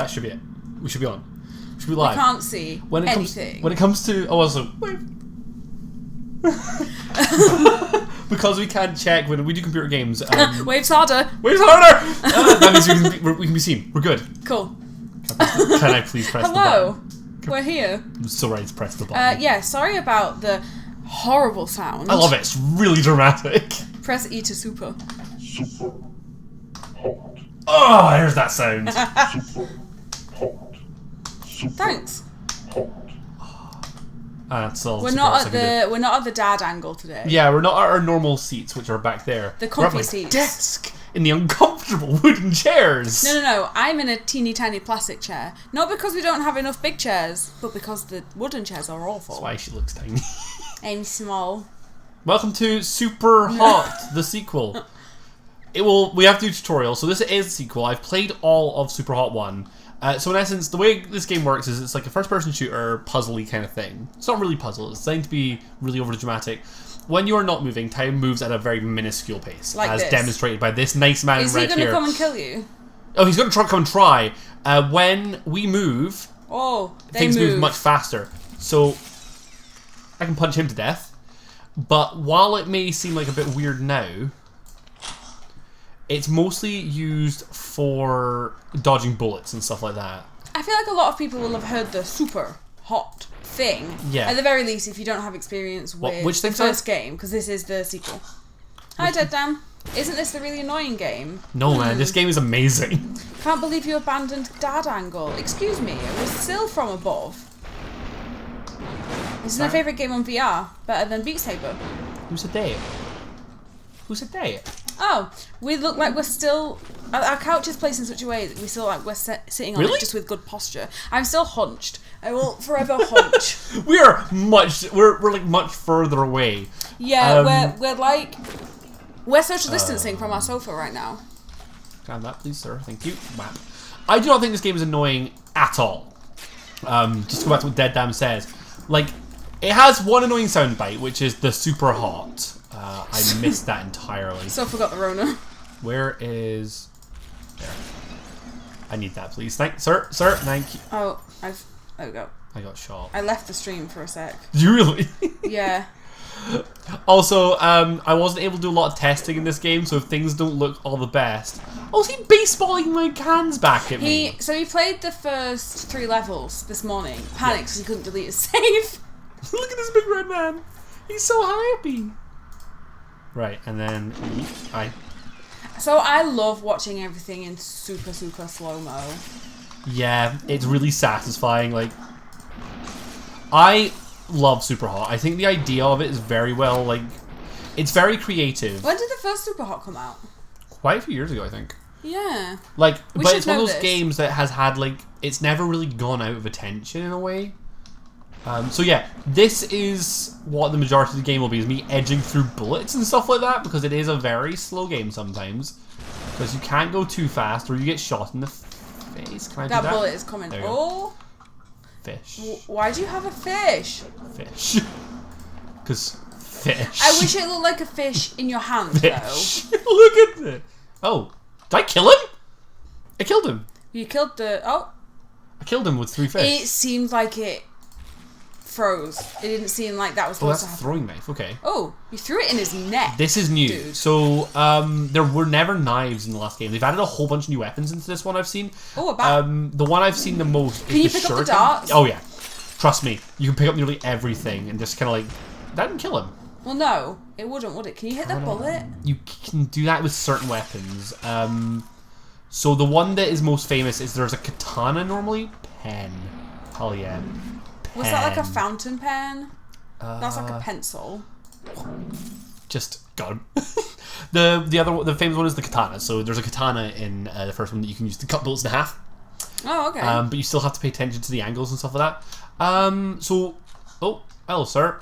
That should be it. We should be on. We should be live. We can't see anything. When it comes to... Oh, also... because we can't check when we do computer games. Waves harder. Waves harder! That means we can be seen. We're good. Cool. Can I please press the button? Hello. We're here. I'm so ready to press the button. Yeah, sorry about the horrible sound. I love it. It's really dramatic. Press E to super. Super hot. Oh, here's that sound. Super hot. Super Thanks. hot. That's all. We're not at the dad angle today. Yeah, we're not at our normal seats, which are back there. The we're at comfy my seats. desk in the uncomfortable wooden chairs. No. I'm in a teeny tiny plastic chair. Not because we don't have enough big chairs, but because the wooden chairs are awful. That's why she looks tiny. I'm small. Welcome to Superhot, the sequel. We have to do a tutorial, so this is the sequel. I've played all of Superhot 1. So in essence, the way this game works is it's like a first-person shooter, puzzly kind of thing. It's not really puzzle, it's designed to be really over-dramatic. When you are not moving, time moves at a very minuscule pace, like as this. Demonstrated by this nice man in red here. Is he going to come and kill you? Oh, he's going to come and try. When we move, things move much faster. So I can punch him to death. But while it may seem like a bit weird now, it's mostly used for dodging bullets and stuff like that. I feel like a lot of people will have heard the super hot thing. Yeah. At the very least, if you don't have experience with which thing, the first game, because this is the sequel. Hi, Dead Dam. Isn't this the really annoying game? No, man, this game is amazing. Can't believe you abandoned dad angle. Excuse me, it was still from above. This is my favourite game on VR, better than Beat Saber. Who said that? Who said that? Oh, we look like we're still... Our couch is placed in such a way that we still like we're sitting on it just with good posture. I'm still hunched. I will forever hunch. We're like much further away. Yeah, we're social distancing from our sofa right now. Can that please, sir? Thank you. Wow. I do not think this game is annoying at all. Just to go back to what Dead Dam says. Like, it has one annoying soundbite, which is the super hot. I missed that entirely. So forgot the Rona. Where is... There. I need that, please. Sir, thank you. Oh, there we go. I got shot. I left the stream for a sec. Did you really? Yeah. Also, I wasn't able to do a lot of testing in this game, so if things don't look all the best... Oh, is he baseballing my cans back at me? So he played the first 3 levels this morning. Panicked because he couldn't delete his save. Look at this big red man. He's so happy. Right, and then... So I love watching everything in super slow-mo. Yeah, it's really satisfying. Like, I love Superhot. I think the idea of it is very well, like, it's very creative. When did the first Superhot come out? Quite a few years ago, I think. Yeah. Like, but it's one of those games that has had, like, it's never really gone out of attention in a way. So yeah, this is what the majority of the game will be, is me edging through bullets and stuff like that, because it is a very slow game sometimes. Because you can't go too fast or you get shot in the face. Can I do that? That bullet is coming. Oh! Fish. Why do you have a fish? Fish. Because fish. I wish it looked like a fish in your hand, fish. Though. Look at it. Oh, did I kill him? I killed him. You killed the... Oh. I killed him with 3 fish. It seemed like it froze. It didn't seem like that was supposed to happen. That's a throwing knife, okay. Oh, you threw it in his neck. This is new. Dude. So, there were never knives in the last game. They've added a whole bunch of new weapons into this one I've seen. Oh, a bat. The one I've seen the most Can is you the pick up the shuriken. darts? Oh, yeah. Trust me. You can pick up nearly everything and just kind of like... That didn't kill him. Well, no. It wouldn't, would it? Can you hit the bullet? You can do that with certain weapons. So the one that is most famous is there's a katana normally. Pen. Hell yeah. Was that like a fountain pen? That's like a pencil. Just got him. The famous one is the katana. So there's a katana in the first one that you can use to cut bullets in half. Oh, okay. But you still have to pay attention to the angles and stuff like that. Oh, hello, sir.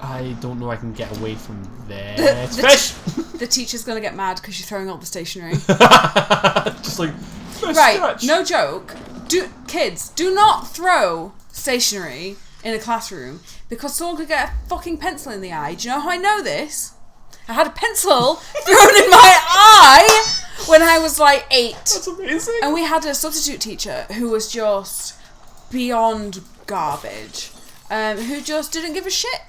I don't know I can get away from there. It's fish! The teacher's gonna get mad because you're throwing all the stationery. Just like, right, scratch. No joke. Kids, do not throw stationery in a classroom because someone could get a fucking pencil in the eye. Do you know how I know this? I had a pencil thrown in my eye when I was like 8. That's amazing. And we had a substitute teacher who was just beyond garbage, who just didn't give a shit.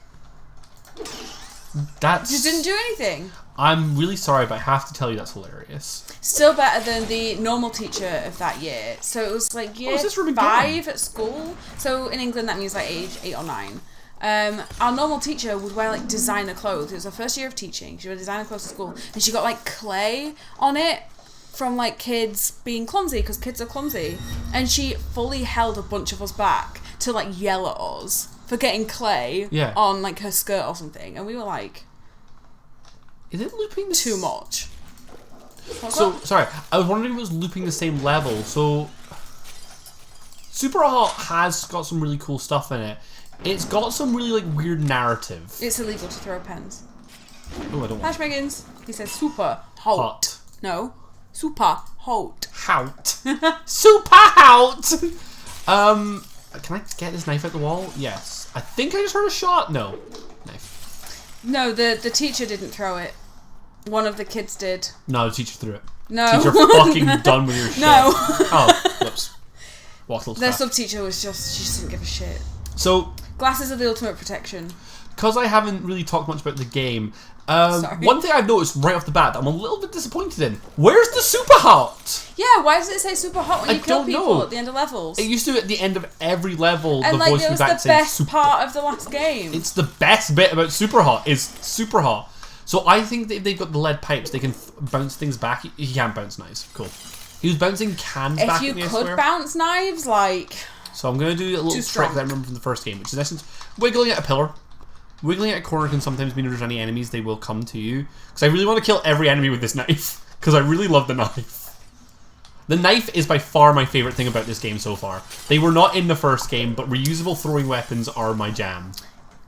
Just didn't do anything. I'm really sorry, but I have to tell you that's hilarious. Still better than the normal teacher of that year. So it was like year 5 at school. So in England that means like age 8 or 9. Our normal teacher would wear like designer clothes. It was her first year of teaching. She wore designer clothes to school, and she got like clay on it from like kids being clumsy, because kids are clumsy. And she fully held a bunch of us back to like yell at us for getting clay on like her skirt or something, and we were like, is it looping too much? So sorry, I was wondering if it was looping the same level. So Superhot has got some really cool stuff in it. It's got some really like weird narrative. It's illegal to throw pens. Oh, I don't want Hash Meggins, he says super hot. No, super hot. Hout. Super hout. Can I get this knife out the wall? Yes. I think I just heard a shot. No. Knife. No, the teacher didn't throw it. One of the kids did. No, the teacher threw it. No. Teacher fucking done with your shit. No. Oh, whoops. Waffled Their fast. sub-teacher was just, she just didn't give a shit. So, glasses are the ultimate protection. Because I haven't really talked much about the game, one thing I've noticed right off the bat that I'm a little bit disappointed in. Where's the Superhot? Yeah, why does it say Superhot when you kill people know. at the end of levels? It used to at the end of every level, and the like, voice it would was back the saying best part of the last game. It's the best bit about Superhot is Superhot. So I think that if they've got the lead pipes, they can bounce things back. He can't bounce knives. Cool. He was bouncing cans back at me, I swear. If you could bounce knives, like... So I'm going to do a little trick that I remember from the first game, which is in essence wiggling at a pillar. Wiggling at a corner can sometimes mean if there's any enemies, they will come to you. Because I really want to kill every enemy with this knife. Because I really love the knife. The knife is by far my favourite thing about this game so far. They were not in the first game, but reusable throwing weapons are my jam.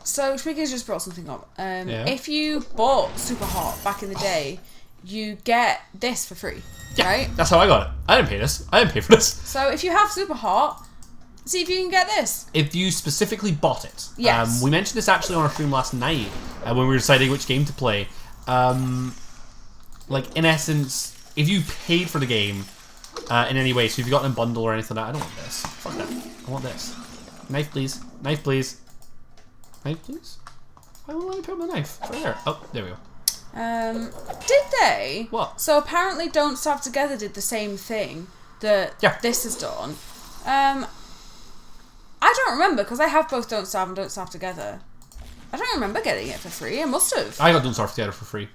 So, Schmicker's just brought something up. If you bought Superhot back in the day, you get this for free, right? That's how I got it. I didn't pay this. I didn't pay for this. So, if you have Superhot, see if you can get this. If you specifically bought it. Yes. We mentioned this actually on our stream last night when we were deciding which game to play. Like, in essence, if you paid for the game in any way, so if you got in a bundle or anything like that, I don't want this. Fuck that. I want this. Knife, please. Knife, please. Knife, please? Why won't let me put my knife? It's right there. Oh, there we go. Did they? What? So apparently Don't Starve Together did the same thing that this has done. I don't remember, because I have both Don't Starve and Don't Starve Together. I don't remember getting it for free. I must have. I got Don't Starve Together for free.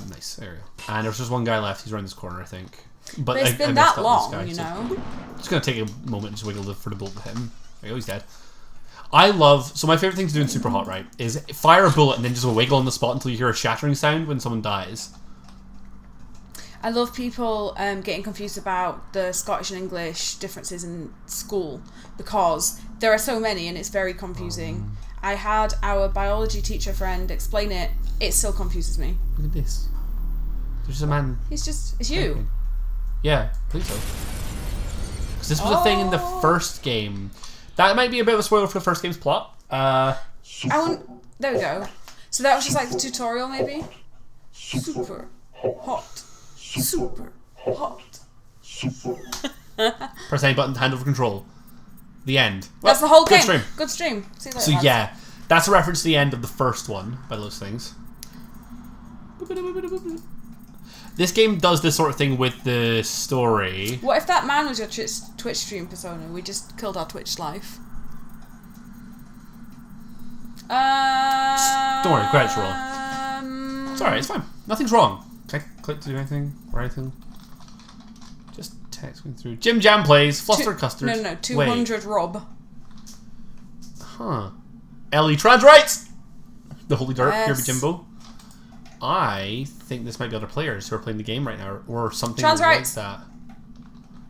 Nice. There we go. And there's just one guy left. He's around this corner, I think. But it's been that long, you know? Just going to take a moment and just wiggle for the bullet to hit him. There you go, he's dead. I love... So my favourite thing to do in Superhot, right, is fire a bullet and then just wiggle on the spot until you hear a shattering sound when someone dies. I love people getting confused about the Scottish and English differences in school, because there are so many and it's very confusing. I had our biology teacher friend explain it. It still confuses me. Look at this. There's just a man... It's you. Yeah, I think so. Because this was a thing in the first game. That might be a bit of a spoiler for the first game's plot. There we go. So that was just like the tutorial, maybe? Super hot. Super hot. Press any button to hand over control. The end. That's the whole game. Stream. Good stream. See you later, So lads. yeah, that's a reference to the end of the first one, by those things. This game does this sort of thing with the story. What if that man was your Twitch stream persona? We just killed our Twitch life. Don't worry, credits roll. It's alright, it's fine. Nothing's wrong. Can I click to do anything or anything? Just text me through. Jim Jam plays. Fluster Custard. No, 200 Rob. Huh. Ellie trans rights! The Holy Dirt, Yes. Kirby Jimbo. I think this might be other players who are playing the game right now, or something Trans like rights. that.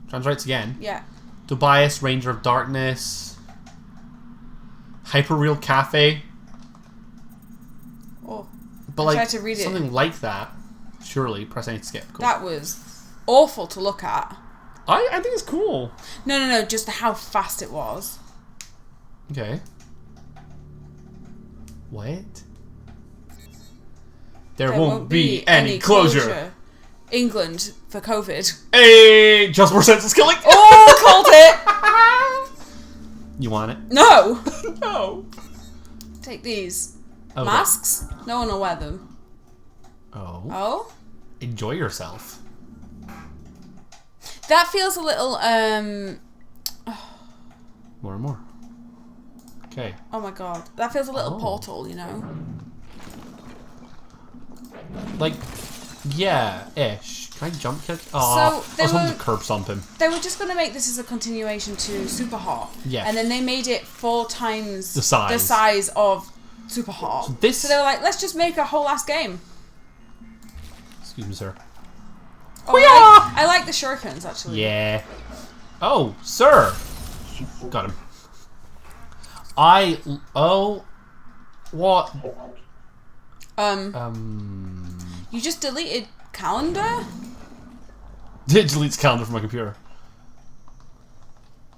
Trans rights again. Yeah. Tobias, Ranger of Darkness. Hyperreal Cafe. Oh. But I like tried to read it. something like that. Surely, press any to skip. Cool. That was awful to look at. I think it's cool. No, just how fast it was. Okay. What? There won't be any closure. England for COVID. Hey, just more census killing. Oh, called it. You want it? No. No. Take these. Okay. Masks? No one will wear them. Oh. Oh? Enjoy yourself. That feels a little, More and more. Okay. oh my god. That feels a little portal, you know? Like, yeah, ish. Can I jump kick? Oh, So, I was hoping to curb stomp him. They were just going to make this as a continuation to Superhot. Yeah. And then they made it 4 times The size. of Superhot. So So they were like, let's just make a whole ass game. Excuse me, sir. Oh, I like the shurikens, actually. Yeah. Oh, sir. Got him. Oh. What? You just deleted calendar? It deletes calendar from my computer.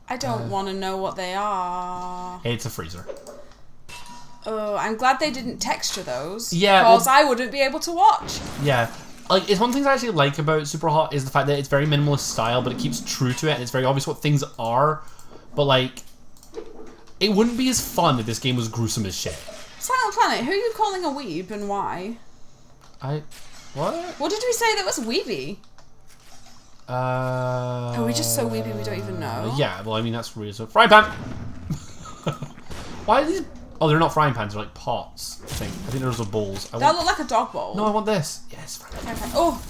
I don't want to know what they are. It's a freezer. Oh, I'm glad they didn't texture those. Yeah, Because well- I wouldn't be able to watch. Yeah. Like, it's one thing I actually like about Superhot is the fact that it's very minimalist style, but it keeps true to it, and it's very obvious what things are. But, like, it wouldn't be as fun if this game was gruesome as shit. Silent Planet, who are you calling a weeb and why? What? What did we say that was weeby? Are we just so weeby we don't even know? Yeah, well, I mean, that's really... So, frying pan! Why are these... Oh, they're not frying pans, they're like pots, I think those are bowls. That looked like a dog bowl. No, I want this. Yes, frying pan. Oh!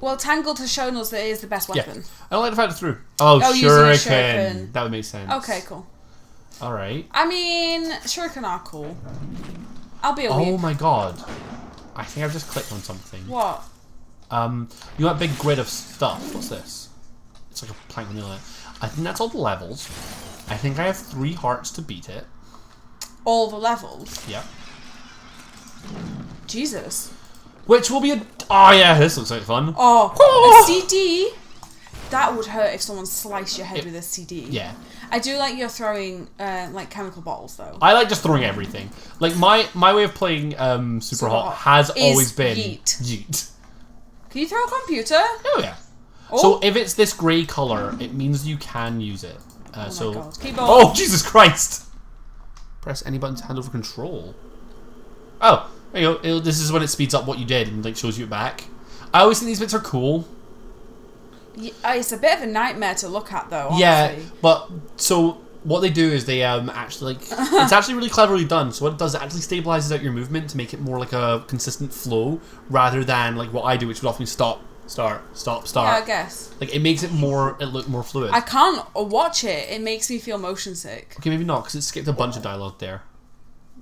Well, Tangled has shown us that it is the best weapon. Yeah. I don't like the fact it's through. Oh, using a shuriken. shuriken. That would make sense. Okay, cool. Alright. I mean, shuriken are cool. I'll be a Oh weeb. my god. I think I've just clicked on something. What? You want a big grid of stuff. What's this? It's like a plank on the other. I think that's all the levels. I think I have 3 hearts to beat it. All the levels? Yeah. Jesus. Which will be a... Oh yeah, this looks like fun. Oh, a CD? That would hurt if someone sliced your head with a CD. Yeah. I do like you're throwing, like, chemical balls, though. I like just throwing everything. Like, my way of playing Superhot has always been... Yeet. Can you throw a computer? Oh yeah. Oh. So if it's this grey colour, it means you can use it. Oh so... my god. Keep on. Oh, Jesus Christ! Press any button to hand over control. Oh, there you go. This is when it speeds up what you did and like shows you it back. I always think these bits are cool. Yeah, it's a bit of a nightmare to look at, though. Honestly. Yeah, but so what they do is they actually like it's actually really cleverly done. So what it does, it actually stabilizes out your movement to make it more like a consistent flow rather than like what I do, which would often stop, start, stop, start. Yeah, I guess. Like it makes it look more fluid. I can't watch it. It makes me feel motion sick. Okay, maybe not because it skipped a bunch of dialogue there.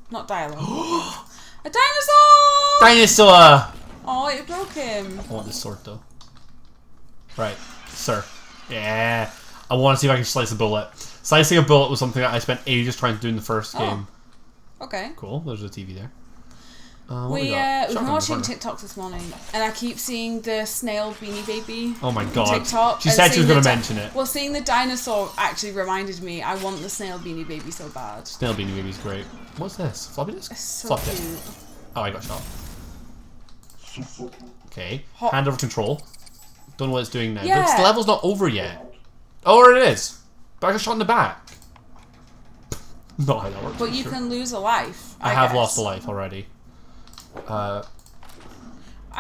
Not dialogue. A dinosaur! Dinosaur! Oh, it broke him. I want this sword though. Right, sir. Yeah. I want to see if I can slice a bullet. Slicing a bullet was something that I spent ages trying to do in the first game. Okay. Cool. There's a TV there. We've Shotgun been watching in the corner. TikToks this morning, and I keep seeing the snail Beanie Baby. Oh my god. TikTok. She and said she was seeing going to the mention it. Well, seeing the dinosaur actually reminded me. I want the snail Beanie Baby so bad. Snail Beanie Baby's great. What's this? Floppy disk? It's so Floppy cute. disk. Oh, I got shot. Okay. Hot. Hand over control. Don't know what it's doing now. Yeah. The level's not over yet. Oh, or it is. But I got shot in the back. Not how that works. But you can lose a life. I have guess. lost a life already. I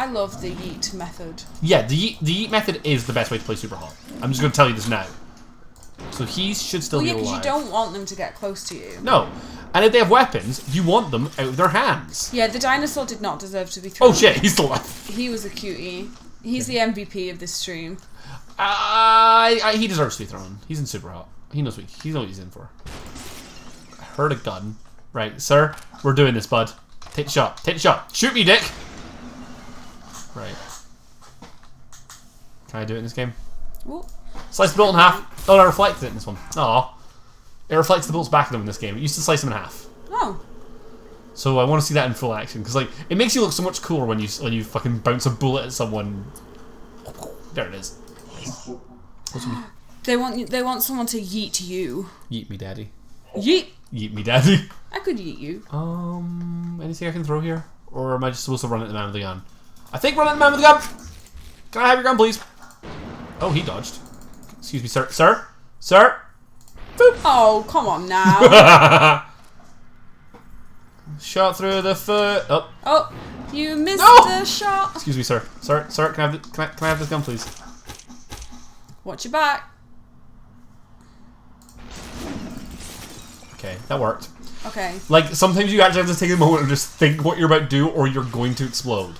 love the yeet method. Yeah, the yeet method is the best way to play Superhot. I'm just going to tell you this now. So he should still Well, be yeah, because alive. you don't want them to get close to you. No. And if they have weapons, you want them out of their hands. Yeah, the dinosaur did not deserve to be thrown. Oh shit, he's still alive. He was a cutie. He's the MVP of this stream. He deserves to be thrown. He's in Superhot. He knows what he's in for. I heard a gun. Right, sir, we're doing this, bud. Take the shot. Take the shot. Shoot me, dick. Right. Can I do it in this game? Ooh. Slice the bullet in half. Oh, I reflected it in this one. Aw. It reflects the bullets back at them in this game. It used to slice them in half. Oh. So I want to see that in full action because like it makes you look so much cooler when you fucking bounce a bullet at someone. There it is. They want someone to yeet you. Yeet me, daddy. Yeet. Yeet me, daddy. I could yeet you. Anything I can throw here? Or am I just supposed to run at the man with the gun? I think run at the man with the gun! Can I have your gun, please? Oh, he dodged. Excuse me, sir. Sir? Sir? Boop. Oh, come on now. Shot through the foot. Oh. Oh, you missed the shot. Excuse me, sir. Sir, can I have this gun, please? Watch your back. Okay, that worked. Okay. Like, sometimes you actually have to take a moment and just think what you're about to do, or you're going to explode.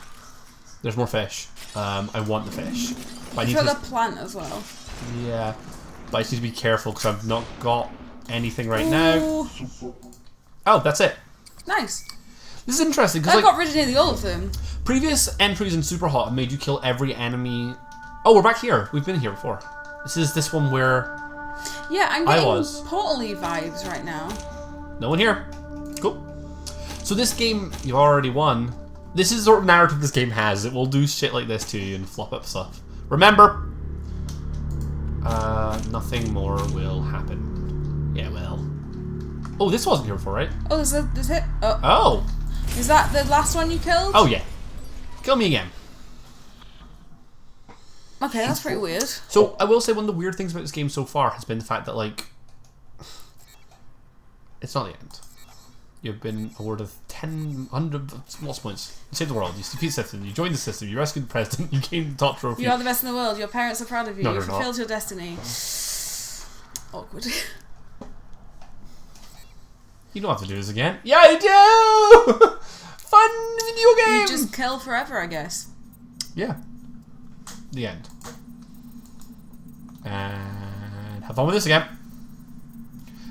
There's more fish. I want the fish. But I need for to... the plant as well. Yeah. But I just need to be careful, because I've not got anything right now. Oh, that's it. Nice. This is interesting, because I like, got rid of nearly all of them. previous entries in Superhot have made you kill every enemy... Oh, we're back here. We've been here before. This is this one where... Yeah, I'm getting Portal-y vibes right now. No one here. Cool. So this game, you've already won. This is the sort of narrative this game has. It will do shit like this to you and flop up stuff. Remember, nothing more will happen. Yeah, well. Oh, this wasn't here before, right? Oh, there's it. Oh. Oh. Is that the last one you killed? Oh, yeah. Kill me again. Okay, that's pretty weird. So, I will say one of the weird things about this game so far has been the fact that, like, it's not the end. You've been awarded 100 lost points. You saved the world, you defeat the system, you joined the system, you rescued the president, you gained the top trophy. You are the best in the world, your parents are proud of you, No, you they're fulfilled not. your destiny. Awkward. You don't have to do this again. Yeah, I do! Fun video game! You just kill forever, I guess. Yeah. The end. And have fun with this again.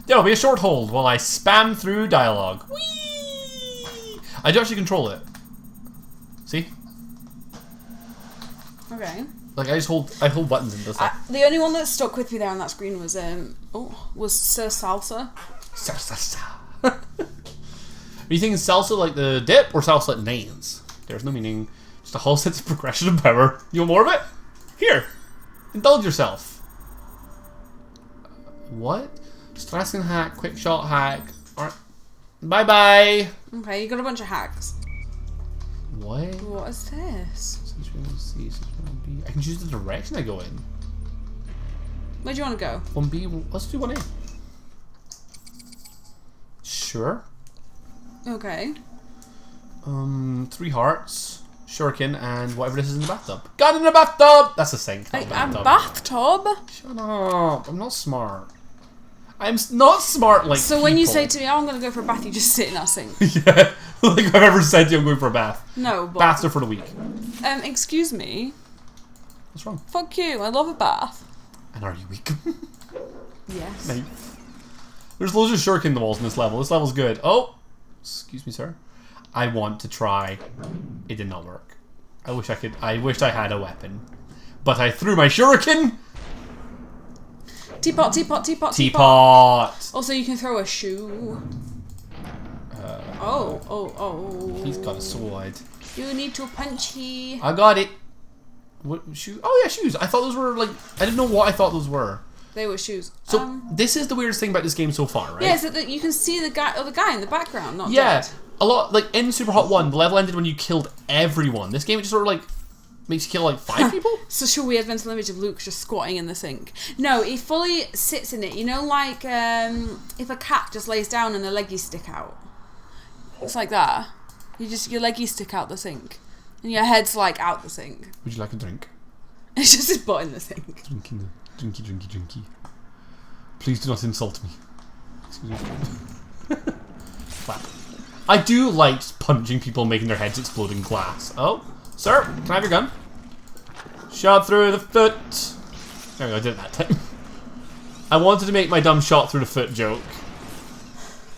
There'll be a short hold while I spam through dialogue. Whee! I do actually control it. See? Okay. Like I hold buttons and stuff. The only one that stuck with me there on that screen was Sir Salsa. Are you thinking salsa like the dip or salsa like nails? There's no meaning. Just a whole sense of progression and power. You want more of it? Here. Indulge yourself. What? Strasking hack, quick shot hack. Alright. Bye bye. Okay, you got a bunch of hacks. What? What is this? I can choose the direction I go in. Where do you want to go? 1B, let's do 1A. Sure. Okay. 3 hearts, shuriken, and whatever this is in the bathtub. Gun in the bathtub! That's a sink, not a bathtub. A bathtub? Shut up. I'm not smart. I'm not smart like So when you say to me, oh, I'm going to go for a bath, you just sit in that sink? Yeah. Like I've ever said to you I'm going for a bath. No, but... Baths are for the weak. Excuse me. What's wrong? Fuck you, I love a bath. And are you weak? Yes. Mate. There's loads of shuriken in the walls in this level. This level's good. Oh! Excuse me, sir. I want to try. It did not work. I wished I had a weapon. But I threw my shuriken! Teapot, teapot, teapot, Teapot! Also, you can throw a shoe. Oh. He's got a sword. You need to punch he. I got it. What shoes? Oh yeah, shoes. I thought those were like I didn't know what I thought those were. They were shoes. So this is the weirdest thing about this game so far, right? Yeah, is that you can see the guy in the background, not yeah. dead. A lot like in Superhot 1, the level ended when you killed everyone. This game it just sort of like makes you kill like 5 people. Such a weird mental image of Luke just squatting in the sink. No, he fully sits in it. You know, like if a cat just lays down and the leggies stick out. It's like that. Your leggies stick out the sink, and your head's like out the sink. Would you like a drink? It's just his butt in the sink. Drinky. Please do not insult me. Excuse me. Flap. I do like punching people, making their heads explode in glass. Oh, sir, can I have your gun? Shot through the foot. There we go, I did it that time. I wanted to make my dumb shot through the foot joke.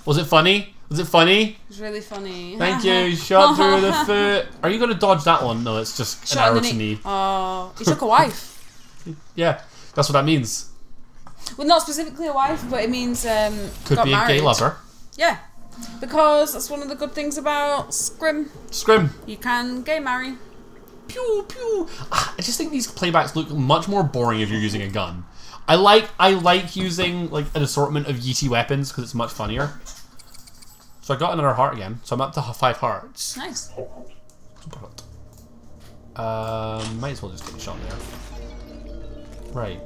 Was it funny? Was it funny? It was really funny. Thank you. Shot through the foot. Are you going to dodge that one? No, it's just an arrow to knee. Oh, he took a wife. Yeah, that's what that means. Well, not specifically a wife, but it means could got be a married. gay lover. Yeah, because that's one of the good things about Scrim. Scrim. You can gay marry. Pew pew. I just think these playbacks look much more boring if you're using a gun. I like using like an assortment of yeety weapons because it's much funnier. So I got another heart again. So I'm up to 5 hearts. Nice. Super hot. Might as well just get a shot there. Right.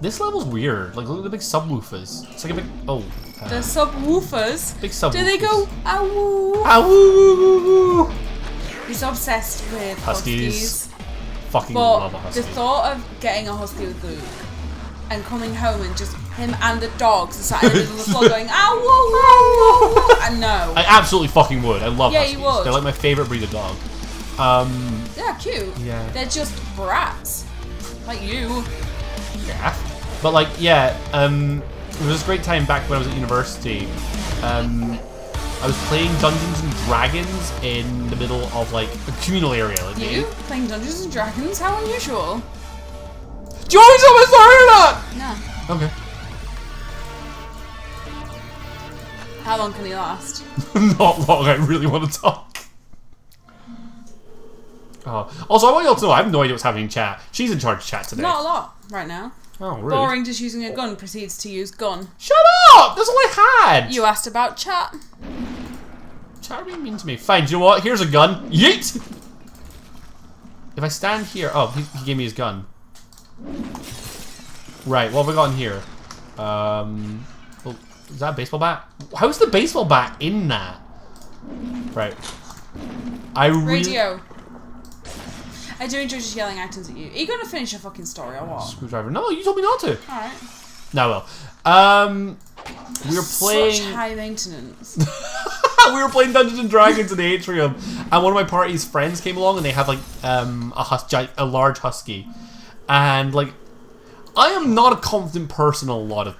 This level's weird. Like, look at the big subwoofers. It's like a big... Oh. The subwoofers? Big subwoofers. Do they go, awoo? Awoo! He's obsessed with huskies. Fucking But love a husky. the thought of getting a husky with Luke and coming home and just him and the dogs are sat in the middle of the floor going, awoo, woo, woo, woo. I know. I absolutely fucking would. I love huskies. You would. They're like my favorite breed of dog. They're cute. Yeah. They're just brats. Like you. Yeah. But like, yeah, it was this great time back when I was at university. I was playing Dungeons and Dragons in the middle of like a communal area. Like You? Playing Dungeons and Dragons? How unusual. Do you want me to tell my story or not? No. Okay. How long can he last? Not long, I really want to talk. Oh. Also, I want you all to know, I have no idea what's happening in chat. She's in charge of chat today. Not a lot right now. Oh, really? Boring just using a gun proceeds to use gun. Shut up! That's all I had! You asked about chat. Chat are being mean to me. Fine, do you know what? Here's a gun. Yeet! If I stand here... Oh, he gave me his gun. Right, what have we got in here? Oh, is that a baseball bat? How's the baseball bat in that? Right. Radio. I do enjoy just yelling items at you. Are you going to finish your fucking story or what? Screwdriver. No, you told me not to. Alright. No, well. We were playing... Such high maintenance. We were playing Dungeons and Dragons in the atrium, and one of my party's friends came along, and they had like a large husky, and like I am not a confident person in a lot of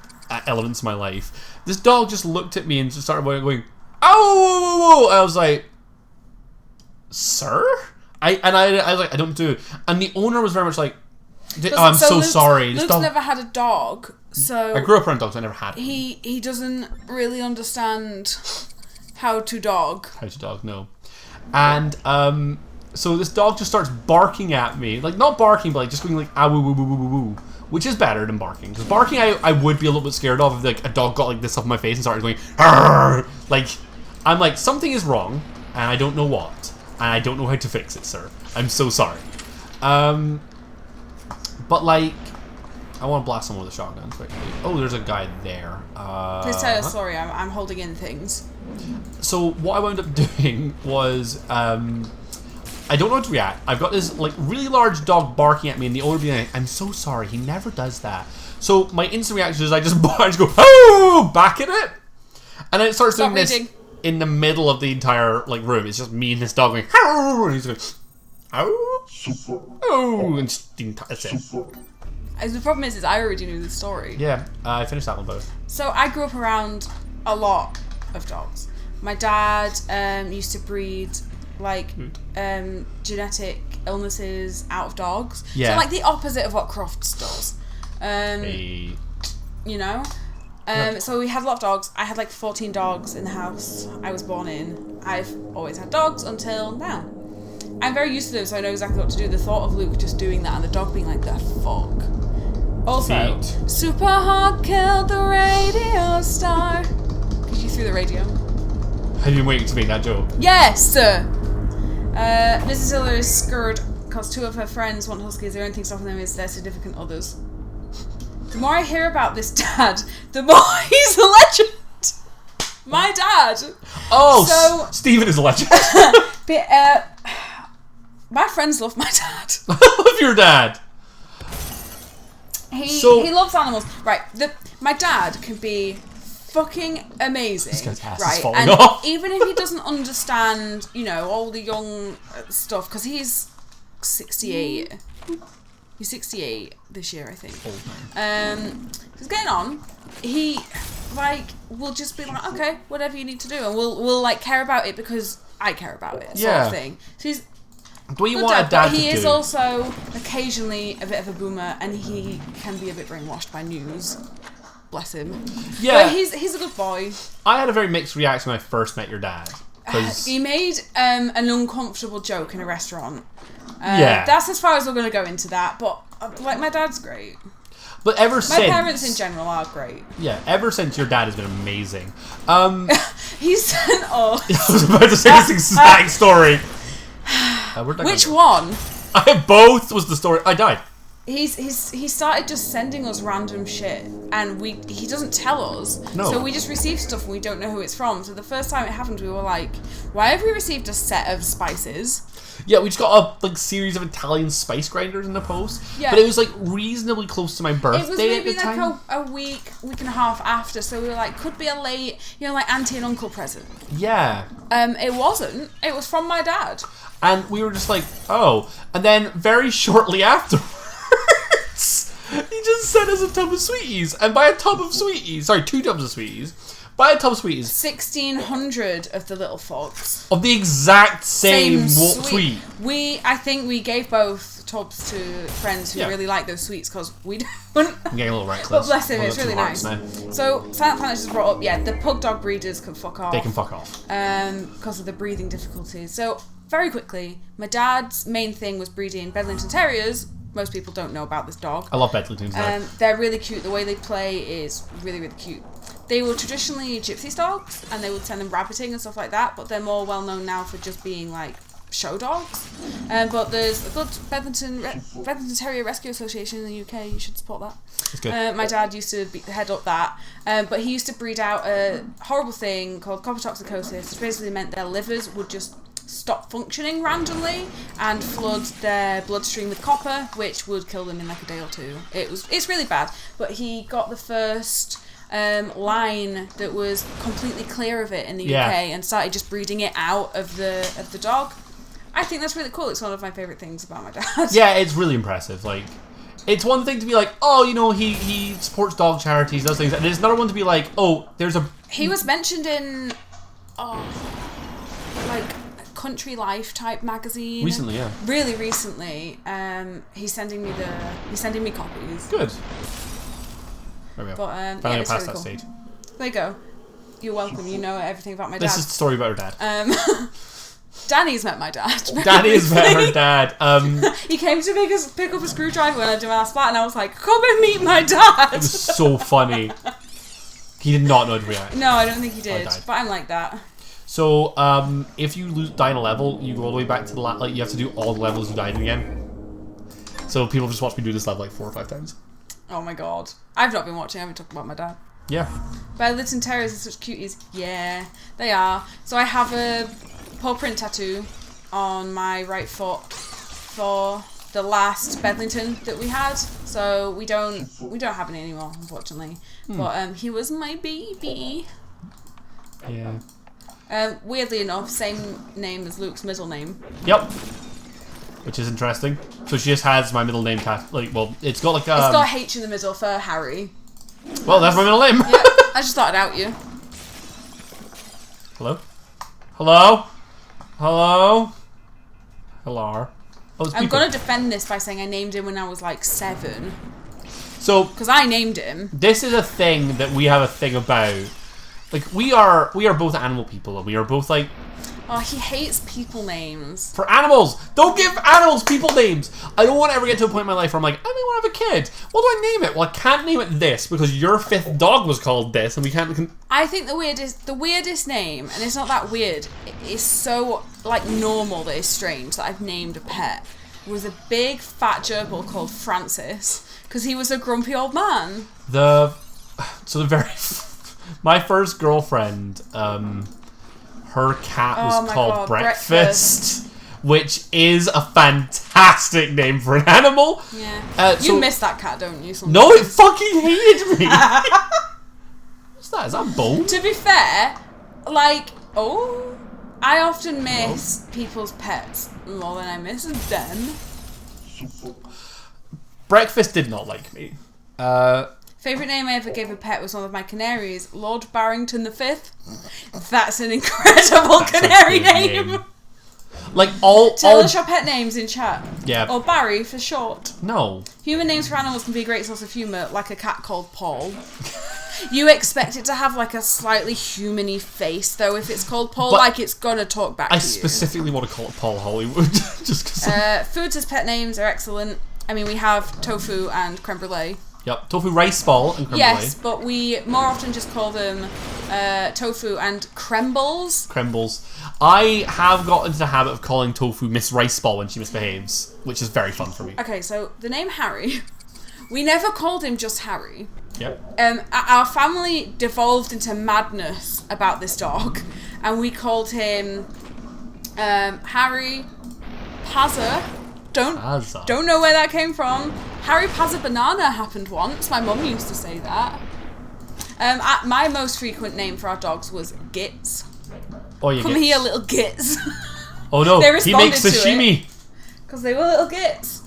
elements of my life. This dog just looked at me and just started going, "Oh!" I was like, "Sir?" I was like, "I don't do." And the owner was very much like, "Oh, I'm so sorry." Luke's never had a dog, so I grew up around dogs. I never had. He doesn't really understand how to dog. How to dog, no. And so this dog just starts barking at me, like not barking, but like just going like ah woo woo woo woo woo, which is better than barking. Because barking, I would be a little bit scared of if like a dog got like this up my face and started going arr! Like I'm like something is wrong and I don't know what, and I don't know how to fix it, sir. I'm so sorry. But like I want to blast someone with a shotgun quickly. Oh, there's a guy there. Please tell your story. I'm holding in things. So what I wound up doing was I don't know how to react. I've got this like really large dog barking at me, and the owner being like, "I'm so sorry, he never does that." So my instant reaction is I just go, "Oh!" back at it, and then it starts doing this in the middle of the entire like room. It's just me and this dog going, "Oh!" and he's going, "Oh, oh," and that's it. The problem is I already knew the story. Yeah, I finished that one both. So I grew up around a lot of dogs. My dad used to breed like genetic illnesses out of dogs. Yeah. So like the opposite of what Crofts does. You know? So we had a lot of dogs. I had like 14 dogs in the house I was born in. I've always had dogs until now. I'm very used to them, so I know exactly what to do. The thought of Luke just doing that and the dog being like, the fuck. Also, Superhot killed the radio star. Because you threw the radio. Have you been waiting to make that joke? Yes! Mrs. Hiller is scared because 2 of her friends want huskies. The only thing stopping them is their significant others. The more I hear about this dad, the more he's a legend. My dad. Oh, so, Stephen is a legend. But, my friends love my dad. I love your dad. He loves animals. Right. My dad can be fucking amazing. This guy's ass right? is falling and off. Even if he doesn't understand, you know, all the young stuff, because he's 68. He's 68 this year, I think. Old man. He's getting on. He will just be like, okay, whatever you need to do, and we'll like care about it because I care about it, sort of thing. So he's. What you want a dad to do? He is also occasionally a bit of a boomer, and he can be a bit brainwashed by news. Bless him. Yeah. But he's a good boy. I had a very mixed reaction when I first met your dad. He made an uncomfortable joke in a restaurant. Yeah. That's as far as we're going to go into that, but like my dad's great. But ever since... My parents in general are great. Yeah, ever since your dad has been amazing. He sent us. I was about to say this exact story. Which one? Both was the story. I died. He started just sending us random shit, and he doesn't tell us. No. So we just receive stuff and we don't know who it's from. So the first time it happened, we were like, "Why have we received a set of spices?" Yeah, we just got a series of Italian spice grinders in the post. Yeah. But it was reasonably close to my birthday. It was maybe at the time. a week and a half after. So we were like, could be a late, auntie and uncle present. Yeah. It wasn't. It was from my dad. And we were just like, oh. And then very shortly afterwards, he just sent us a tub of sweeties. And by a tub of sweeties, sorry, 2 tubs of sweeties. By a tub of sweeties. 1,600 of the little fogs. Of the exact same sweet. I think we gave both tubs to friends who really like those sweets because we don't. I'm getting a little reckless. But bless him, it's really nice. Now. So, Silent Planet just brought up, the pug dog breeders can fuck off. They can fuck off. Because of the breathing difficulties. So, very quickly, my dad's main thing was breeding Bedlington Terriers. Most people don't know about this dog. I love Bedlingtons. They're really cute. The way they play is really, really cute. They were traditionally gypsy dogs, and they would send them rabbiting and stuff like that, but they're more well known now for just being show dogs. But there's a good Bedlington Terrier Rescue Association in the UK. You should support that. That's good. My dad used to head up that, but he used to breed out a horrible thing called copper toxicosis, which basically meant their livers would just stop functioning randomly and flood their bloodstream with copper, which would kill them in a day or two. It's really bad. But he got the first line that was completely clear of it in the UK and started just breeding it out of the dog. I think that's really cool. It's one of my favourite things about my dad. Yeah, it's really impressive. It's one thing to be like, oh, he supports dog charities, those things, and it's another one to be like, oh, there's a... He was mentioned in, Country Life type magazine. Recently, yeah. Really recently. He's sending me copies. Good. There we go. But finally past really that cool. stage. There you go. You're welcome. You know everything about my dad. This is the story about her dad. Danny's met my dad. Danny's met her dad. He came to pick up a screwdriver when I did my last flat, and I was like, "Come and meet my dad." It was so funny. He did not know to react. No, I don't think he did. But I'm like that. So, if you die in a level, you go all the way back to the you have to do all the levels you died in again. So people just watch me do this level 4 or 5 times. Oh my god. I've not been watching, I haven't talked about my dad. Yeah. Bedlington Terriers are such cuties. Yeah, they are. So I have a paw print tattoo on my right foot for the last Bedlington that we had. So we don't have any anymore, unfortunately. But he was my baby. Yeah. Weirdly enough, same name as Luke's middle name. Yep. Which is interesting. So she just has my middle name it's got it's got H in the middle for Harry. Well, that's my middle name. Yeah, I just thought I'd out you. Hello? Hello? Hello? Hello? Oh, I'm gonna defend this by saying I named him when I was 7. So, because I named him. This is a thing that we have a thing about. We are both animal people, and we are both oh, he hates people names. For animals! Don't give animals people names! I don't want to ever get to a point in my life where I'm like, I may want to have a kid. What do I name it? Well, I can't name it this because your 5th dog was called this, and we can't... I think the weirdest name, and it's not that weird, it's so, normal that it's strange that I've named a pet, was a big fat gerbil called Francis, because he was a grumpy old man. My first girlfriend, her cat was called Breakfast, which is a fantastic name for an animal. Yeah. You miss that cat, don't you? Sometimes? No, it fucking hated me. What's that? Is that Bone? To be fair, I often miss people's pets more than I miss them. Breakfast did not like me. Favourite name I ever gave a pet was one of my canaries, Lord Barrington V. That's an incredible canary name. Tell us your pet names in chat. Yeah. Or Barry for short. No. Human names for animals can be a great source of humour, like a cat called Paul. You expect it to have a slightly human-y face, though. If it's called Paul, it's gonna talk back to you. I specifically want to call it Paul Hollywood, just because. Foods as pet names are excellent. I mean, we have tofu and creme brulee. Yep, tofu rice ball and creme Yes, brulee. but we more often just call them tofu and crembles. Crembles. I have got into the habit of calling tofu Miss Rice Ball when she misbehaves, which is very fun for me. Okay, so the name Harry, we never called him just Harry. Yep. Our family devolved into madness about this dog, and we called him Harry Pazza. Don't know where that came from. Harry Pazza Banana happened once. My mum used to say that. My most frequent name for our dogs was Gits. Oh, you Come here, little Gits. Oh no, They he responded makes to sashimi. Because they were little Gits.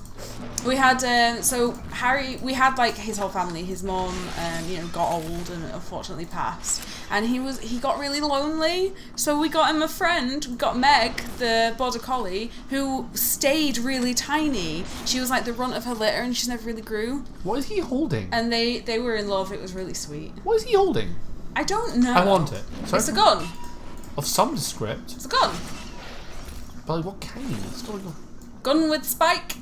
We had so Harry. We had like his whole family. His mom, got old and unfortunately passed. And he got really lonely. So we got him a friend. We got Meg, the border collie, who stayed really tiny. She was like the runt of her litter, and she never really grew. What is he holding? And they were in love. It was really sweet. What is he holding? I don't know. I want it. Sorry? It's a gun. Of some descript. It's a gun. But like, what kind? It's got a Gun with spike.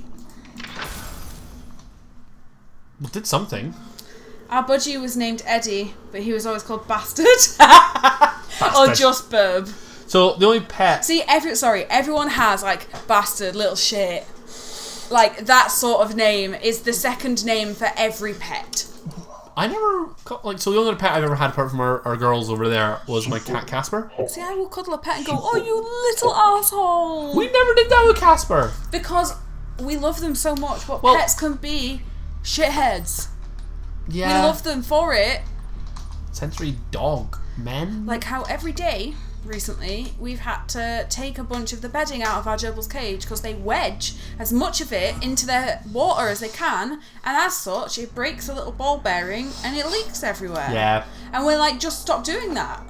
Well, did something. Our budgie was named Eddie, but he was always called Bastard. Bastard. Or just Burb. So the only pet. See, everyone has like Bastard, little shit. Like that sort of name is the second name for every pet. I never so the only other pet I've ever had apart from our girls over there was my cat Casper. See, I will cuddle a pet and go, "Oh, you little asshole." We never did that with Casper Because we love them so much. But Well- pets can be shitheads. Yeah. We love them for it. Sensory dog, men. Like how every day recently we've had to take a bunch of the bedding out of our gerbil's cage because they wedge as much of it into their water as they can, and as such it breaks a little ball bearing and it leaks everywhere. Yeah. And we're like, just stop doing that.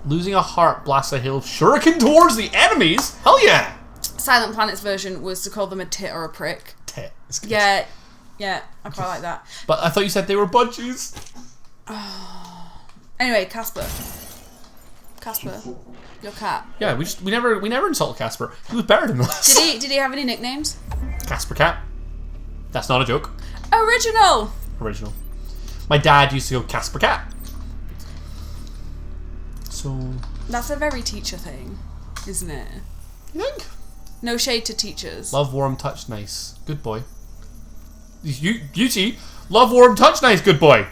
Losing a heart blasts a hail of shuriken towards the enemies. Hell yeah. Silent Planet's version was to call them a tit or a prick. Tit. It's good. Yeah, I quite like that. But I thought you said they were budgies. Anyway, Casper, your cat. Yeah, we never insult Casper. He was better than us. Did he have any nicknames? Casper Cat. That's not a joke. Original. My dad used to go Casper Cat. So. That's a very teacher thing, isn't it? You think? No shade to teachers. Love, warm, touch, nice. Good boy. You see, love, warm, touch, nice. Good boy.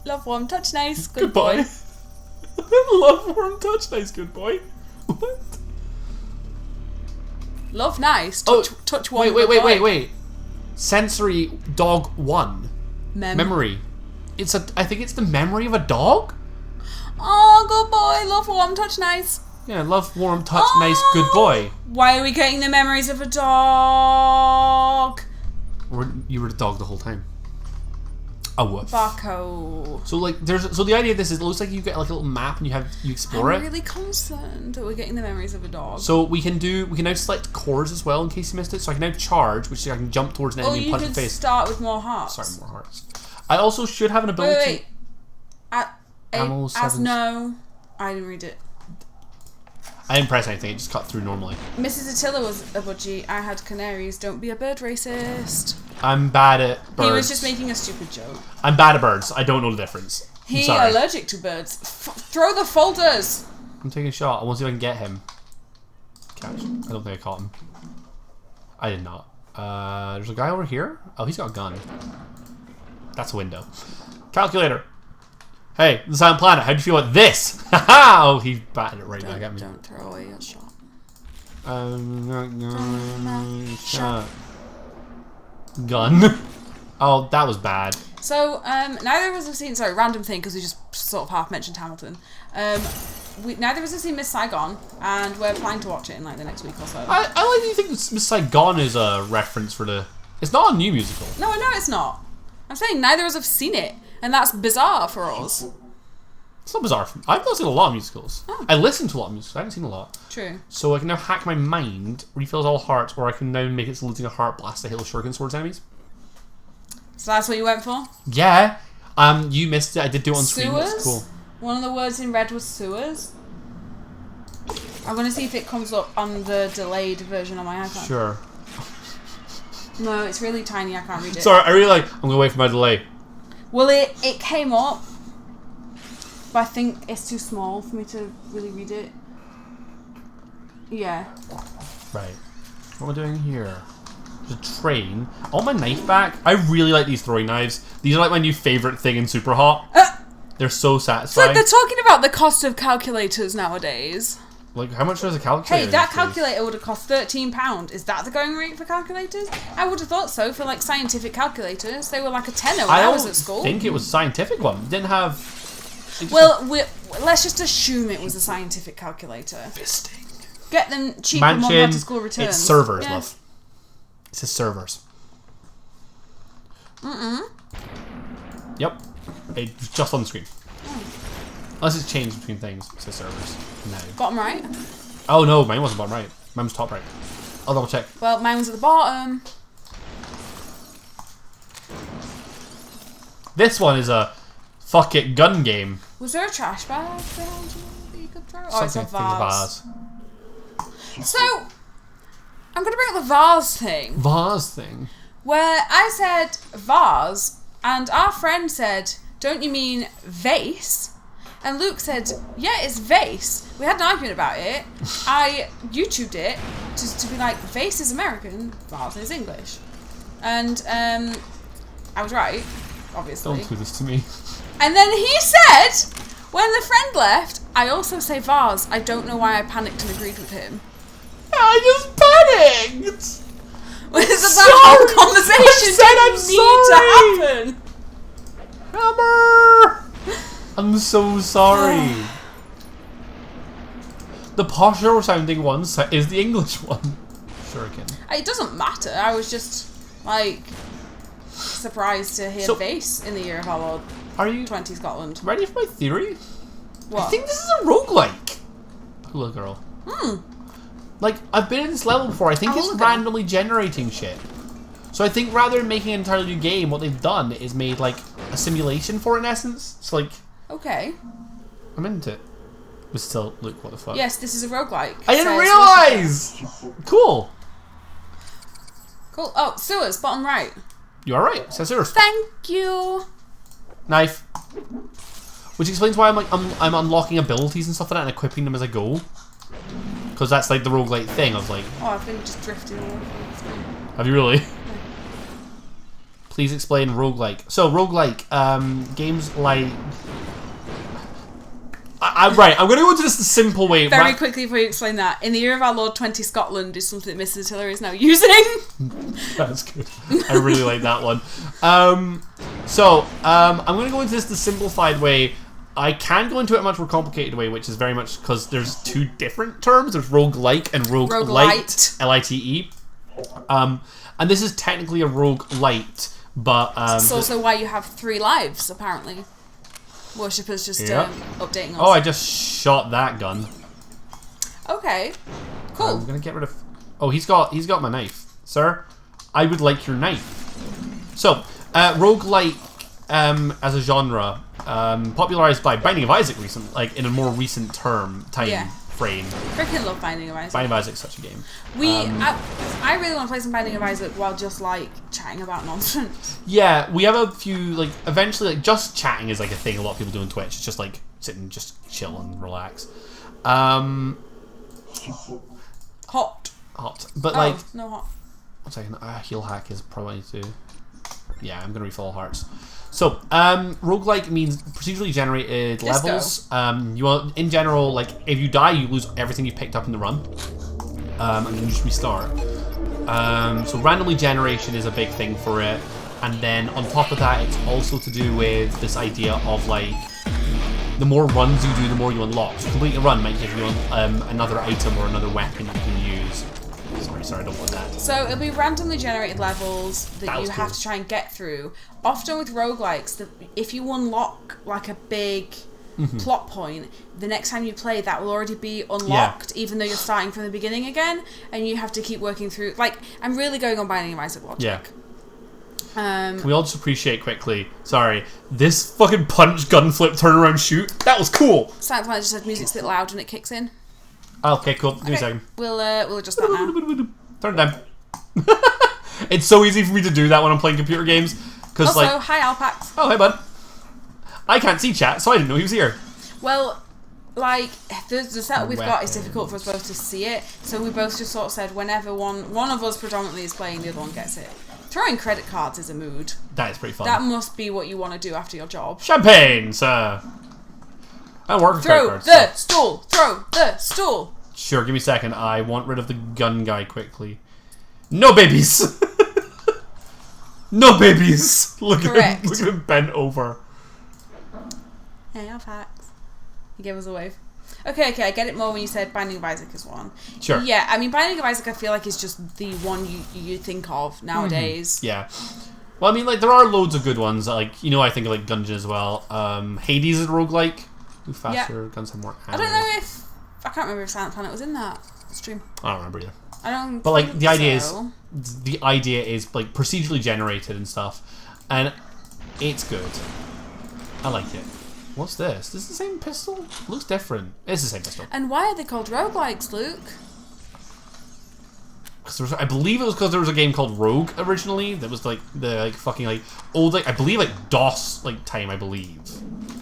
Love, warm, touch, nice. Good boy. Love, warm, touch, nice. Good boy. What? Love, nice. Touch one. Wait. Sensory dog 1. Memory. I think it's the memory of a dog? Oh, good boy. Love, warm, touch, nice. Yeah, love, warm, touch, nice, good boy. Why are we getting the memories of a dog? You were the dog the whole time. A woof. Barco. So the idea of this is it looks like you get like a little map and you explore I'm it. really concerned that we're getting the memories of a dog. So we can now select cores as well in case you missed it. So I can now charge, which I can jump towards an enemy and punch in the face. Start with more hearts. Sorry, more hearts. I also should have an ability. Wait. Ammo sevens. No, I didn't read it. I didn't press anything, it just cut through normally. Mrs. Attila was a budgie. I had canaries. Don't be a bird racist. I'm bad at birds. He was just making a stupid joke. I'm bad at birds. I don't know the difference. He's allergic to birds. Throw the folders. I'm taking a shot. I want to see if I can get him. Catch. I don't think I caught him. I did not. There's a guy over here. Oh, he's got a gun. That's a window. Calculator. Hey, the Silent Planet, how do you feel about this? Haha! Oh, he batted it right now. Got me. Don't throw away your shot. Shot. Gun. Oh, that was bad. So, neither of us have seen... Sorry, random thing, because we just sort of half mentioned Hamilton. Neither of us have seen Miss Saigon, and we're planning to watch it in, like, the next week or so. I like that you think Miss Saigon is a reference for the... It's not a new musical. No, it's not. I'm saying neither of us have seen it, and that's bizarre for us. It's not bizarre. I've not seen a lot of musicals. Oh. I listen to a lot of musicals. I haven't seen a lot. True. So I can now hack my mind, refills all hearts, or I can now make it so losing a heart blast a hail of shuriken towards enemies. So that's what you went for? Yeah. You missed it. I did do it on screen. Sewers? That's cool. One of the words in red was sewers. I'm going to see if it comes up on the delayed version on my iPad. Sure. No, it's really tiny. I can't read it. Sorry, I'm gonna wait for my delay. Well, it came up, but I think it's too small for me to really read it. Yeah. Right. What am I doing here? There's a train. I want my knife back. I really like these throwing knives. These are like my new favourite thing in Superhot. They're so satisfying. So they're talking about the cost of calculators nowadays. Like, how much does a calculator? Hey, that calculator would have cost £13. Is that the going rate for calculators? I would have thought so for like scientific calculators. They were like a tenner when I was at school. I think it was a scientific one. It didn't have. Well, let's just assume it was a scientific calculator. Fisting. Get them cheap and more to school returns. It's servers, love. It says servers. Yep. It's just on the screen. Unless it's changed between things. It says servers. No. Bottom right? Oh no, mine wasn't bottom right. Mine was top right. I'll double check. Well, mine was at the bottom. This one is a fuck it gun game. Was there a trash bag behind you that you could throw? Oh, it's a vase. So, I'm going to bring up the vase thing. Vase thing? Where I said vase, and our friend said, don't you mean vase? And Luke said, yeah, it's vase. We had an argument about it. I YouTubed it to be like, vase is American, vase is English. And I was right, obviously. Don't do this to me. And then he said, when the friend left, I also say vase. I don't know why I panicked and agreed with him. I just panicked! Because the whole conversation didn't need to happen. Hammer! I'm so sorry. The posher sounding one is the English one. Shuriken. It doesn't matter. I was just, like, surprised to hear vase in the year of our Lord. Are you 20 Scotland. Ready for my theory? What? I think this is a roguelike. Hula girl. Like, I've been in this level before. I think it's randomly generating shit. So I think rather than making an entirely new game, what they've done is made, like, a simulation for it in essence. It's like... Okay. I'm into it. But still, look, what the fuck. Yes, this is a roguelike. I didn't realise! Cool. Cool. Oh, sewers, bottom right. You are right. It says sewers. Thank you. Knife. Which explains why I'm unlocking abilities and stuff like that and equipping them as I go. Because that's like the roguelike thing of like... Oh, I've been just drifting away from the screen. Have you really? Please explain roguelike. So, roguelike, games like... Right, I'm going to go into this the simple way. Very quickly before you explain that. In the year of our Lord 20 Scotland is something that Mrs. Hillary is now using. That's good. I really like that one. I'm going to go into this the simplified way. I can go into it a much more complicated way, which is very much because there's two different terms. There's roguelike and roguelite. L-I-T-E. And this is technically a roguelite, but... it's also why you have 3 lives, apparently. Worshippers just updating us. Oh, I just shot that gun. Okay. Cool. I'm going to get rid of... Oh, he's got my knife. Sir, I would like your knife. So, roguelike as a genre... popularized by Binding of Isaac recently, like in a more recent time frame. Freaking love Binding of Isaac. Binding of Isaac's such a game. I really want to play some Binding of Isaac while just like chatting about nonsense. Yeah, we have a few like eventually like just chatting is like a thing a lot of people do on Twitch. It's just like sit and just chill and relax. Hot. But like no hot. 1 second, heal hack is probably to yeah, I'm gonna refill hearts. So, roguelike means procedurally generated levels. You want, in general, like, if you die, you lose everything you picked up in the run. And then you just restart. So randomly generation is a big thing for it. And then on top of that, it's also to do with this idea of, like, the more runs you do, the more you unlock. So completing a run might give you another item or another weapon you can use. Sorry, I don't want that. So it'll be randomly generated levels that you have to try and get through. Often with roguelikes, if you unlock like a big plot point, the next time you play that will already be unlocked, even though you're starting from the beginning again, and you have to keep working through. Like, I'm really going on Binding of Isaac logic. Yeah. Can we all just appreciate quickly? Sorry, this fucking punch, gun flip, turn around, shoot. That was cool. Sounds like it just said music's a bit loud and it kicks in. Okay, cool. Give me a second. We'll adjust that now. Turn it down. It's so easy for me to do that when I'm playing computer games. Because Also, like, hi Alpax. oh hey bud, I can't see chat, so I didn't know he was here. Well, like the setup we've got is difficult for us both to see it, so we both just sort of said whenever one of us predominantly is playing, the other one gets it. Throwing credit cards is a mood. That is pretty fun. That must be what you want to do after your job. Champagne, sir. I work with Throw credit cards, the so. stool. Throw the stool. Sure, give me a second. I want rid of the gun guy quickly. No babies. No babies. Look at him. Look at him bent over. Hey, Alpax. He gave us a wave. Okay, I get it more when you said Binding of Isaac is one. Sure. Yeah, I mean, Binding of Isaac I feel like is just the one you think of nowadays. Yeah. Well, I mean, like, there are loads of good ones. Like, you know, I think of, like, Gungeon as well. Hades is a roguelike. Move faster, guns have more ammo. I don't know if... I can't remember if Silent Planet was in that stream. I don't remember either. I don't But, like, think the idea so. is, like, procedurally generated and stuff. And it's good. I like it. What's this? Is this the same pistol? Looks different. It's the same pistol. And why are they called roguelikes, Luke? Because I believe it was because there was a game called Rogue originally that was like the like fucking like old like I believe like DOS like time I believe.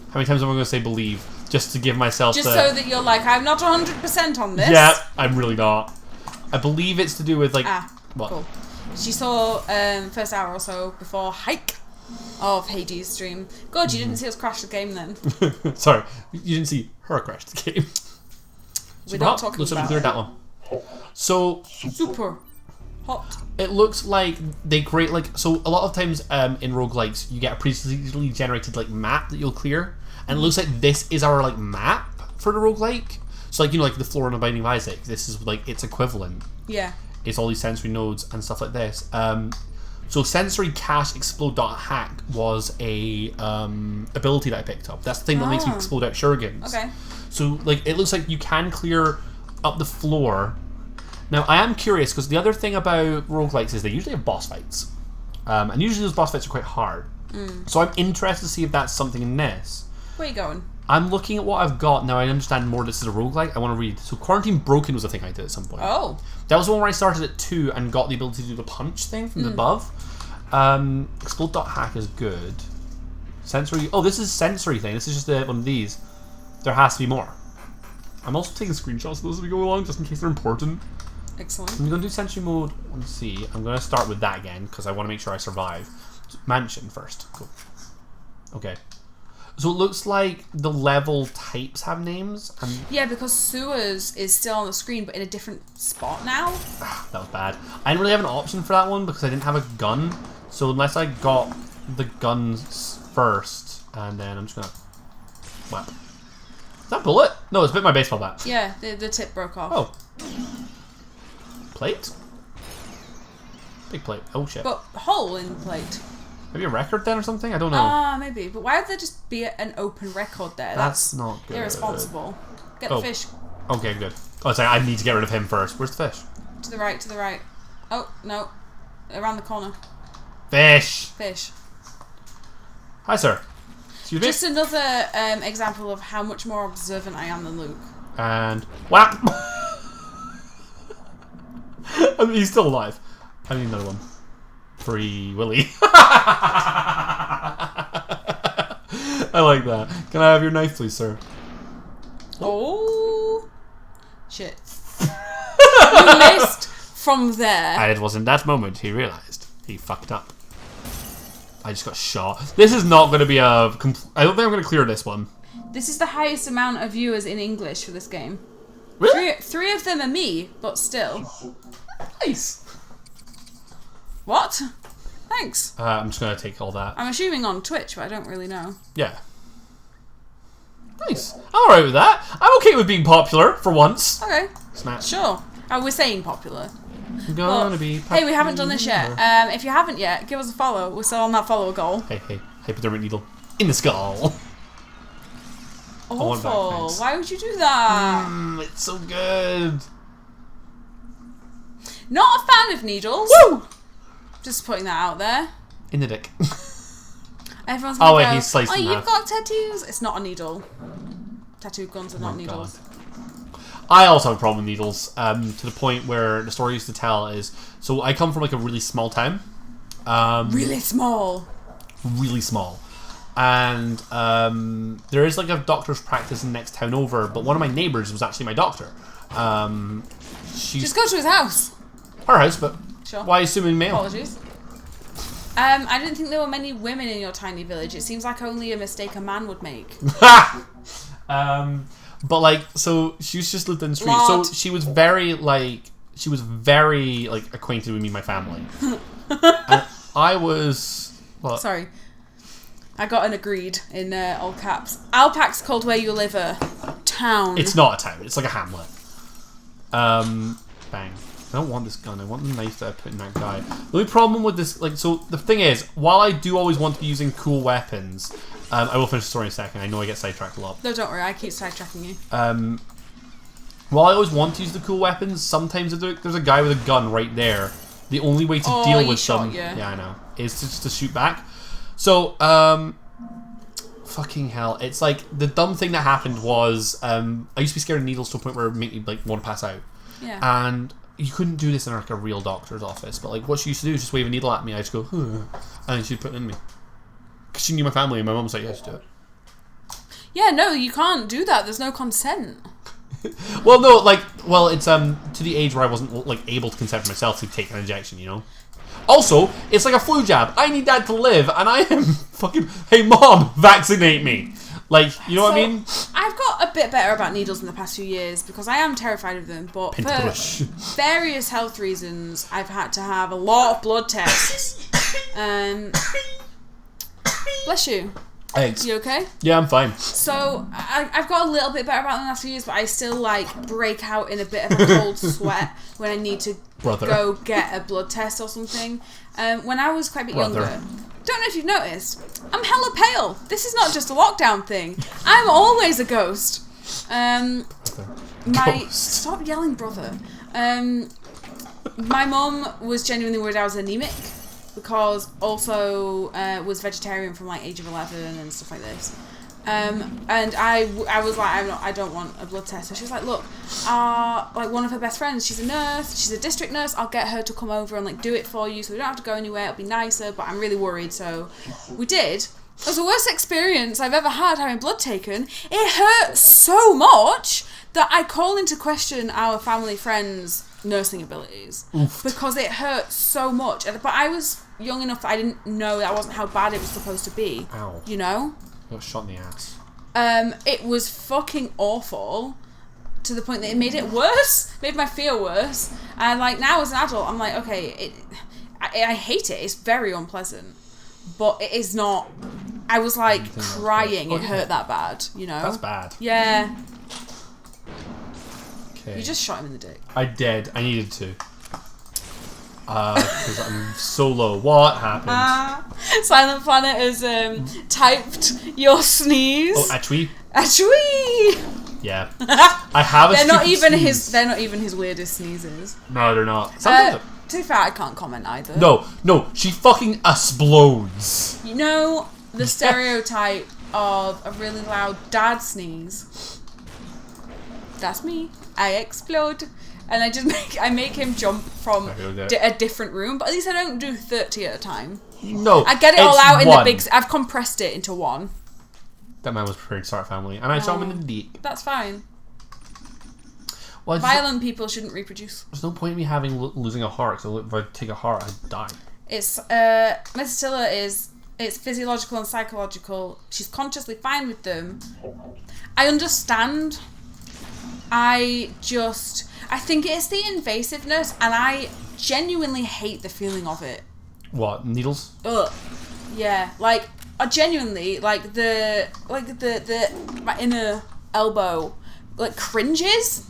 How many times am I going to say believe just to give myself Just so that you're like, I'm not 100% on this. Yeah, I'm really not. I believe it's to do with like what? Cool. She saw first hour or so before hike of Hades stream. God, you didn't see us crash the game then. Sorry, you didn't see her crash the game. We're not talking Let's about clear that one. So super hot. it looks like they create like so a lot of times in roguelikes you get a previously generated like map that you'll clear, and it looks like this is our like map for the roguelike. So like, you know, like the floor in the Binding of Isaac, this is like its equivalent. Yeah. It's all these sensory nodes and stuff like this. So sensory cache explode.hack was a ability that I picked up. That's the thing that makes you explode out shurikens. Okay. So like it looks like you can clear up the floor. Now I am curious because the other thing about roguelikes is they usually have boss fights. And usually those boss fights are quite hard. So I'm interested to see if that's something in this. Where are you going? I'm looking at what I've got. Now I understand more this is a roguelike. I want to read. So Quarantine Broken was a thing I did at some point. Oh. That was the one where I started at 2 and got the ability to do the punch thing from above. Explode.hack is good. Sensory. Oh, this is sensory thing. This is just one of these. There has to be more. I'm also taking screenshots of those as we go along, just in case they're important. Excellent. I'm going to do sensory mode. Let's see. I'm going to start with that again because I want to make sure I survive. Mansion first. Cool. Okay. So it looks like the level types have names. And Yeah, because sewers is still on the screen, but in a different spot now. that was bad. I didn't really have an option for that one because I didn't have a gun. So unless I got the guns first, and then I'm just gonna whap. Is that a bullet? No, it's bit my baseball bat. Yeah, the tip broke off. Oh. Plate? Big plate. Oh shit. But hole in the plate. Maybe a record then or something? I don't know. Maybe. But why would there just be an open record there? That's not good. Irresponsible. Get the fish. Okay, good. Oh, sorry, I need to get rid of him first. Where's the fish? To the right, to the right. Oh, no. Around the corner. Fish! Fish. Hi, sir. Excuse me? Just another example of how much more observant I am than Luke. And whap! I mean, he's still alive. I need another one. Free Willy. I like that. Can I have your knife, please, sir? Oh. Shit. You missed from there. And it was in that moment he realized he fucked up. I just got shot. This is not going to be a... I don't think I'm going to clear this one. This is the highest amount of viewers in English for this game. Really? Three of them are me, but still. Nice. What? Thanks. I'm just going to take all that. I'm assuming on Twitch, but I don't really know. Yeah. Nice. I'm alright with that. I'm okay with being popular for once. Okay. Snatch. Sure. We're saying popular. I'm gonna be popular. Hey, we haven't done this yet. If you haven't yet, give us a follow. We're still on that follow goal. Hey, hypodermic needle in the skull. Awful. Why would you do that? It's so good. Not a fan of needles. Woo! Just putting that out there. In the dick. Everyone's gonna go, he's slicing you've half. got tattoos. It's not a needle. Tattoo guns are not needles. God. I also have a problem with needles, to the point where the story I used to tell is, so I come from like a really small town. Really small. Really small. And there is like a doctor's practice in the next town over, but one of my neighbours was actually my doctor. Just go to his house. Her house, but sure. Why assuming male? Apologies. I didn't think there were many women in your tiny village. It seems like only a mistake a man would make. But like, so she's just lived in the street. Lord. So she was very acquainted with me and my family. And I was... What? Sorry. I got an agreed in all caps. Alpac's called where you live a town. It's not a town. It's like a hamlet. Bang. I don't want this gun. I want the knife that I put in that guy. The only problem with this, like, so the thing is, while I do always want to be using cool weapons, I will finish the story in a second. I know I get sidetracked a lot. No, don't worry. I keep sidetracking you. While I always want to use the cool weapons, sometimes if there's a guy with a gun right there, the only way to deal with them, yeah, I know, is just to shoot back. So, fucking hell, it's like the dumb thing that happened was I used to be scared of needles to a point where it made me like want to pass out. Yeah. And you couldn't do this in like a real doctor's office, but like what she used to do is just wave a needle at me. I just go, huh, and then she'd put it in me. Because she knew my family, and my mum was like, yeah, just do it. Yeah, no, you can't do that. There's no consent. Well, no, like, it's to the age where I wasn't like able to consent for myself to take an injection, you know. Also, it's like a flu jab. I need that to live, and I am fucking. Hey, mom, vaccinate me. Like, you know what I mean? I've got a bit better about needles in the past few years because I am terrified of them. But for various health reasons, I've had to have a lot of blood tests. Bless you. Thanks. You okay? Yeah, I'm fine. So I've got a little bit better about them in the last few years, but I still like break out in a bit of a cold sweat when I need to go get a blood test or something. When I was quite a bit younger, don't know if you've noticed, I'm hella pale. This is not just a lockdown thing. I'm always a ghost. Stop yelling, brother. My mum was genuinely worried I was anemic. Because also was vegetarian from like age of 11 and stuff like this, and I was like, I don't want a blood test. So she was like, look, like one of her best friends, she's a nurse, she's a district nurse. I'll get her to come over and like do it for you, so we don't have to go anywhere. It'll be nicer, but I'm really worried. So we did. It was the worst experience I've ever had having blood taken. It hurt so much that I call into question our family friends' nursing abilities. Oof. Because it hurt so much. But I was young enough that I didn't know that wasn't how bad it was supposed to be. Ow. You know? I got shot in the ass. It was fucking awful to the point that it made it worse. Made my fear worse. And like now as an adult, I'm like, okay, I hate it. It's very unpleasant. But it is not. I was like crying. It hurt that bad, you know? That's bad. Yeah. Okay. You just shot him in the dick. I did. I needed to. Because I'm so low. What happened? Silent Planet has typed your sneeze. Oh, Achui? Achui! Yeah. I have a They're not even sneeze. they're not even his weirdest sneezes. No, they're not. To be fair, I can't comment either. No, she fucking explodes. You know the stereotype of a really loud dad sneeze? That's me. I explode. And I make him jump from a different room, but at least I don't do 30 at a time. No, I get it all out in the big. I've compressed it into one. That man was prepared to start a family, and I shot him in the dick. That's fine. Well, Violent people shouldn't reproduce. There's no point in me losing a heart. So if I take a heart, I die. It's Metatilda is it's physiological and psychological. She's consciously fine with them. I understand. I think it's the invasiveness, and I genuinely hate the feeling of it. What, needles? Ugh. Yeah, like I genuinely my inner elbow like cringes,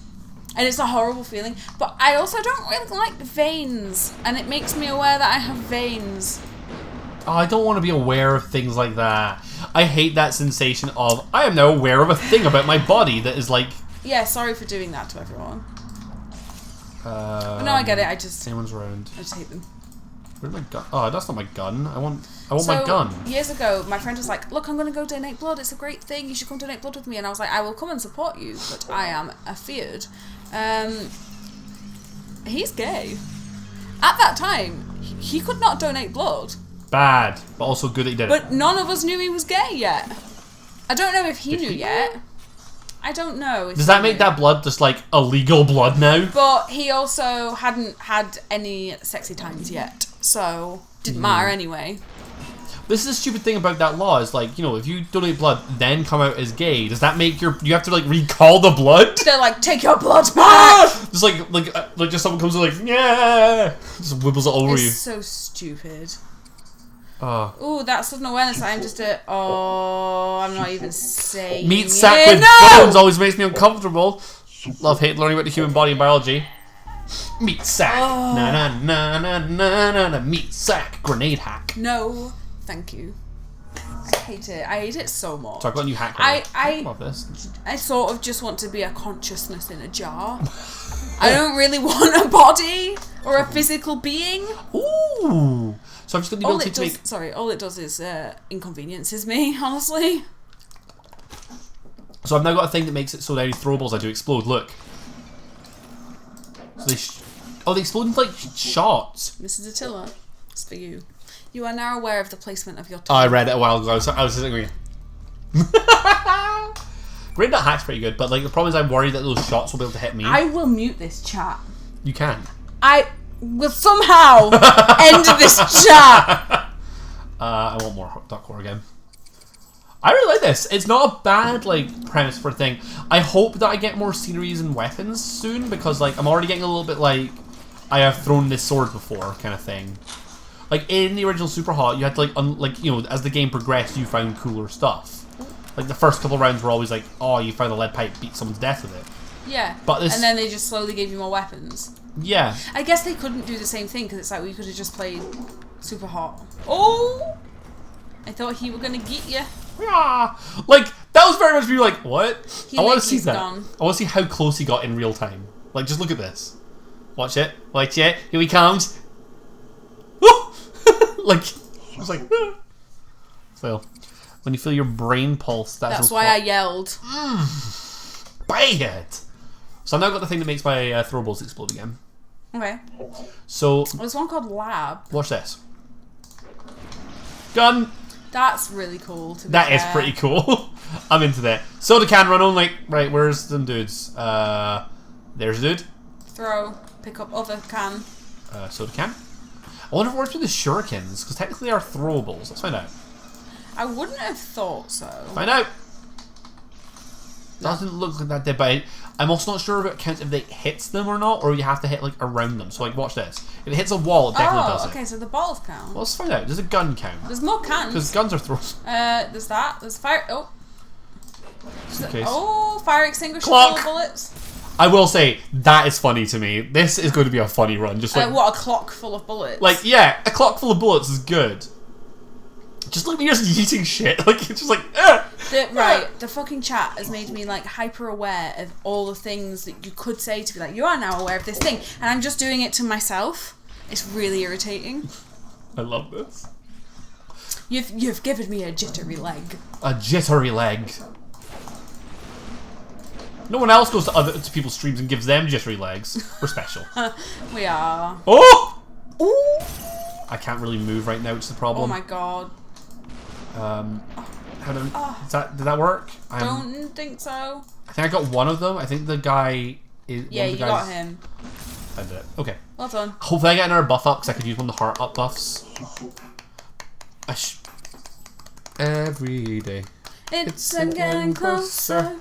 and it's a horrible feeling. But I also don't really like veins, and it makes me aware that I have veins. Oh, I don't want to be aware of things like that. I hate that sensation of I am now aware of a thing about my body that is like. Yeah, sorry for doing that to everyone. But no, I get it. I just anyone's around. I just hate them. Where's my gun? Oh, that's not my gun. I want So, my gun. Years ago, my friend was like, look, I'm going to go donate blood. It's a great thing. You should come donate blood with me. And I was like, I will come and support you, but I am afeared. He's gay. At that time, he could not donate blood. Bad, but also good that he did it. But none of us knew he was gay yet. I don't know if he Did knew he? yet. I don't know. Does that make that blood just like illegal blood now? But he also hadn't had any sexy times yet, so didn't matter anyway. This is the stupid thing about that law is like, you know, if you donate blood then come out as gay, does that make you have to like recall the blood? They're like, take your blood back! Just like just someone comes in like, yeah, just wibbles it over It's you. so stupid. Oh. Ooh, that sudden awareness. I'm just a. Oh, I'm not even saying. Meat sack it. with No! bones always makes me uncomfortable. Love hate learning about the human body and biology. Meat sack. Oh. Na na na na na na na. Meat sack. Grenade hack. No, thank you. I hate it. I hate it so much. So I've got a new hack. I love this. I sort of just want to be a consciousness in a jar. I don't really want a body or a physical being. Ooh. So I've just got the ability to make. Sorry, all it does is inconveniences me, honestly. So I've now got a thing that makes it so that any throwables I do explode. Look. So they explode into like shots. Mrs. Attila, it's for you. You are now aware of the placement of your Oh, tongue. I read it a while ago. I was sitting going. Great, that hack's pretty good, but like the problem is I'm worried that those shots will be able to hit me. I will mute this chat. You can. I will somehow end this chat. I want more Duck again. I really like this. It's not a bad like premise for a thing. I hope that I get more sceneries and weapons soon because like I'm already getting a little bit like I have thrown this sword before kind of thing. Like in the original Superhot, you had to like you know as the game progressed, you found cooler stuff. Like the first couple of rounds were always like, oh, you found a lead pipe, beat someone's death with it. Yeah, but this, and then they just slowly gave you more weapons. Yeah. I guess they couldn't do the same thing because it's like we could have just played Superhot. Oh, I thought he were gonna get you. Yeah. Like that was very much me like, what? I want to see that. Gone. I want to see how close he got in real time. Like just look at this. Watch it. Watch it. Here he comes. Like it's like. So when you feel your brain pulse, that's why I yelled. Bad. So I've now got the thing that makes my throwables explode again. Okay. So there's one called Lab. Watch this. Gun. That's really cool. To be that fair. is pretty cool. I'm into that. Soda can run only. Right, where's them dudes? There's a dude. Throw. Pick up other can. Soda can. I wonder if it works with the shurikens, because technically they are throwables. Let's find out. I wouldn't have thought so. Find out. Doesn't look like that did, but I'm also not sure if it counts if they hits them or not, or you have to hit like around them. So like, watch this. If it hits a wall, it definitely does it. Okay, so the balls count. Well, let's find out. Does a gun count? There's more cans. Because guns are throws. There's that. There's fire. Oh. Okay. Oh, fire extinguisher Clock. full of bullets. I will say that is funny to me. This is going to be a funny run. Just like what, a clock full of bullets? Like yeah, a clock full of bullets is good. Just look at me just eating shit. Like it's just like right, the fucking chat has made me like hyper aware of all the things that you could say to be like, you are now aware of this thing, and I'm just doing it to myself. It's really irritating. I love this. You've given me a jittery leg. A jittery leg. No one else goes to people's streams and gives them jittery legs. We're special. We are. Oh! Ooh! I can't really move right now, which is the problem. Oh my god. How do did that work? Don't think so. I think I got one of them. I think the guy is. Yeah, one of the you guys, got him. I did it. Okay. Well done. Hopefully I get another buff up because I could use one of the heart up buffs. Every day. It's getting closer.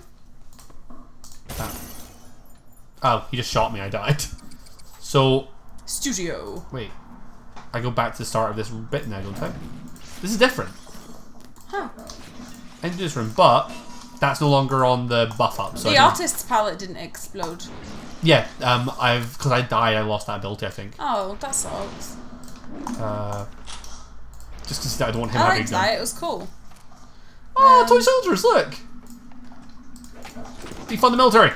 Oh, he just shot me. I died. So. Studio. Wait. I go back to the start of this bit now, don't I? This is different. Huh. I do this room, but that's no longer on the buff up. So the artist's palette didn't explode. Yeah, because I died, I lost that ability, I think. Oh, that sucks. Just because I don't want him I having liked that. It was cool. Oh, toy soldiers! Look. Defund the military.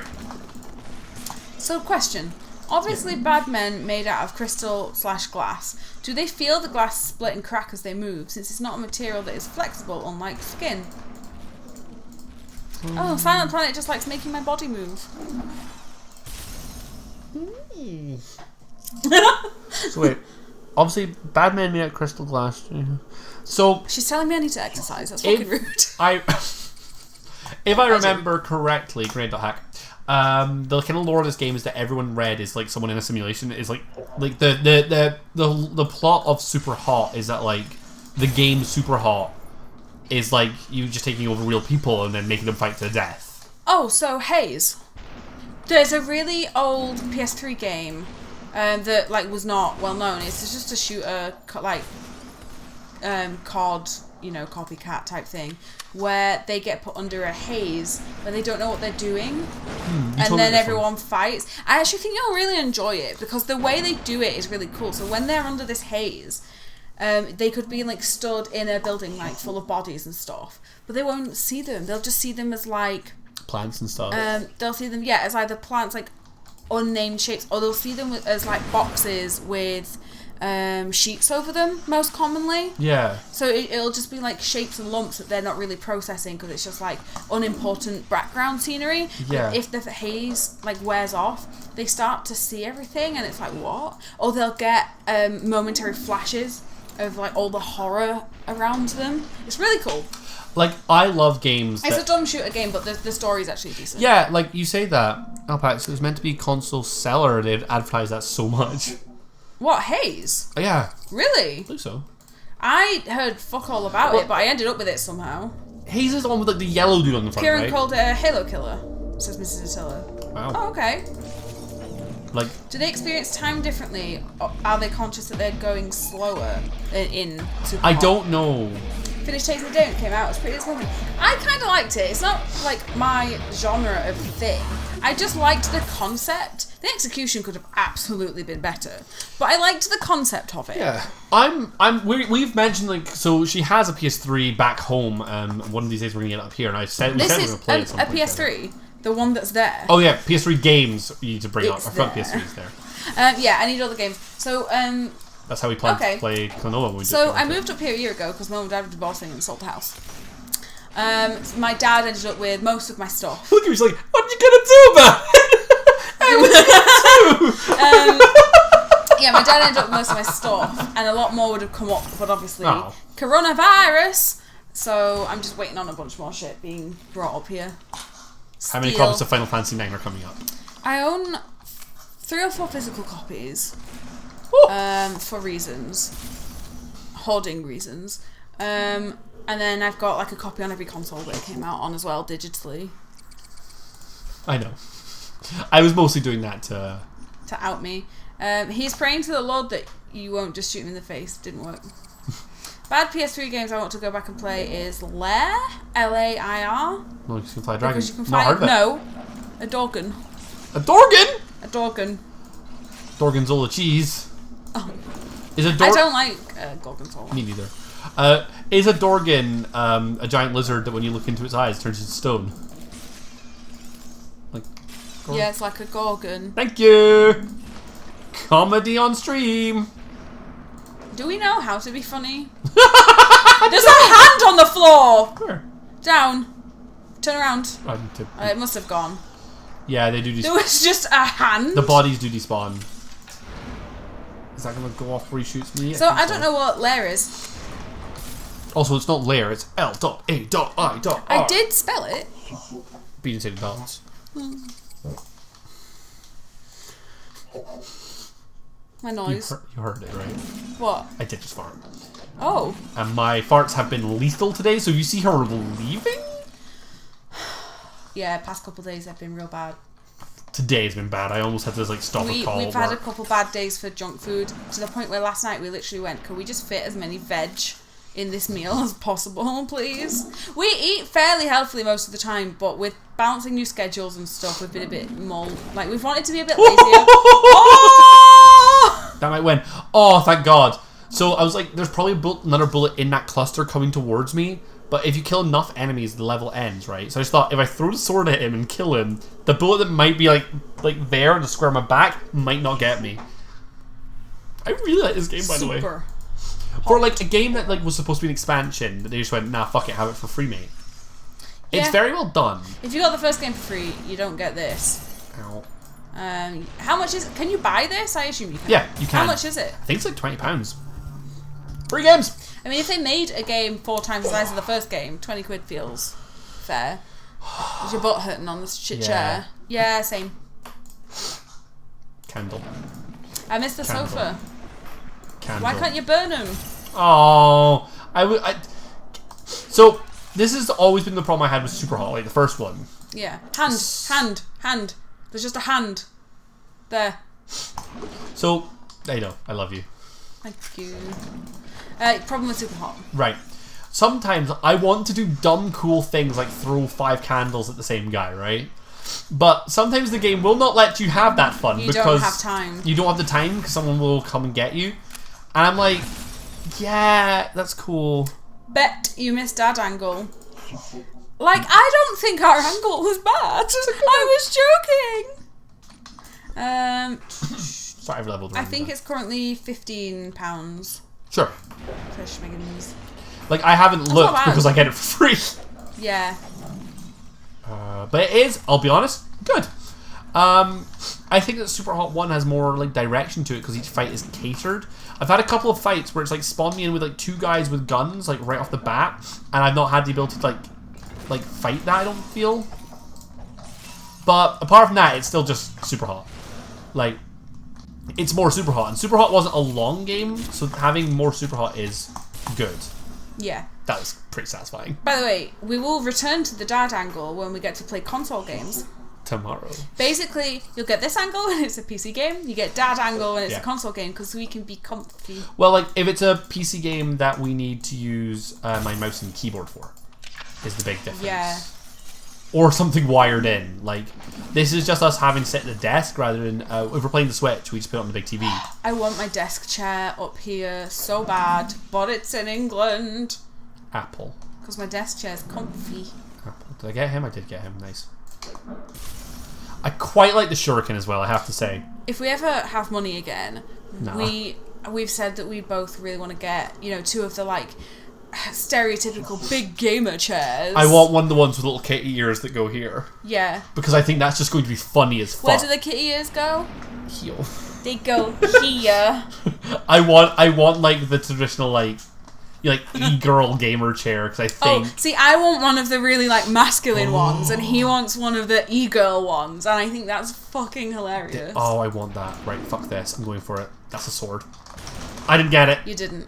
So, question: Obviously, bad men made out of crystal/glass. Do they feel the glass split and crack as they move, since it's not a material that is flexible, unlike skin? Oh, Silent Planet just likes making my body move. So wait, obviously, bad men made out of crystal glass. So she's telling me I need to exercise. That's fucking rude. If I remember correctly, Grade.hack, the kind of lore of this game is that everyone red is like someone in a simulation. Is like the plot of Superhot is that like the game Superhot is like you just taking over real people and then making them fight to the death. Oh, so Haze. There's a really old PS3 game that like was not well known. It's just a shooter like COD, copycat type thing, where they get put under a haze where they don't know what they're doing, and then everyone fights. I actually think you'll really enjoy it because the way they do it is really cool. So when they're under this haze, they could be like stood in a building like full of bodies and stuff, but they won't see them. They'll just see them as like plants and stuff. They'll see them as either plants, like unnamed shapes, or they'll see them as like boxes with sheets over them, most commonly. Yeah. So it'll just be like shapes and lumps that they're not really processing because it's just like unimportant background scenery. Yeah. But if the haze like wears off, they start to see everything, and it's like what? Or they'll get momentary flashes of like all the horror around them. It's really cool. Like, I love games. It's a dumb shooter game, but the story's actually decent. Yeah, like you say that, Alpax, it was meant to be console seller. They'd advertised that so much. What, Haze? Yeah. Really? I believe so. I heard fuck all about it, but I ended up with it somehow. Haze is the one with like the yellow dude on the front, Kieran right? called it a Halo killer, says Mrs. Attila. Wow. Oh, okay. Like, do they experience time differently? Or are they conscious that they're going slower in Superhot? I don't know. Finished Taste of the Day when it came out. It was pretty disappointing. I kind of liked it. It's not like my genre of thing. I just liked the concept. The execution could have absolutely been better, but I liked the concept of it. Yeah, we've mentioned like, so she has a PS3 back home. One of these days we're gonna get it up here, and I said we're gonna play it. A PS3, the one that's there. Oh yeah, PS3 games you need to bring up. Our front PS3 is there. Yeah, I need all the games. So that's how we planned to play Clanova when we did. So I moved up here a year ago because Mum and Dad were divorcing and sold the house. My dad ended up with most of my stuff. Look, he was like, "What are you gonna do about it?" Yeah, my dad ended up with most of my stuff, and a lot more would have come up, but obviously coronavirus. So I'm just waiting on a bunch more shit being brought up here. How many copies of Final Fantasy IX are coming up? I own 3 or 4 physical copies. For reasons, hoarding reasons, and then I've got like a copy on every console that it came out on as well, digitally. I know. I was mostly doing that to out me. He's praying to the Lord that you won't just shoot him in the face. Didn't work. Bad PS3 games I want to go back and play is Lair, Lair. No, you can fly a dragon. Because you can fly. No, a Dorgan. A Dorgan. A Dorgan. Gorgonzola cheese. Oh. Is a I don't like Gorgonzola. Me neither. Is a Dorgan a giant lizard that when you look into its eyes turns into stone? Like. Yeah, it's like a Gorgon. Thank you. Comedy on stream. Do we know how to be funny? There's a hand on the floor. Where? Down. Turn around. It must have gone. Yeah, they do. There was just a hand. The bodies do despawn. Is that going to go off where he shoots me? So I don't know what Lair is. Also, it's not Lair, it's L.A.I.R. I did spell it. But you didn't say the dots. My noise. You heard it, right? What? I did just fart. Oh. And my farts have been lethal today, so you see her leaving? Yeah, past couple of days have been real bad. Today's been bad. I almost had to like stop a call. We've had a couple bad days for junk food to the point where last night we literally went, can we just fit as many veg in this meal as possible, please? We eat fairly healthily most of the time, but with balancing new schedules and stuff, we've been a bit more like we've wanted to be a bit lazier. Oh! That might win. Oh, thank God. So I was like, there's probably another bullet in that cluster coming towards me, but if you kill enough enemies, the level ends, right? So I just thought, if I throw the sword at him and kill him, the bullet that might be like there in the square of my back might not get me. I really like this game, by the way. For like a game that like was supposed to be an expansion, that they just went, nah, fuck it, have it for free, mate. Yeah. It's very well done. If you got the first game for free, you don't get this. Ow. How much is it? Can you buy this? I assume you can. Yeah, you can. How much is it? I think it's like £20. Free games! I mean, if they made a game 4 times the size of the first game, 20 quid feels fair. Is your butt hurting on this shit chair? Yeah, same. Candle. I missed the sofa. Candle. Why can't you burn them? Oh, So, this has always been the problem I had with Superhot, like the first one. Yeah. Hand. There's just a hand. There. So, there you go. I love you. Thank you. Problem with Superhot. Right. Sometimes I want to do dumb, cool things like throw 5 candles at the same guy, right? But sometimes the game will not let you have that fun because you don't have time. You don't have the time because someone will come and get you. And I'm like, yeah, that's cool. Bet you missed Dad angle. Like, I don't think our angle was bad. I was joking. Sorry, I've leveled. I think it's currently £15. Sure. Fish Miggins. Like, I haven't looked because I get it for free. Yeah. But it is, I'll be honest, good. I think that Superhot 1 has more like direction to it because each fight is catered. I've had a couple of fights where it's like spawned me in with like 2 guys with guns like right off the bat, and I've not had the ability to like fight that, I don't feel. But apart from that, it's still just Superhot. Like, it's more Superhot, and Superhot wasn't a long game, so having more Superhot is good. Yeah. That was pretty satisfying. By the way, we will return to the Dad angle when we get to play console games. Tomorrow. Basically, you'll get this angle when it's a PC game. You get Dad angle when it's a console game because we can be comfy. Well, like, if it's a PC game that we need to use my mouse and keyboard for, is the big difference. Yeah. Or something wired in. Like, this is just us having to sit at the desk rather than, if we're playing the Switch, we just put it on the big TV. I want my desk chair up here so bad, but it's in England. Apple. Because my desk chair is comfy. Apple. Did I get him? I did get him. Nice. I quite like the shuriken as well, I have to say. If we ever have money again, we've said that we both really want to get, 2 of the, like, stereotypical big gamer chairs. I want one of the ones with little kitty ears that go here. Yeah. Because I think that's just going to be funny as fuck. Where do the kitty ears go? Here. They go here. I want like the traditional like e-girl gamer chair because I think. Oh, see, I want one of the really like masculine ones, and he wants one of the e-girl ones, and I think that's fucking hilarious. Oh, I want that. Right, fuck this. I'm going for it. That's a sword. I didn't get it. You didn't.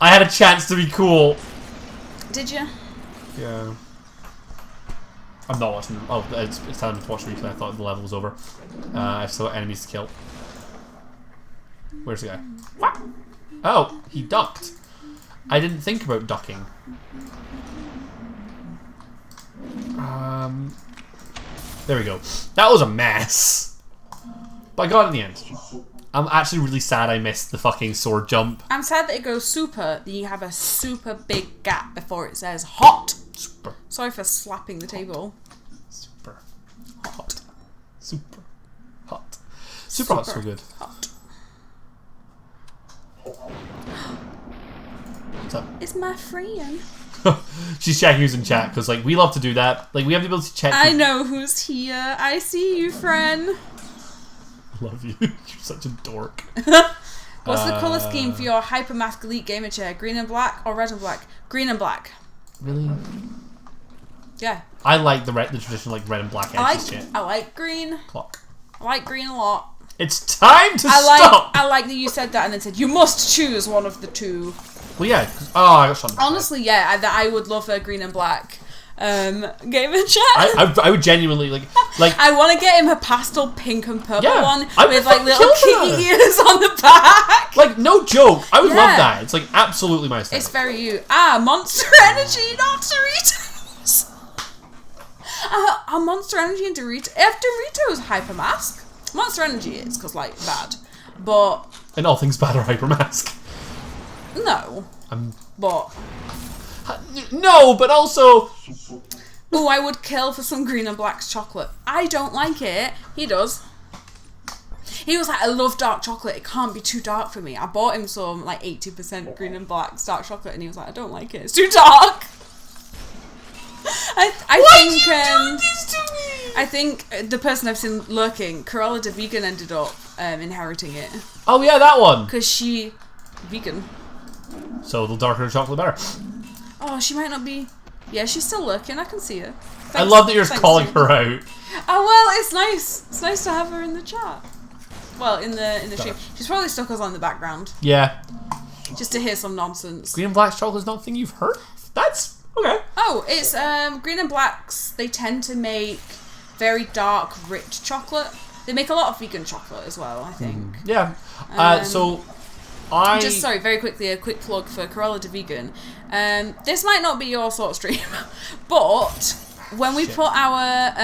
I had a chance to be cool. Did you? Yeah. I'm not watching. Oh, it's telling me to watch replay. I thought the level was over. I've still got enemies to kill. Where's the guy? Oh, he ducked. I didn't think about ducking. There we go. That was a mess. But I got it in the end. I'm actually really sad I missed the fucking sword jump. I'm sad that it goes super, then you have a super big gap before it says hot. Super. Sorry for slapping the table. Super hot. Super hot. Super hot's so good. Hot. What's up? It's my friend. She's checking who's in chat because like we love to do that. Like we have the ability to check. I know who's here. I see you, friend. I love you. You're such a dork. What's the colour scheme for your Hypermask Elite gamer chair? Green and black or red and black? Green and black. Really? Yeah. I like the traditional like red and black edges shit. I like green. Clock. I like green a lot. It's time to stop. I like that you said that and then said you must choose one of the 2. Well, yeah. I got shot. Honestly, yeah, I would love a green and black gamer chair. I would genuinely like. I want to get him a pastel pink and purple one with like little kitty that. ears on the back. Like no joke, I would love that. It's like absolutely my style. It's very you. Monster Energy, not Doritos. Monster Energy and Doritos. If Doritos Hypermask, Monster Energy is because like bad, but and all things bad are Hypermask. No. But No, but also... Ooh, I would kill for some green and black chocolate. I don't like it. He does. He was like, I love dark chocolate. It can't be too dark for me. I bought him some like 80% green and black dark chocolate, and he was like, I don't like it. It's too dark. I think the person I've seen lurking, Corolla the vegan, ended up inheriting it. Oh yeah, that one. Because she vegan. So the darker the chocolate, better. Oh, she might not be. Yeah, she's still lurking. I can see her. Thanks, I love that you're calling her out. Oh well, it's nice. It's nice to have her in the chat. Well, in the stream. She's probably stuck us on the background. Yeah. Just to hear some nonsense. Green and black chocolate is not a thing you've heard? That's okay. Oh, it's green and blacks. They tend to make very dark, rich chocolate. They make a lot of vegan chocolate as well, I think. Yeah. So I just sorry, very quickly, a quick plug for Corolla the vegan. This might not be your sort of stream, but when we put our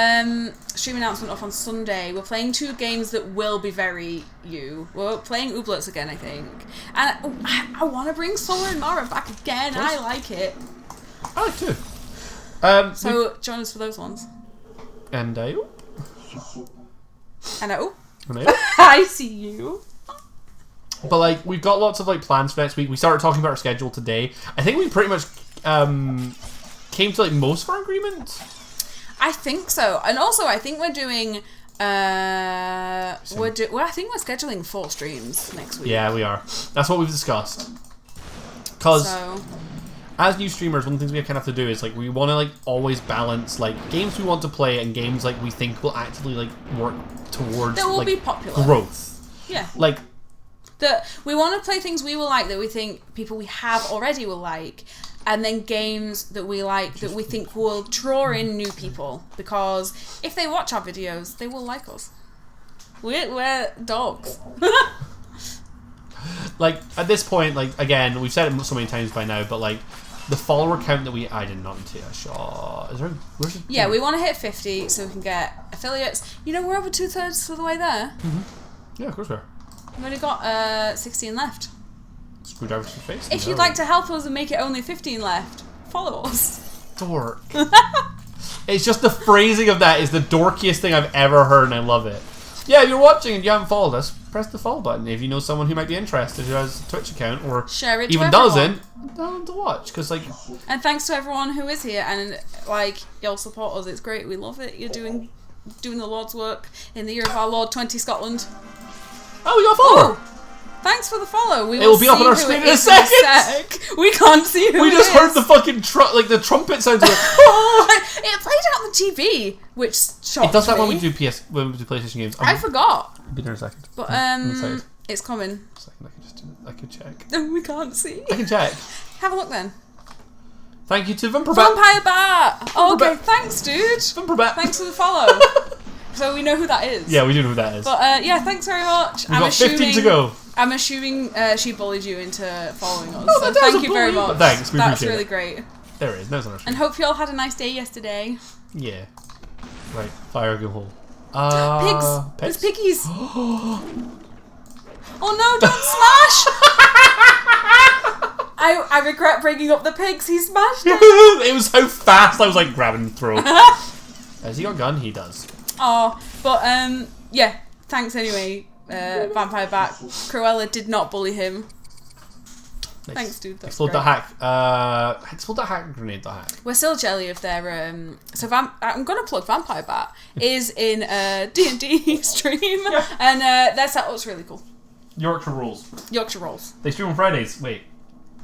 stream announcement up on Sunday, we're playing 2 games that will be very you. We're playing Ooblets again, I think, and I want to bring Solar and Mara back again. I like it. I like too. So join us for those ones. And I I see you. But like, we've got lots of like plans for next week. We started talking about our schedule today. I think we pretty much came to like most of our agreement. I think so, and also I think we're doing. I think we're scheduling 4 streams next week. Yeah, we are. That's what we've discussed. Because as new streamers, one of the things we kind of have to do is like we want to like always balance like games we want to play and games like we think will actively like work towards that will like be popular growth. Yeah. Like. That we want to play things we will like that we think people we have already will like, and then games that we like that we think will draw in new people, because if they watch our videos, they will like us. We're dogs. Like at this point, like again, we've said it so many times by now, but like the follower count that I did not take a shot. Is there? Where's it? Yeah, we want to hit 50 so we can get affiliates. You know, we're over 2/3 of the way there. Yeah, of course we are. We've only got 16 left. Screwdriver to the face. If you'd like to help us and make it only 15 left, follow us. Dork. It's just the phrasing of that is the dorkiest thing I've ever heard, and I love it. Yeah, if you're watching and you haven't followed us, press the follow button. If you know someone who might be interested who has a Twitch account or share it even doesn't, tell them to watch. Cause, like, and thanks to everyone who is here and like y'all support us. It's great. We love it. You're doing the Lord's work in the year of our Lord 20 Scotland. Oh, we got a follower! Oh, thanks for the follow. It will be up on our screen in a second! We can't see who we just it is. heard the fucking the trumpet sounds of it. It played out on the TV, which shocked me. It does that when we do PlayStation games. I forgot. I'll be there in a second. But it's coming. A second, I can check. We can't see. I can check. Have a look then. Thank you to Vampire Bat. Oh, okay, thanks, dude. Vampire Bat. Thanks for the follow. So we know who that is. Yeah, we do know who that is. But yeah, thanks very much. We've got 15 to go. I'm assuming she bullied you into following us. No, so that thank you very much. But thanks, we That's appreciate really it. great. There it is. There's another And hope you all had a nice day yesterday. Yeah. Right. Fire go hole. Pigs. Pigs? There's piggies. Oh no! Don't smash. I regret bringing up the pigs. He smashed it. It was so fast. I was like grabbing the throat. Has he got a gun? He does. Oh, but yeah. Thanks anyway, Vampire Bat. Cruella did not bully him. Nice. Thanks, dude. That's Explode great. that hack. Explode that hack. Grenade that hack. We're still jelly of their so I'm gonna plug Vampire Bat is in a D&D stream, and their setup's really cool. Yorkshire Rolls. Yorkshire Rolls. They stream on Fridays. Wait.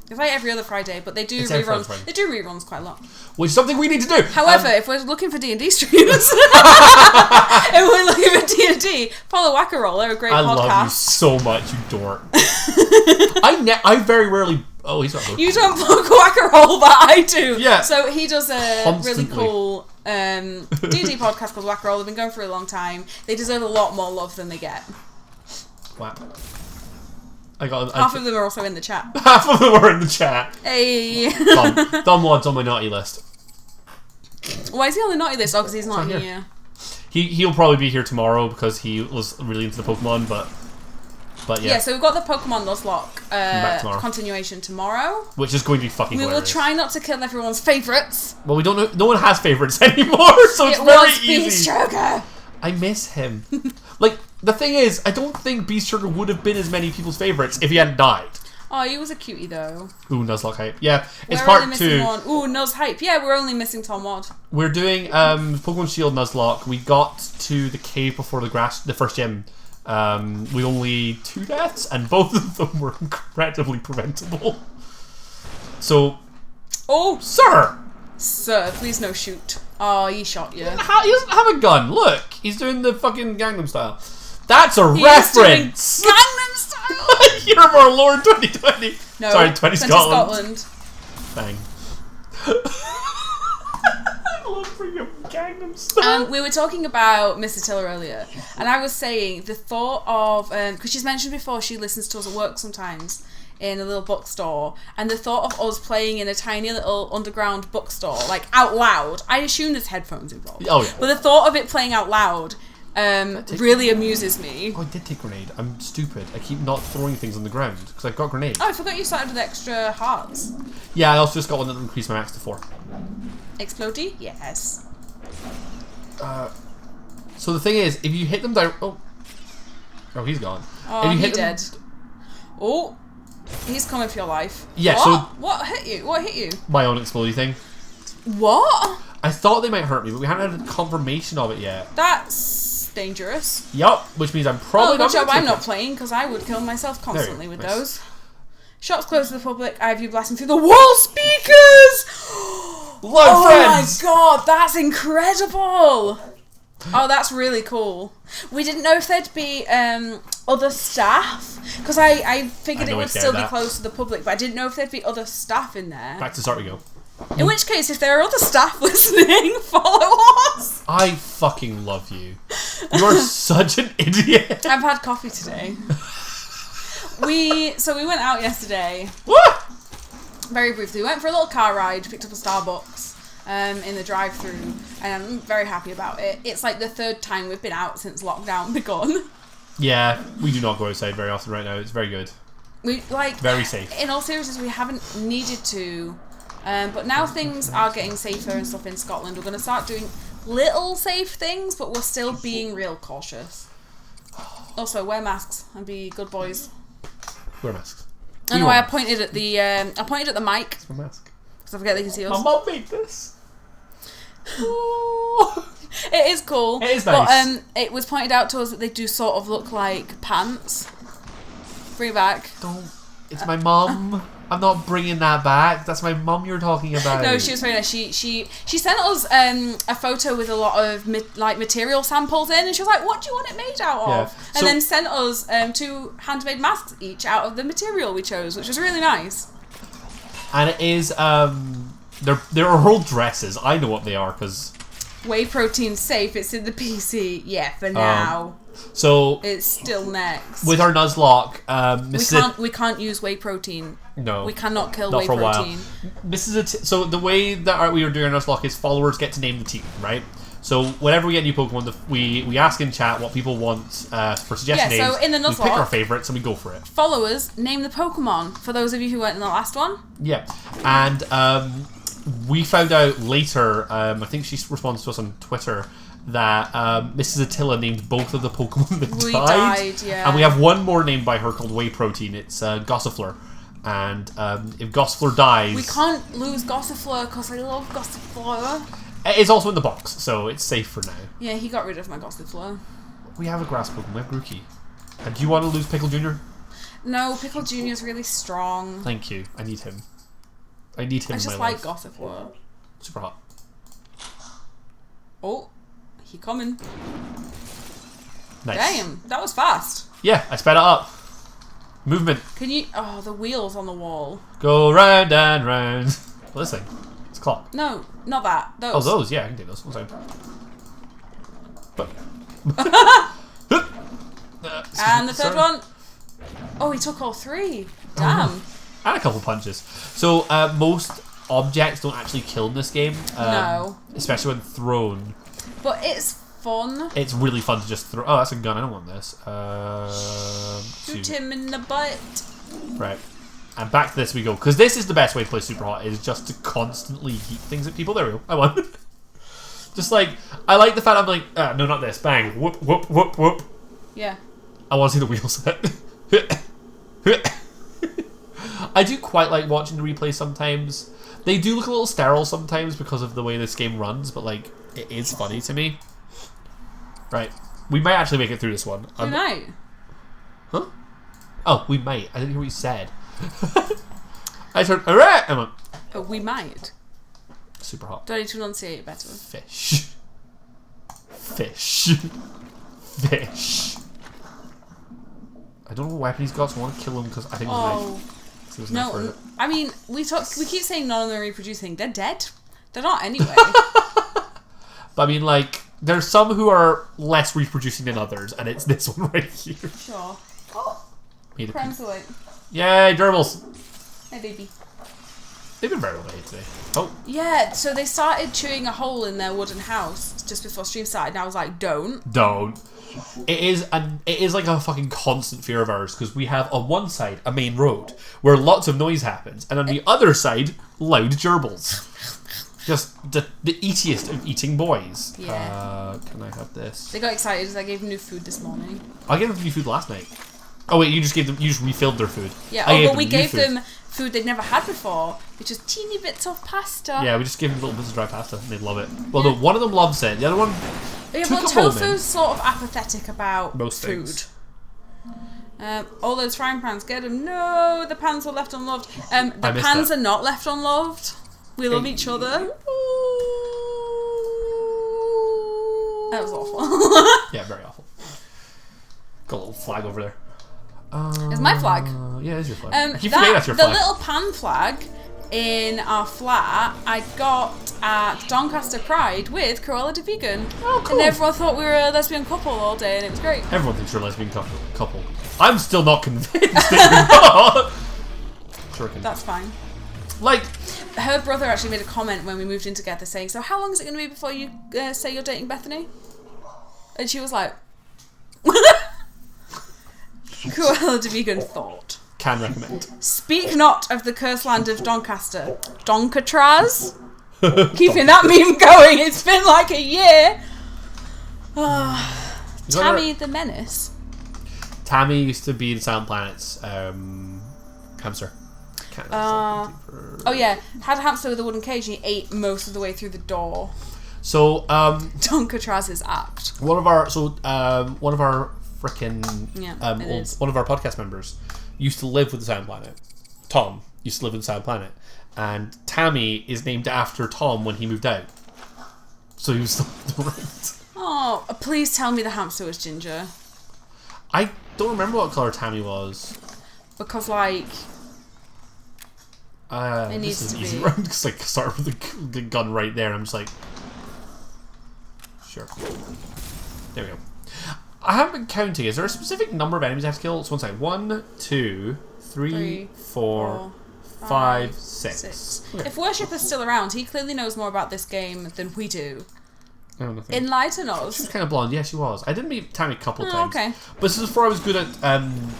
It's like every other Friday, but they do It's every reruns. Friday. They do reruns quite a lot. Which is something we need to do. However, if we're looking for D&D streamers, if we're looking for D&D, follow Whack a Roll. They're a great podcast. I love you so much, you dork. I very rarely. Oh, he's not. You don't plug Whack a Roll, but I do. Yeah. So he does a Constantly. really cool D&D podcast called Whack a Roll. They've been going for a long time. They deserve a lot more love than they get. Wow. Half of them are also in the chat. Half of them are in the chat. Hey. Dom Wad's on my naughty list. Why is he on the naughty list? Oh, because he's not here. He'll probably be here tomorrow because he was really into the Pokemon, but But yeah, so we've got the Pokemon Nuzlocke continuation tomorrow. Which is going to be fucking hilarious. We will try not to kill everyone's favourites. Well, we don't know. No one has favourites anymore, so it's very easy. Beast I miss him. Like, the thing is, I don't think Beast Sugar would have been as many people's favourites if he hadn't died. Oh, he was a cutie though. Ooh, Nuzlocke hype. Yeah, it's we're part only 2. Missing one. Ooh, Nuz hype. Yeah, we're only missing Tom Wad. We're doing Pokemon Shield Nuzlocke. We got to the cave before the first gym. With only 2 deaths, and both of them were incredibly preventable. So, oh, sir, please no shoot. Oh, he shot you. He doesn't have a gun. Look, he's doing the fucking Gangnam Style. That's a reference. Gangnam Style. Year of our Lord 2020. No, sorry, 20 Scotland. Bang. I love freaking Gangnam Style. We were talking about Miss Attila earlier, and I was saying the thought of because she's mentioned before she listens to us at work sometimes in a little bookstore, and the thought of us playing in a tiny little underground bookstore, like out loud. I assume there's headphones involved. Oh yeah. But the thought of it playing out loud really amuses me. Oh, I did take grenade. I'm stupid. I keep not throwing things on the ground because I've got grenade. Oh, I forgot you started with extra hearts. Yeah, I also just got one that increased my max to 4. Explodey? Yes. So the thing is, if you hit them oh, he's gone. Oh, if you he's dead. Oh, he's coming for your life. Yeah. What? So what hit you? What hit you? my own explodey thing. What? I thought they might hurt me, but we hadn't had confirmation of it yet. That's dangerous. Yup, which means I'm probably good not. job I'm not playing because I would kill myself constantly with those. Shops closed to the public. I have you blasting through the wall speakers. Love friends. My god, that's incredible! Oh, that's really cool. We didn't know if there'd be other staff because I figured it would still be closed to the public, but I didn't know if there'd be other staff in there. Back to start we go. In which case, if there are other staff listening, follow us. I fucking love you. You are such an idiot. I've had coffee today. We went out yesterday. What? Very briefly, we went for a little car ride, picked up a Starbucks in the drive-through, and I'm very happy about it. It's like the 3rd time we've been out since lockdown begun. Yeah, we do not go outside very often right now. It's very good. We very safe. In all seriousness, we haven't needed to, but now things are getting safer and stuff in Scotland. We're going to start doing little safe things, but we're still being real cautious. Also, wear masks and be good boys. Wear masks. I know. I pointed at the mic. It's my mask. Because I forget they can see us. My mum made this. It is cool. It is nice. But it was pointed out to us that they do sort of look like pants. Bring it back. Don't. It's my mum. I'm not bringing that back. That's my mum you're talking about. No, she was very nice. She sent us a photo with a lot of material samples in, and she was like, "What do you want it made out of?" Yeah. And then sent us 2 handmade masks each out of the material we chose, which was really nice. And it is they're all dresses. I know what they are because whey protein safe. It's in the PC. Yeah, for now. So it's still next. With our Nuzlocke, we can't use whey protein. No, we cannot kill not whey for a protein. While. So the way that we are doing our Nuzlocke is followers get to name the team, right? So whenever we get new Pokemon, we ask in chat what people want for suggestion names. So in the Nuzlocke, we pick our favorites and we go for it. Followers name the Pokemon. For those of you who weren't in the last one. Yeah, and we found out later. I think she responded to us on Twitter that Mrs. Attila named both of the Pokemon that died. Yeah. And we have one more named by her called Whey Protein. It's Gossifleur. And if Gossifleur dies... We can't lose Gossifleur because I love Gossifleur. It's also in the box, so it's safe for now. Yeah, he got rid of my Gossifleur. We have a grass Pokemon. We have Grookey. And do you want to lose Pickle Jr.? No, Pickle Jr. is really strong. Thank you. I need him. I need him in my life. I just like Gossifleur. Superhot. Oh, he coming. Nice. Damn, that was fast. Yeah, I sped it up. Movement. Can you... Oh, the wheels on the wall. Go round and round. Well, this thing. It's a clock. No, not that. Those. Oh, those. Yeah, I can do those. One second. But... and the third one. Oh, he took all 3. Damn. And a couple punches. So, most objects don't actually kill in this game. No. Especially when thrown. But it's fun. It's really fun to just throw. Oh, that's a gun. I don't want this. Shoot him in the butt. Right. And back to this we go. Because this is the best way to play Superhot, is just to constantly heat things at people. There we go. I won. Just like, I like the fact I'm like, no, not this. Bang. Whoop, whoop, whoop, whoop. Yeah. I want to see the wheels. I do quite like watching the replays sometimes. They do look a little sterile sometimes because of the way this game runs, but like, it is funny to me. Right. We might actually make it through this one. We might. Huh? Oh, we might. I didn't hear what you said. I turned, alright! I went, Oh, we might. Superhot. Do I need to enunciate it better? Fish. Fish. Fish. I don't know what weapon he's got, so I want to kill him because I think it was no, I mean, we keep saying none of them are reproducing. They're dead. They're not anyway. But I mean, like, there's some who are less reproducing than others, and it's this one right here. Sure. Oh, crime's awake. Yay, gerbils. Hey, baby. They've been very well behaved today. Oh. Yeah, so they started chewing a hole in their wooden house just before stream started, and I was like, don't. It is like a fucking constant fear of ours, because we have on one side a main road where lots of noise happens, and on the other side, loud gerbils. Just the eatiest of eating boys. Yeah. Can I have this? They got excited as I gave them new food this morning. I gave them new food last night. Oh wait, you just refilled their food. Yeah, but we gave them food they'd never had before, which was teeny bits of pasta. Yeah, we just gave them little bits of dry pasta, and they love it. Well, no, one of them loves it. The other one. Yeah, but Tofu's sort of apathetic about most food. Things. All those frying pans, get them. No, the pans were left unloved. The pans are not left unloved. We love each other. That was awful. Yeah, very awful. Got a little flag over there. It's my flag. Yeah, it's your flag. You forget that's your the flag. little pan flag in our flat I got at Doncaster Pride with Cruella de Vegan. Oh, cool. And everyone thought we were a lesbian couple all day, and it was great. Everyone thinks you're a lesbian couple. I'm still not convinced that you're not. Sure, that's fine. Like, her brother actually made a comment when we moved in together saying, so how long is it going to be before you say you're dating Bethany? And she was like, Cruella de Vegan thought. Can recommend. Speak not of the cursed land of Doncaster. Doncatraz? Keeping that meme going. It's been like a year. Tammy the Menace. Tammy used to be in Silent Planet's hamster. Oh yeah, had a hamster with a wooden cage and he ate most of the way through the door. So Doncatraz's act. One of our frickin' one of our podcast members used to live with the Silent Planet. Tom used to live with the Silent Planet, and Tammy is named after Tom when he moved out. So he was still right. Oh, please tell me the hamster was ginger. I don't remember what colour Tammy was. Because like. It needs this is an easy round because like start with the gun right there. And I'm just like, sure. There we go. I haven't been counting. Is there a specific number of enemies I have to kill? So one second. 1, 2, 3, 4, 5, 6. Okay. If Worshipper's still around, he clearly knows more about this game than we do. Oh, nothing. Enlighten us. She was kind of blonde. Yeah, she was. I did meet Tammy a couple times. Okay. But this is before I was good at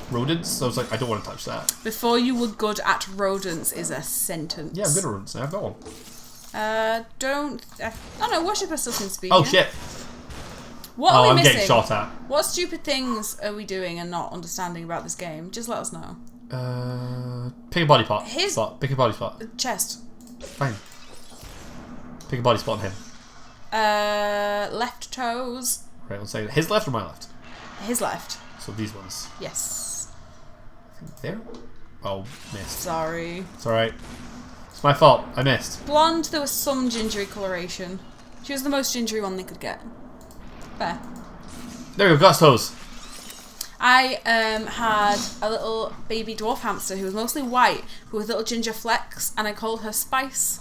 rodents, so I was like, I don't want to touch that. Before you were good at rodents is a sentence. Yeah, I'm good at rodents now. I've got one. Oh no, Worshipper still seems to be Oh, here. shit. What are we missing? I'm getting shot at. What stupid things are we doing and not understanding about this game? Just let us know. Pick a body spot. Pick a body spot. Chest. Fine. Pick a body spot on him. Left toes. Right, let's say his left or my left? His left. So these ones. Yes. There? Oh, missed. Sorry. It's alright. It's my fault. I missed. Blonde, there was some gingery coloration. She was the most gingery one they could get. Fair. There we go, got toes. I had a little baby dwarf hamster who was mostly white, who with little ginger flecks, and I called her Spice.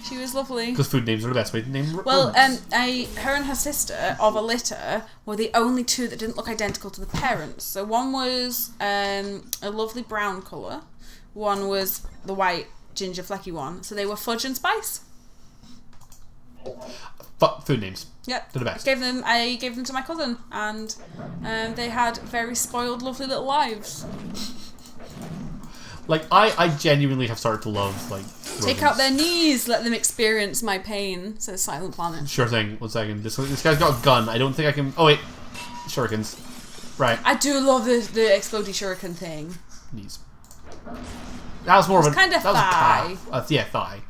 She was lovely. Because food names are the best way to name Well, her and her sister of a litter were the only two that didn't look identical to the parents. So one was a lovely brown colour, one was the white ginger flecky one. So they were Fudge and Spice. Food names. Yep. They're the best. I gave them to my cousin, and they had very spoiled, lovely little lives. Like, I genuinely have started to love, like, rodents. Take out their knees, let them experience my pain, says Silent Planet. Sure thing. 1 second. This guy's got a gun. I don't think I can... Oh, wait. Shurikens. Right. I do love the explodey shuriken thing. Knees. That was more of a... kind of that thigh. Was yeah, thigh.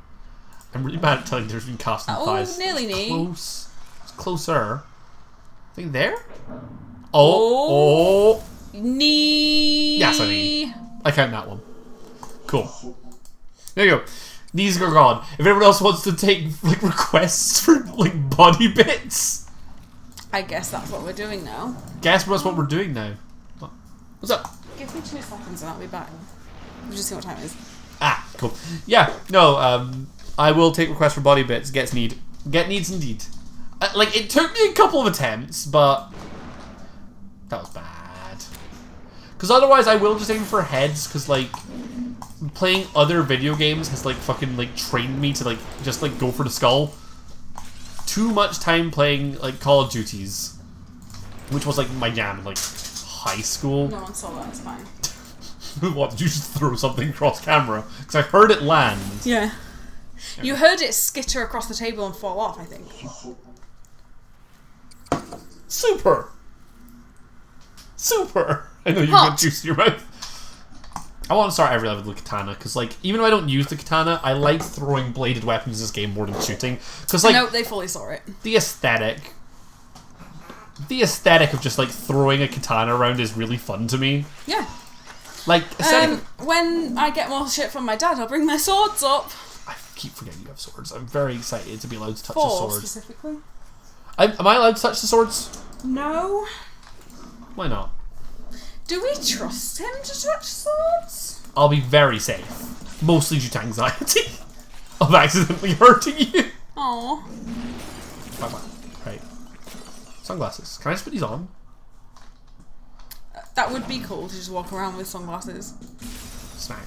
I'm really bad at telling the difference between calves and thighs. Oh, nearly knee. Close. It's closer. I think there? Oh. Knee. Yes, a knee. I count that one. Cool. There you go. Knees are gone. If everyone else wants to take like requests for like body bits, I guess that's what we're doing now. Guess that's what we're doing now. What's up? Give me 2 seconds and I'll be back. We'll just see what time it is. Ah, cool. Yeah, no. I will take requests for body bits. Get needs indeed. Like it took me a couple of attempts, but that was bad. Because otherwise, I will just aim for heads. Because like playing other video games has like fucking like trained me to like just like go for the skull. Too much time playing like Call of Duties, which was like my jam in like high school. No one saw that. It's fine. What, did you just throw something across camera? Because I heard it land. Yeah. You heard it skitter across the table and fall off, I think. Super! I know you've Hot. got juice in your mouth. I want to start every level with the katana, because like, even though I don't use the katana, I like throwing bladed weapons in this game more than shooting. Because like, No, they fully saw it. the aesthetic of just like throwing a katana around is really fun to me. Yeah. Like, aesthetic... When I get more shit from my dad, I'll bring my swords up. I keep forgetting you have swords. I'm very excited to be allowed to touch 4 the swords. specifically. Am I allowed to touch the swords? No. Why not? Do we trust him to touch swords? I'll be very safe. Mostly due to anxiety of accidentally hurting you. Oh. Right. Sunglasses. Can I just put these on? That would be cool to just walk around with sunglasses. Snack.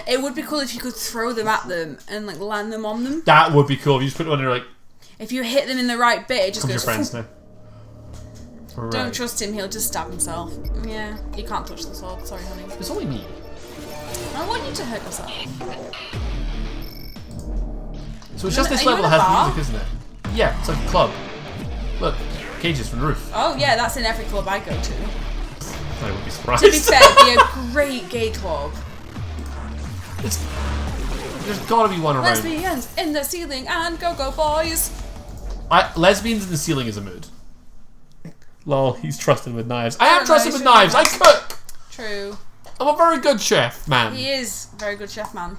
It would be cool if you could throw them at them and like land them on them. That would be cool if you just put it on and you're like... If you hit them in the right bit, it just Come to your goes... friends now. Right. Don't trust him, he'll just stab himself. Yeah, you can't touch the sword. Sorry, honey. It's only me. I want you to hurt yourself. So it's just this Are you level in that a has bar? music, isn't it? Yeah, it's like a club. Look, cages from the roof. Oh yeah, that's in every club I go to. I would be surprised. To be fair, it'd be a great gay club. There's gotta be one around. Lesbians in the ceiling and go-go boys. Lesbians in the ceiling is a mood. Lol, he's trusting with knives. I am trusting with knives. I cook. True. I'm a very good chef, man. He is a very good chef, man.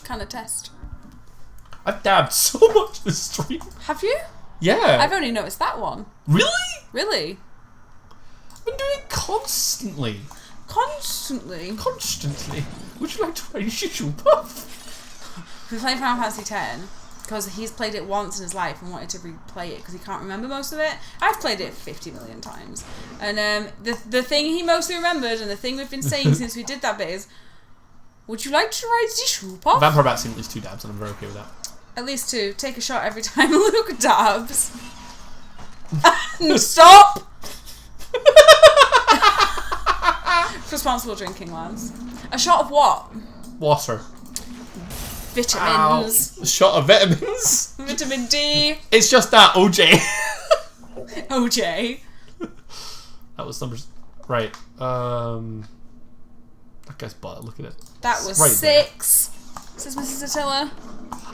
Kind of test. I've dabbed so much this stream. Have you? Yeah. I've only noticed that one. Really? Really? I've been doing it constantly. Constantly. Constantly. Would you like to ride Puff? We played Final Fantasy X because he's played it once in his life and wanted to replay it because he can't remember most of it. I've played it 50 million times. And the thing he mostly remembered and the thing we've been saying since we did that bit is, would you like to ride the Puff? Vampire Bat's seen at least 2 dabs and I'm very okay with that. At least 2. Take a shot every time Luke dabs. Stop! Responsible drinking, lads. A shot of what? Water. Vitamins. Ow. A shot of vitamins. Vitamin D. It's just that, OJ. OJ. That was numbers. Right. That guy's butt. Look at it. That was right 6. Says Mrs. Attila.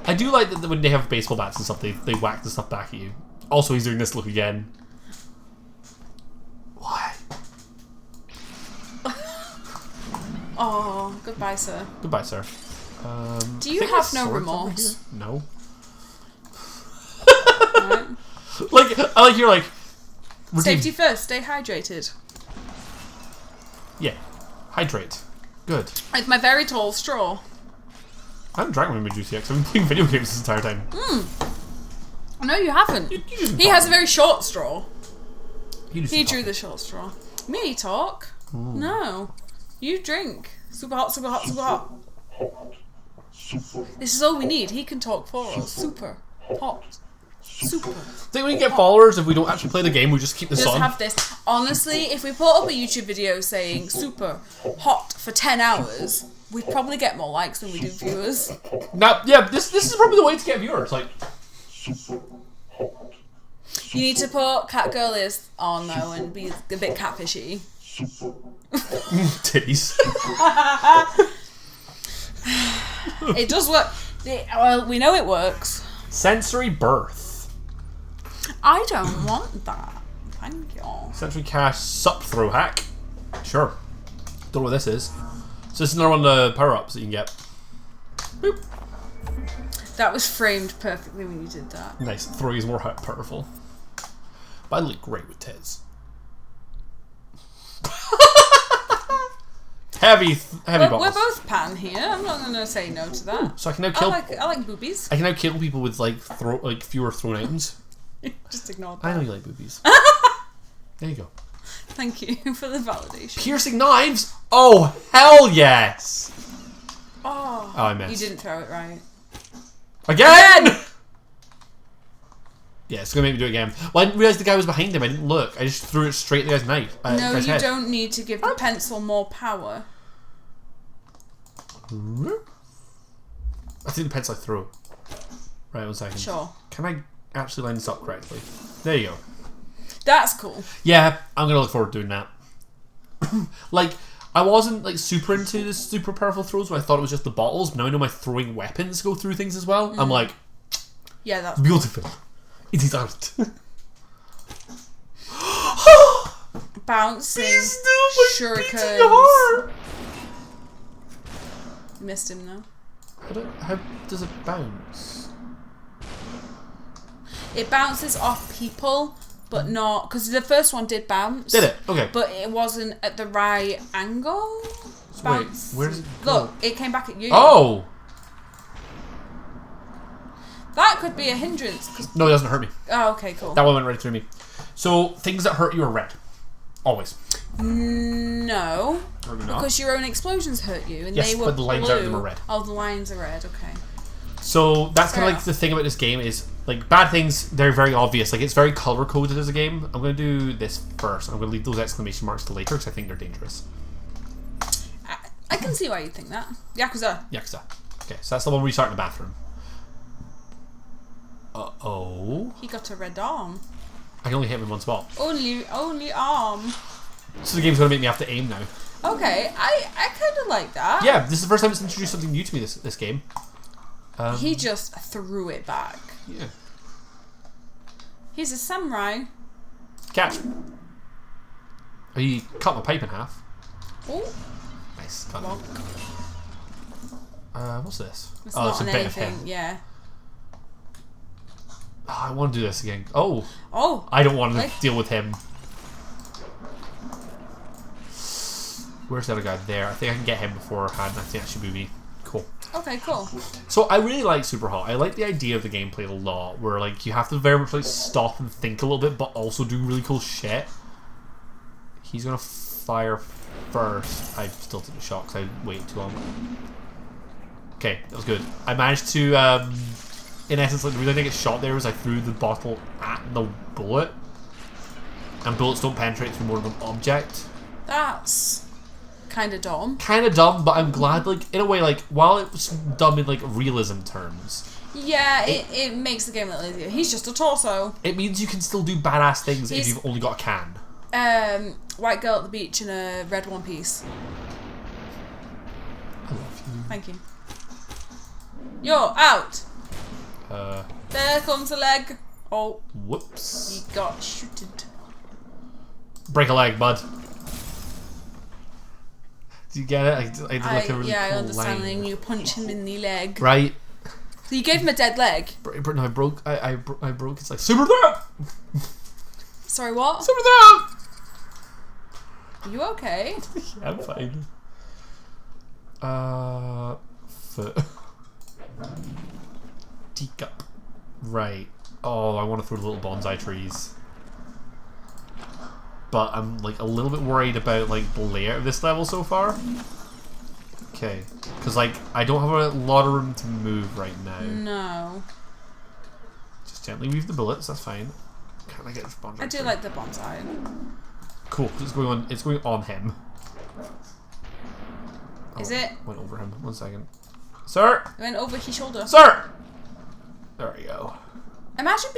I do like that when they have baseball bats and stuff, they whack the stuff back at you. Also, he's doing this look again. Why? Oh, goodbye, sir. Goodbye, sir. Do you have no remorse? No. Right. Like, I like you're like... Safety first, stay hydrated. Yeah. Hydrate. Good. With my very tall straw. I haven't drank my juice yet because I've been playing video games this entire time. No, you haven't. You didn't He talk. has a very short straw. You He drew the short straw. Me talk? No. You drink. Super hot, super hot, super hot. Hot. Super This is all we need. He can talk for us. Super hot. Super. I think we can get followers if we don't actually play the game. We just keep this Just on. have this. Honestly, if we put up a YouTube video saying super hot for 10 hours, we'd probably get more likes than we do viewers. Now, yeah, this is probably the way to get viewers. Like, Super hot. You need to put Catgirl is on though and be a bit catfishy. Super. titties. It does work. Well, we know it works. Sensory birth. I don't want that. Thank you. Sensory cache sup throw hack. Sure. Don't know what this is. So this is another one of the power ups that you can get. Boop. That was framed perfectly when you did that. Nice. Throwing is more powerful. But I look great with tits. heavy We're balls. both pan here. I'm not going to say no to that. So I can now kill. I like boobies. I can now kill people with like fewer thrown items. Just ignore that. I know you like boobies. There you go. Thank you for the validation. Piercing knives. Oh hell yes. Oh, I missed. You didn't throw it right. Again! Yeah, it's gonna make me do it again. Well, I didn't realise the guy was behind him. I didn't look. I just threw it straight at the guy's knife. No, guy's you head. don't need to give the pencil more power. I think the pencil I threw. Right, 1 second. Sure. Can I actually line this up correctly? There you go. That's cool. Yeah, I'm gonna look forward to doing that. Like, I wasn't like super into the super powerful throws when I thought it was just the bottles, but now I know my throwing weapons go through things as well. I'm like, Yeah, that's beautiful. It is art. bouncing He's still like beating your shurikens. heart. Missed him though. How does it bounce? It bounces off people, but not because the first one did bounce. Did it? Okay. But it wasn't at the right angle. Wait, Bounce. where does it go? Look, it came back at you. Oh! That could be a hindrance. 'Cause... No, it doesn't hurt me. Oh, okay, cool. That one went right through me. So, things that hurt you are red. Always. No. Or not. Because your own explosions hurt you, and Yes, they were but the lines blue. out of them are red. Oh, the lines are red. Okay. So that's kind Fair of like the thing about this game is like bad things. They're very obvious. Like it's very color coded as a game. I'm going to do this first. I'm going to leave those exclamation marks to later because I think they're dangerous. I can see why you think that. Yakuza. Yakuza. Okay, so that's the one where you start in the bathroom. Uh-oh. He got a red arm. I can only hit him in one spot. Only arm. So the game's going to make me have to aim now. Okay, I kind of like that. Yeah, this is the first time it's introduced something new to me. This game. He just threw it back. Yeah. He's a samurai. Catch. Oh, he cut my pipe in half. Oh, Nice. Cut. well, What's this? it's Oh, not it's a on bit of him. anything. Yeah. Oh, I want to do this again. Oh, Oh. I don't want to Like- deal with him. Where's the other guy? There. I think I can get him beforehand. I think that should be me. Cool. Okay, cool. So I really like Superhot. I like the idea of the gameplay a lot, where like you have to very much like stop and think a little bit, but also do really cool shit. He's gonna fire first. I still took the shot because I waited too long. Okay, that was good. I managed to, in essence, like the reason I didn't get shot there was I threw the bottle at the bullet, and bullets don't penetrate through more than an object. That's kind of dumb. Kind of dumb, but I'm glad, like, in a way, like, while it was dumb in, like, realism terms, Yeah, it makes the game a little easier. He's just a torso. it means you can still do badass things if He's- you've only got a can. White girl at the beach in a red one piece. I love you. Thank you. You're out. Uh, There comes a leg. Oh, whoops. he got shooted. Break a leg, bud. Do you get it? I did like a really yeah, cool I understand. line. And you punch him in the leg. Right? So you gave him a dead leg. No, I broke. I broke. It's like super that. Sorry, what? Super that. Are you okay? Yeah, I'm fine. Foot. Teacup. Right. Oh, I want to throw little bonsai trees. But I'm like a little bit worried about like the layout of this level so far. Okay. Because like I don't have a lot of room to move right now. No. Just Just gently weave the bullets. That's fine. Can I get this bonsai? I do like the bonsai. Cool. 'Cause it's going on. It's going on him. Is it? Went over him. 1 second. Sir. It went over his shoulder. Sir. There we go. Imagine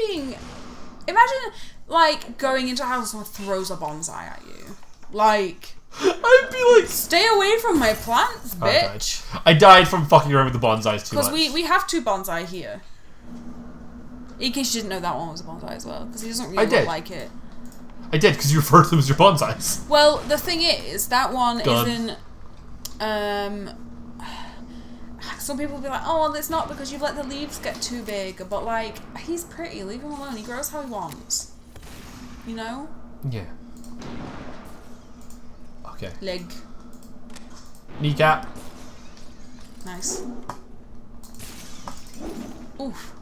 like going into a house and someone throws a bonsai at you. Like, I'd be like, stay away from my plants, bitch. I died from fucking around with the bonsais too much. Because we have 2 bonsai here. In case you didn't know, that one was a bonsai as well. Because he doesn't really look like it. I did, because you referred to them as your bonsais. Well, the thing is, that one Done. isn't... some people will be like, oh, well, it's not because you've let the leaves get too big. But, like, he's pretty. Leave him alone. He grows how he wants. You know? Yeah. Okay. Leg. Kneecap. Nice. Oof.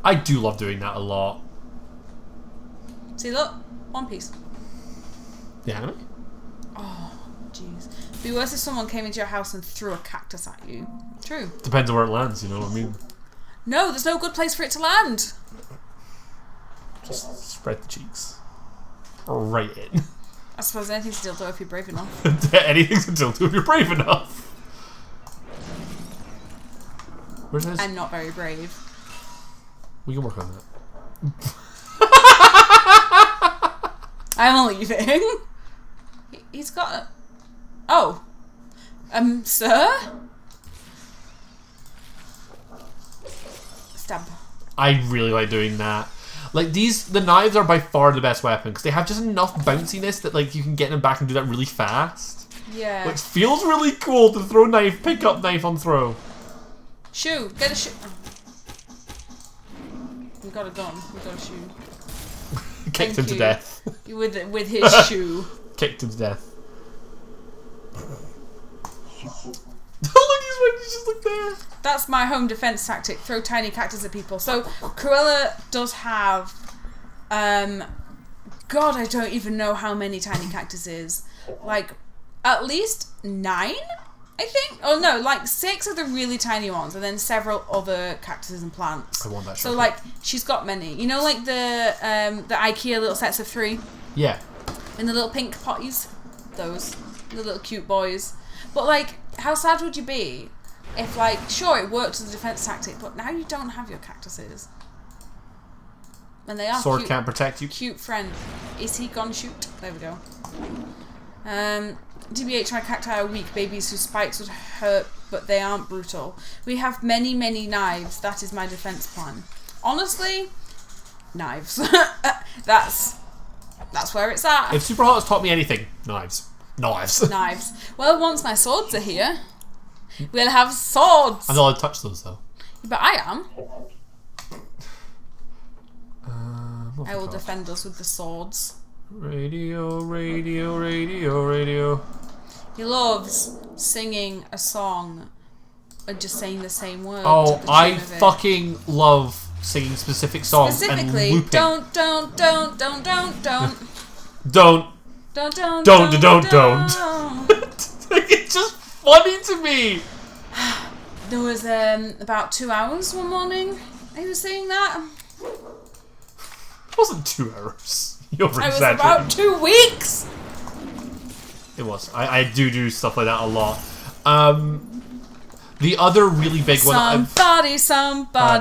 I do love doing that a lot. See, look. One piece. The anime? Oh, jeez. Be worse if someone came into your house and threw a cactus at you. True. Depends on where it lands, you know what I mean? No, there's no good place for it to land. Just spread the cheeks. Right in. I suppose anything's still do if you're brave enough. Anything's until if you're brave enough. Where's this? I'm not very brave. We can work on that. I'm leaving. He's got a... Oh. Sir? Stab. I really like doing that. Like, the knives are by far the best weapon, because they have just enough bounciness that, like, you can get them back and do that really fast. Yeah. Which feels really cool to throw knife, pick up knife on throw. Shoe. Get a shoe. Oh. We got a gun. We got a shoe. Kicked him to death. With his shoe. Kicked him to death. Look, he's just like there. That's my home defense tactic. Throw tiny cactus at people. So Cruella does have, God, I don't even know how many tiny cactuses. Like, at least 9, I think. Oh no, like 6 of the really tiny ones, and then several other cactuses and plants. I want that. So like, she's got many. You know, like the IKEA little sets of 3. Yeah. In the little pink potties, those, the little cute boys. But like, how sad would you be if, like, sure, it worked as a defense tactic, but now you don't have your cactuses, and they are Sword cute, can't protect you. Cute friend. Is he gone? Shoot. There we go. DBH, my cacti are weak babies whose spikes would hurt, but they aren't brutal. We have many, many knives. That is my defense plan. Honestly, knives. That's where it's at. If Superhot has taught me anything, knives. Knives. Knives. Well, once my swords are here, we'll have swords. I'm not allowed to touch those though. But I am. I will defend us with the swords. Radio, radio, radio, radio. He loves singing a song and just saying the same words. Oh, I fucking love singing specific songs Specifically, and looping. don't. Don't. It's just funny to me. There was about 2 hours one morning he was saying that. It wasn't 2 hours. You It was over-exaggerated. about 2 weeks. It was. I do stuff like that a lot. The other really big one. Somebody.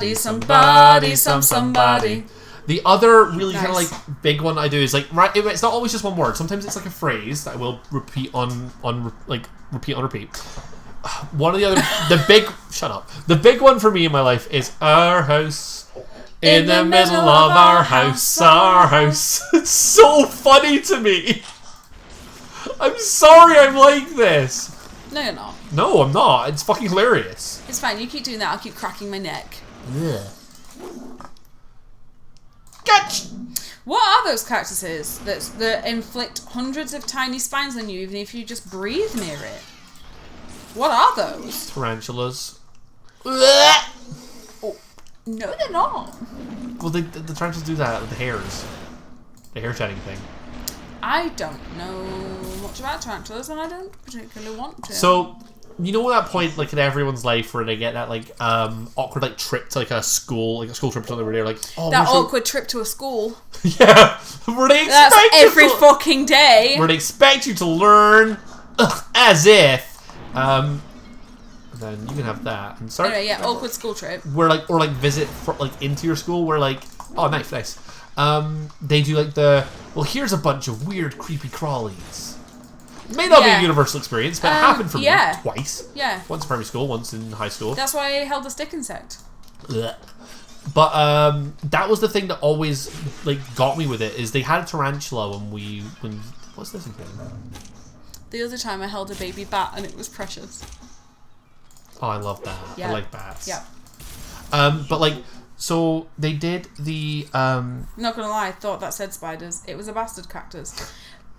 The other really kind of Nice. like big one I do is like it's not always just one word. Sometimes it's like a phrase that I will repeat on repeat. One of the other shut up. The big one for me in my life is our house in the middle of our house. Our house. It's so funny to me. I'm sorry I'm like this. No, you're not. No, I'm not. It's fucking hilarious. It's fine. You keep doing that. I'll keep cracking my neck. Yeah. Catch. What are those cactuses that inflict hundreds of tiny spines on you even if you just breathe near it? What are those? Tarantulas. Oh, no, they're not. Well, the tarantulas do that with the hairs. The hair shedding thing. I don't know much about tarantulas and I don't particularly want to. So, you know that point, like in everyone's life, where they get that like awkward like trip to like a school trip or something, where they're like, oh, that awkward trip to a school. Yeah, where they expect that's every fucking day. Where they expect you to learn as if. Then you can have that. And sorry. Anyway, yeah, awkward school trip. Where like or like visit for, like into your school, where like nice. They do like here's a bunch of weird creepy crawlies. It may not be a universal experience, but it happened for me twice. Yeah. Once in primary school, once in high school. That's why I held a stick insect. Ugh. But that was the thing that always like got me with it, is they had a tarantula when what's this again? The other time I held a baby bat and it was precious. Oh, I love that. Yeah. I like bats. Yeah. But like, so they did the Not gonna lie, I thought that said spiders. It was a bastard cactus.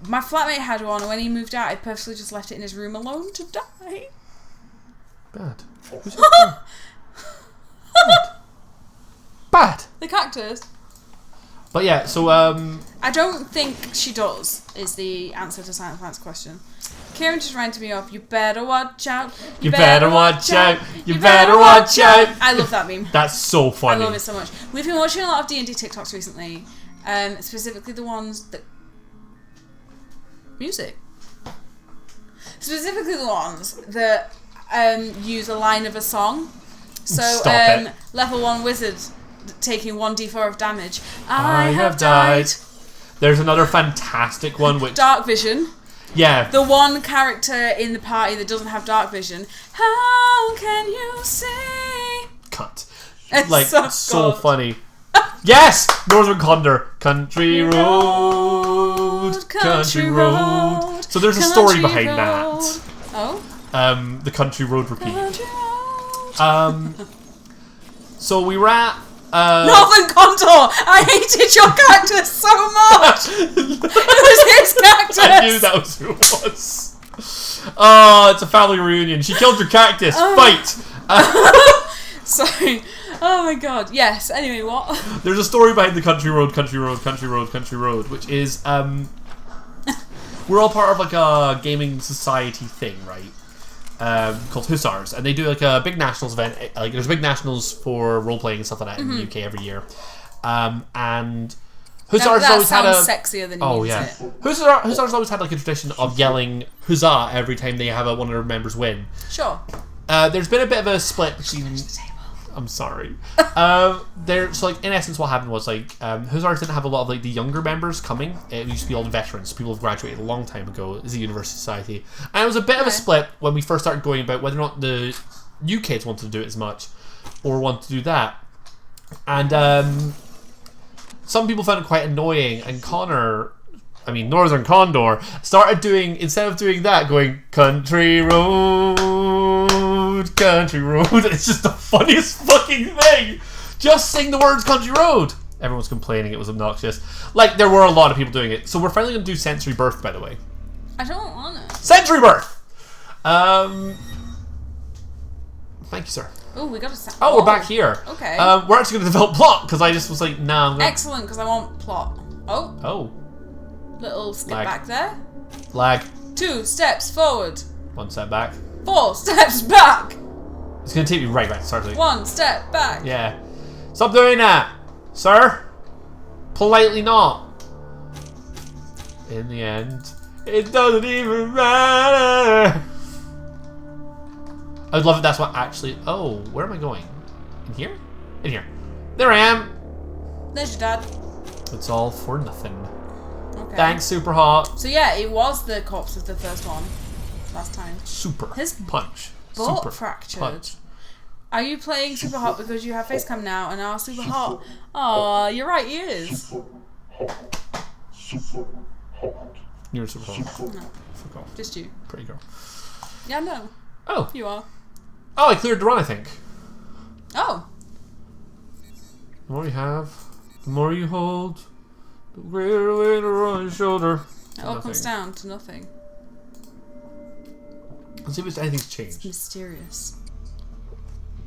My flatmate had one, and when he moved out, I purposely just left it in his room alone to die. Bad. Who's bad? Bad. The cactus. But yeah, so I don't think she does, is the answer to Silent Plant's question. Kieran just ranted me off. You better watch out. You better watch out. You better watch out. I love that meme. That's so funny. I love it so much. We've been watching a lot of D&D TikToks recently, specifically the ones that music. Specifically the ones that use a line of a song. So level 1 wizard taking 1d4 of damage. I have died. There's another fantastic one which Dark vision. Yeah. The one character in the party that doesn't have dark vision. How can you see? Cut. It's like so good. Funny. Yes! Northern Condor. Country road. Country road. So there's a story behind that. Oh? The country road repeat. Country road. So we were at Northern Condor! I hated your cactus so much! It was his cactus! I knew that was who it was. Oh, it's a family reunion. She killed your cactus. Fight! Sorry. Oh my god. Yes. Anyway, what? There's a story behind the country road, which is we're all part of like a gaming society thing, right? Called Hussars, and they do like a big nationals event. Like there's big nationals for role playing and stuff like that in the UK every year. And Hussars that always had a sexier than you yeah. it. Hussars always had like a tradition of yelling "Huzzah" every time they have one of their members win. Sure. There's been a bit of a split between. I'm sorry. So like in essence, what happened was like Hussars didn't have a lot of like the younger members coming. It used to be all the veterans. People have graduated a long time ago as a university society, and it was a bit of a split when we first started going about whether or not the new kids wanted to do it as much or want to do that. And some people found it quite annoying, and Northern Condor started doing, instead of doing that, going country road, country road. It's just the funniest fucking thing. Just sing the words country road. Everyone's complaining it was obnoxious. Like, there were a lot of people doing it. So we're finally going to do Sensory Birth, by the way. I don't want it. Sensory Birth! Thank you, sir. Oh, we got to. Oh, we're back here. Okay. We're actually going to develop plot, because I just was like, nah, I'm gonna... Excellent, because I want plot. Oh. Oh. Little skip Lag. back there. Lag. 2 steps forward. 1 step back. 4 steps back. It's going to take me right back to start. 1 step back. Yeah. Stop doing that, sir. Politely not. In the end, it doesn't even matter. I would love it. That's what actually. Oh, where am I going? In here? In here. There I am. There's your dad. It's all for nothing. Okay. Thanks, Superhot. So yeah, it was the corpse of the first one last time. Super. His punch. Butt Super fractured. punch. Are you playing Superhot because you have facecam now and are super hot? Oh, you're right, he is. Superhot. You're Superhot. No, Fuck off. just you. Pretty girl. Yeah, no. Oh. You are. Oh, I cleared the run, I think. Oh. The more you have, the more you hold, the greater weight on your shoulder. It all comes down to nothing. Let's see if anything's changed. Mysterious.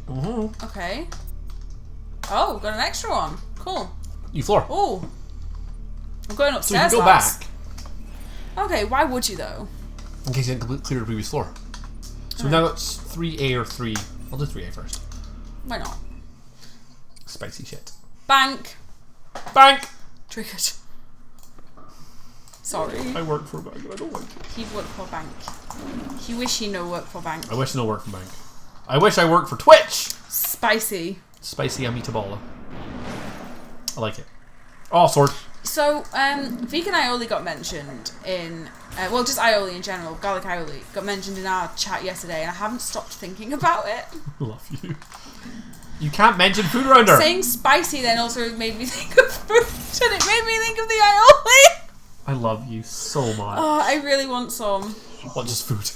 Mm-hmm. Okay. Oh, got an extra one. Cool. You floor. Oh. I'm going So you upstairs, can go lads. back Okay, why would you though? in case you didn't clear the previous floor. So we've now got 3A or 3. I'll do 3A first. Why not? Spicy shit. Bank. Bank! Triggered. Sorry. I work for a bank and I don't like it. He worked for bank. He wish he no work for bank. I wish I no work for bank. I wish I worked for Twitch! Spicy. Spicy amitabala. I like it. Oh, sword. So, vegan aioli got mentioned in, well, just aioli in general, garlic aioli, got mentioned in our chat yesterday, and I haven't stopped thinking about it. Love you. You can't mention food around her. Saying spicy then also made me think of food, and it made me think of the aioli. I love you so much. Oh, I really want some. What, just food?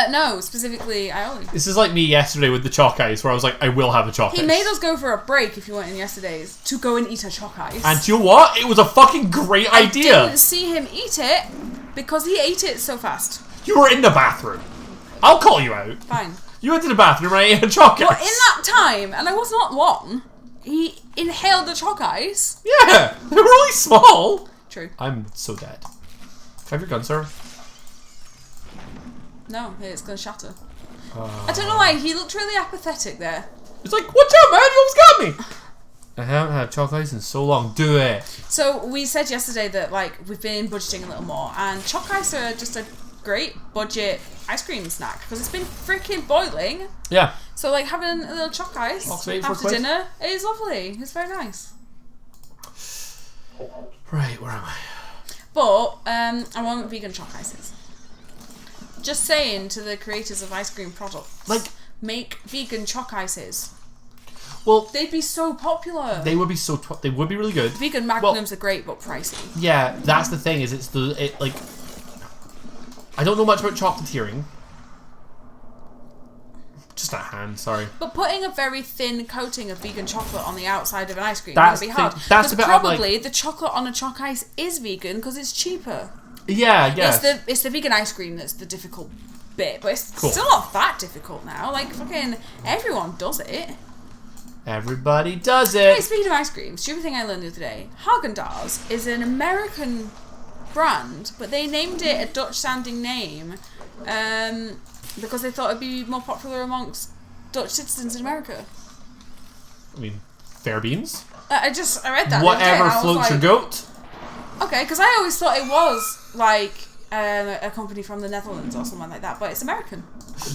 No, specifically aioli. This is like me yesterday with the chalk ice, where I was like, I will have a chalk ice. He made us go for a break, if you went in yesterday's, to go and eat a chalk ice. And you know what? It was a fucking great idea. I didn't see him eat it, because he ate it so fast. You were in the bathroom. I'll call you out. Fine. You went to the bathroom and I ate a chalk ice. But in that time, and I was not one, he inhaled the chalk ice. Yeah, they were really small. True. I'm so dead. Can I have your gun, sir? No, it's going to shatter. I don't know why, he looked really apathetic there. It's like, watch out, man, you almost got me. I haven't had chalk ice in so long. Do it. So we said yesterday that like we've been budgeting a little more, and chalk ice are just a great budget ice cream snack because it's been freaking boiling. Yeah. So like having a little chalk ice after dinner is lovely. It's very nice. Right, where am I? But I want vegan chalk ices. Just saying to the creators of ice cream products, like, make vegan chalk ices. Well, they'd be so popular. They would be so. They would be really good. Vegan magnums are great, but pricey. Yeah, that's the thing. Is like. I don't know much about chocolatiering. Just a hand, sorry. But putting a very thin coating of vegan chocolate on the outside of an ice cream would be hard. That's a bit probably the chocolate on a chalk ice is vegan because it's cheaper. Yeah, yeah. It's the vegan ice cream that's the difficult bit, but it's cool. Still not that difficult now. Like fucking everyone does it. Everybody does it. Hey, speaking of ice cream, stupid thing I learned the other day. Haagen-Dazs is an American brand, but they named it a Dutch-sounding name because they thought it'd be more popular amongst Dutch citizens in America. I mean, fair beans. I read that. Whatever floats your goat. Okay, because I always thought it was like a company from the Netherlands or something like that, but it's American.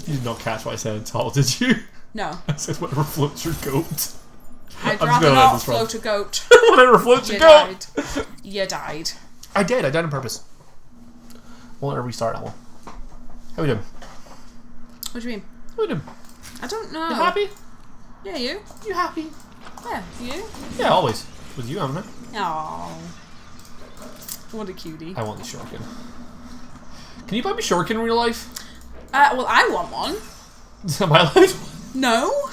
You did not catch what I said at all, did you? No. I said whatever floats your goat. I'd rather not float a goat. Whatever floats your goat. You died. I did on purpose. Won't let her restart that one. How we doing? What do you mean? How we doing? I don't know. You happy? Yeah, you? You happy? Yeah, you? Yeah, always. With you, haven't I? Aww. What a cutie. I want the shuriken. Can you buy me shuriken in real life? Well, I want one. Am I allowed? No.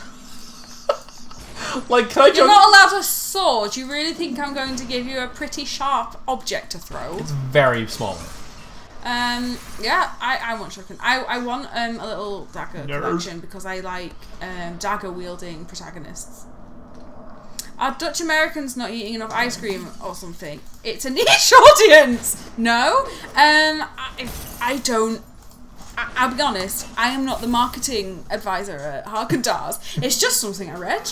Like, can I You're not allowed a sword. You really think I'm going to give you a pretty sharp object to throw? It's very small. Yeah, I want shuriken. I want a little dagger collection because I like dagger wielding protagonists. Are Dutch Americans not eating enough ice cream or something? It's a niche audience. No, I don't. I'll be honest. I am not the marketing advisor at Haagen-Dazs. It's just something I read.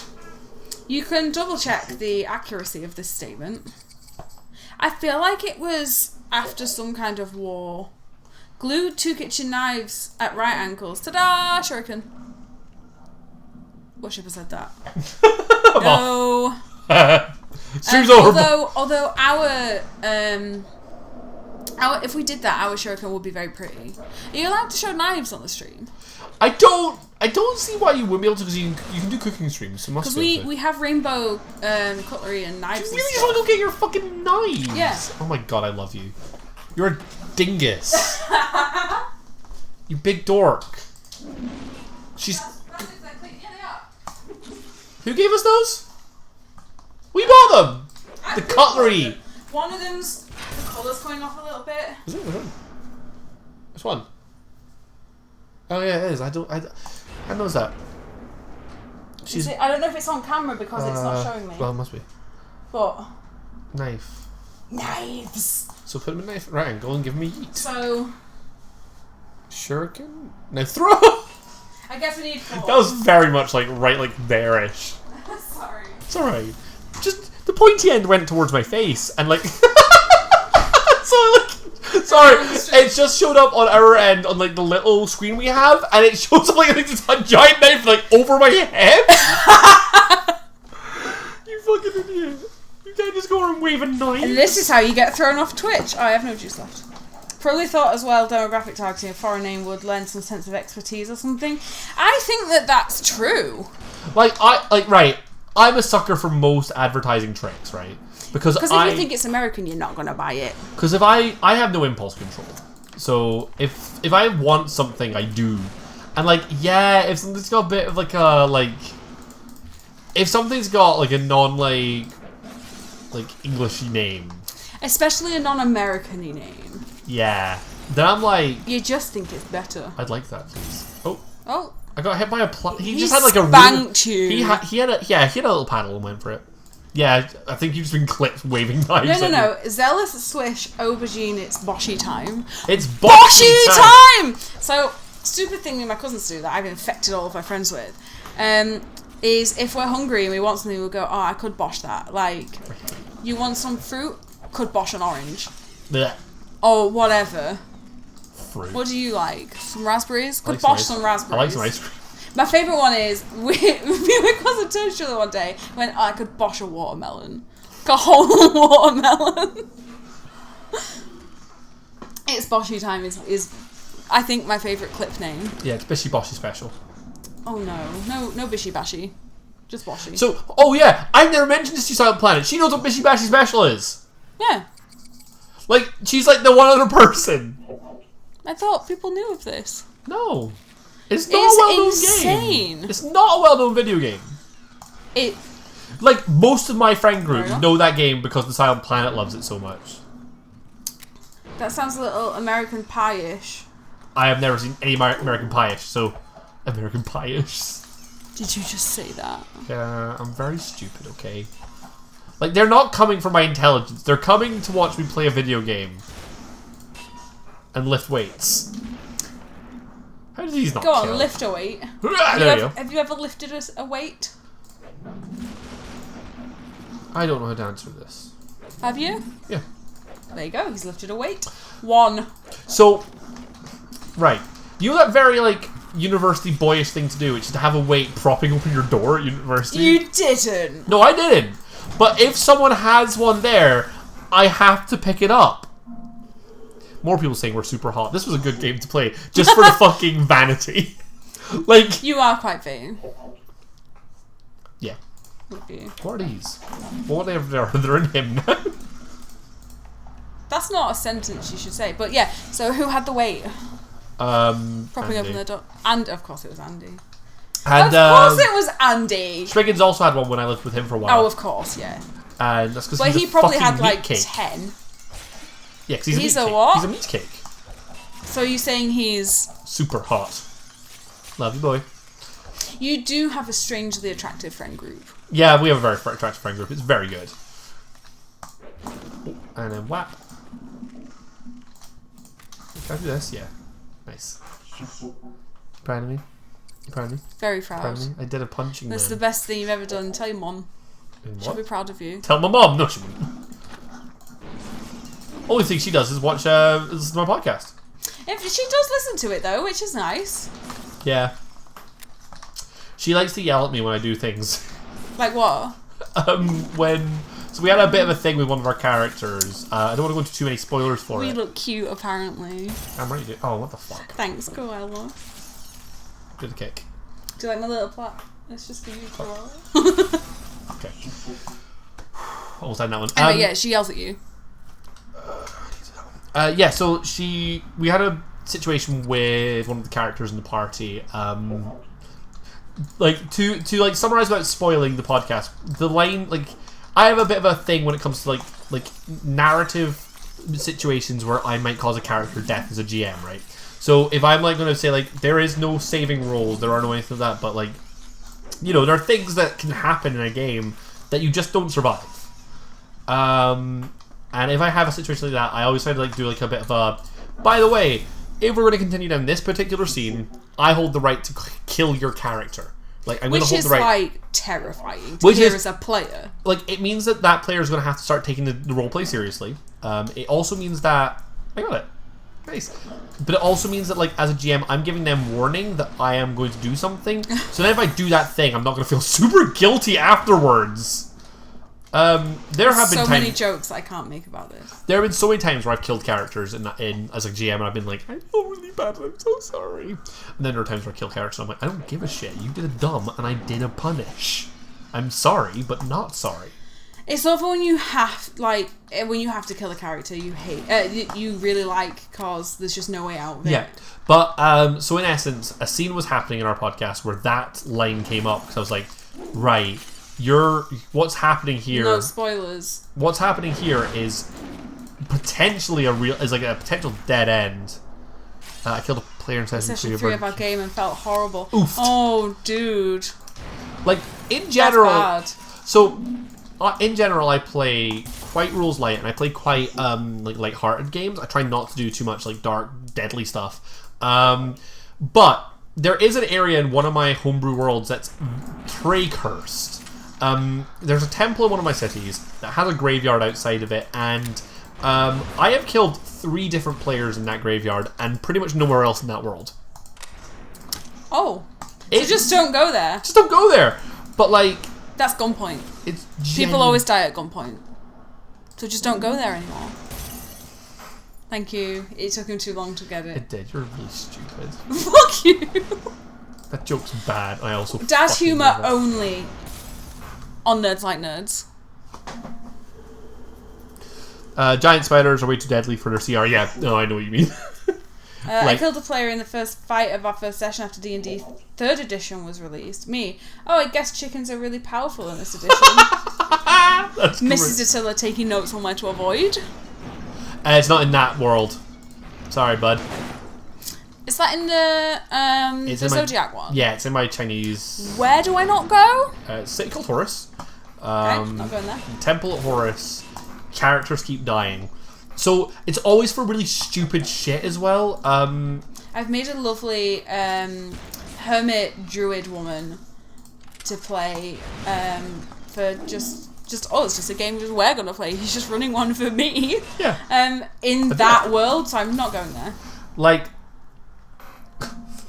You can double check the accuracy of this statement. I feel like it was after some kind of war. Glued 2 kitchen knives at right angles. Ta-da! Shuriken. What ship has said that? No. Stream's over. Although our if we did that, our shuriken would be very pretty. Are you allowed to show knives on the stream? I don't see why you wouldn't be able to, because you can do cooking streams. Because we have rainbow cutlery and knives. You really just want to go get your fucking knives? Yeah. Oh my god, I love you. You're a dingus. You big dork. She's. Who gave us those? We bought them. The cutlery. One of them's the colour's coming off a little bit. Is it? Which one? Oh yeah, it is. I noticed that. I don't know if it's on camera because it's not showing me. Well, it must be. But knives. So put them in knife right angle and give me yeet. So shuriken. Now throw. I guess we need 4. That was very much like right like there-ish. Sorry. It's alright. Just the pointy end went towards my face and like so like sorry, it just showed up on our end on like the little screen we have and it shows up like a giant knife like over my head. You fucking idiot. You can't just go around waving knives. And this is how you get thrown off Twitch. Oh, I have no juice left. Probably thought as well demographic targeting a foreign name would lend some sense of expertise or something. I think that that's true. Right. I'm a sucker for most advertising tricks, right? Because if you think it's American, you're not going to buy it. Because if I have no impulse control. So if I want something, I do. And like, yeah, if something's got a bit of like a if something's got like a non like Englishy name, especially a non-American-y name. Yeah. Then I'm like... You just think it's better. I'd like that, please. Oh. I got hit by a... He just had like a... spanked you. He had a little paddle and went for it. Yeah, I think you've just been clipped waving knives. No. Zealous Swish Aubergine, it's Boshy time. It's Boshy time! So, stupid thing me and my cousins do that I've infected all of my friends with, is if we're hungry and we want something, we'll go, oh, I could bosh that. Like, you want some fruit? Could bosh an orange. Yeah. Or whatever. Fruit. What do you like? Some raspberries? Could bosh some raspberries. I like some ice cream. My favourite one is, me and my cousin turned to each other one day, went, oh, I could bosh a watermelon. Like a whole watermelon. It's Boshy time is I think, my favourite clip name. Yeah, it's Bishy Boshy Special. Oh no Bishy Bashy. Just Boshy. So, oh yeah, I've never mentioned this to Silent Planet. She knows what Bishy Bashy Special is. Yeah. Like, she's like the one other person. I thought people knew of this. No. It's not a well-known game. It's not a well-known video game. Like, most of my friend group know that game because the Silent Planet loves it so much. That sounds a little American Pie-ish. I have never seen any American Pie-ish, so... American Pie-ish. Did you just say that? Yeah, I'm very stupid, okay? Like, they're not coming for my intelligence. They're coming to watch me play a video game. And lift weights. How did these not Go on, kill? lift a weight. Have you ever lifted a weight? I don't know how to answer this. Have you? Yeah. There you go, he's lifted a weight. 1. So, right. You know that very, like, university boyish thing to do, which is to have a weight propping open your door at university? You didn't! No, I didn't. But if someone has one there, I have to pick it up. More people saying we're super hot. This was a good game to play, just for the fucking vanity. Like... You are quite vain. Yeah. Would you? What are these? Whatever, they're in him now. That's not a sentence you should say, but yeah, so who had the weight? Propping open the door. And of course it was Andy. And, of course it was Andy! Spriggans also had one when I lived with him for a while. Oh, of course, yeah. And that's because he probably had like 10. Yeah, because he's a what? He's a meat cake. So you're saying he's... super hot. Love you, boy. You do have a strangely attractive friend group. Yeah, we have a very attractive friend group. It's very good. And then whap. Can I do this? Yeah. Nice. Proud of me? You proud of me? Very proud. Proud of me? I did a punching That's the best thing you've ever done. Tell your mum. She'll be proud of you. Tell my mum. No, she wouldn't. Only thing she does is watch listen to my podcast. If she does listen to it though, which is nice. Yeah. She likes to yell at me when I do things. Like what? So we had a bit of a thing with one of our characters. I don't want to go into too many spoilers for it. We look cute, apparently. I'm ready to... Oh, what the fuck? Thanks, Koala. Good kick. Do you like my little plot? It's just for you, Koala. Okay. Almost had that one. Anyway, yeah, she yells at you. Yeah, so we had a situation with one of the characters in the party. Like to like summarize without spoiling the podcast. The line, like, I have a bit of a thing when it comes to like narrative situations where I might cause a character death as a GM, right? So if I'm like going to say like there is no saving rolls, there are no anything like that, but like, you know, there are things that can happen in a game that you just don't survive. And if I have a situation like that, I always try to like do like a bit of a, by the way, if we're going to continue down this particular scene, I hold the right to kill your character. Like, I'm going to hold the right... Which is, like, terrifying to hear as a player. Like, it means that player is going to have to start taking the roleplay seriously. It also means that... I got it. Nice. But it also means that, like, as a GM, I'm giving them warning that I am going to do something. So then if I do that thing, I'm not going to feel super guilty afterwards. There have been so many jokes I can't make about this. There have been so many times where I've killed characters in as a GM, and I've been like, I feel really bad, I'm so sorry. And then there are times where I kill characters, and I'm like, I don't give a shit. You did a dumb, and I did a punish. I'm sorry, but not sorry. It's awful when you have to kill a character you hate, you really like, cause there's just no way out of it. Yeah, but so in essence, a scene was happening in our podcast where that line came up because I was like, right, what's happening here? No spoilers. What's happening here is potentially a potential dead end. I killed a player in session 3 of our game and felt horrible. Oofed. Oh, dude. Like in general, that's bad. So. In general, I play quite rules light, and I play quite like light-hearted games. I try not to do too much like dark, deadly stuff. But there is an area in one of my homebrew worlds that's prey cursed. There's a temple in one of my cities that has a graveyard outside of it, and I have killed 3 different players in that graveyard, and pretty much nowhere else in that world. Oh, so just don't go there. Just don't go there. But like. That's gunpoint. It's People always die at gunpoint. So just don't go there anymore. Thank you. It took him too long to get it. It did. You're really stupid. Fuck you! That joke's bad. I also Dad humour only on Nerds Like Nerds. Giant spiders are way too deadly for their CR. Yeah, no, I know what you mean. I killed a player in the first fight of our first session after D&D 3rd edition was released. Me. Oh, I guess chickens are really powerful in this edition. That's Mrs. Attila taking notes on where to avoid. It's not in that world. Sorry, bud. Is that in the Zodiac one? Yeah, it's in my Chinese... Where do I not go? It's a city called Horus. Okay, not going there. Temple at Horus. Characters keep dying. So, it's always for really stupid shit as well. I've made a lovely hermit druid woman to play for just it's just a game we're going to play. He's just running one for me. Yeah. In that world, so I'm not going there. Like...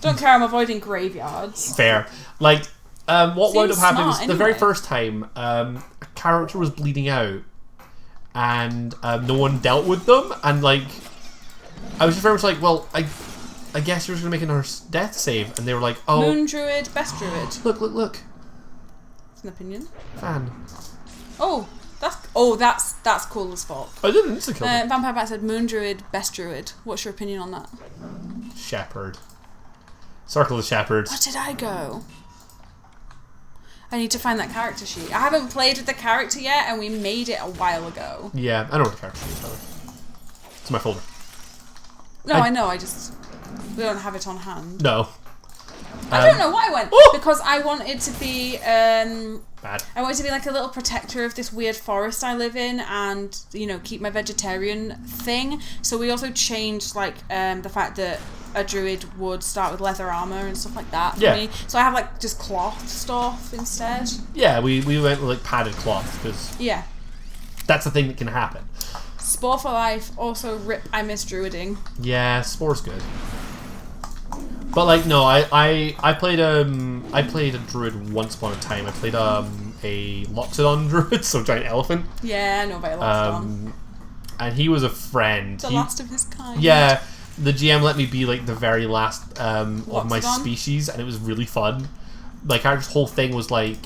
Don't care, I'm avoiding graveyards. Fair. Like, what wound up happening was anyway. the very first time a character was bleeding out and no one dealt with them, and like I was just very much like, well, I guess you're just gonna make another death save, and they were like, oh, Moon Druid, Best Druid. Look. It's an opinion. Fan. That's cool as fuck. I didn't insta kill them. Vampire Bat said Moon Druid, Best Druid. What's your opinion on that? Shepherd. Circle of Shepherds. Where did I go? I need to find that character sheet. I haven't played with the character yet, and we made it a while ago. Yeah, I know what the character sheet is, probably. It's in my folder. No, I know, we don't have it on hand. No. I don't know why I went. Because I wanted to be, bad. I wanted to be like a little protector of this weird forest I live in, and, you know, keep my vegetarian thing. So we also changed, like, the fact that a druid would start with leather armor and stuff like that for me. So I have, like, just cloth stuff instead. Yeah, we went with, like, padded cloth, because that's the thing that can happen. Spore for life. Also, rip, I miss druiding. Yeah, Spore's good. But, like, no, I played a druid once upon a time. I played a Loxodon druid, so giant elephant. Yeah, I know about Loxodon. And he was a friend. The last of his kind. Yeah. The GM let me be like the very last of my species, and it was really fun. Like our whole thing was like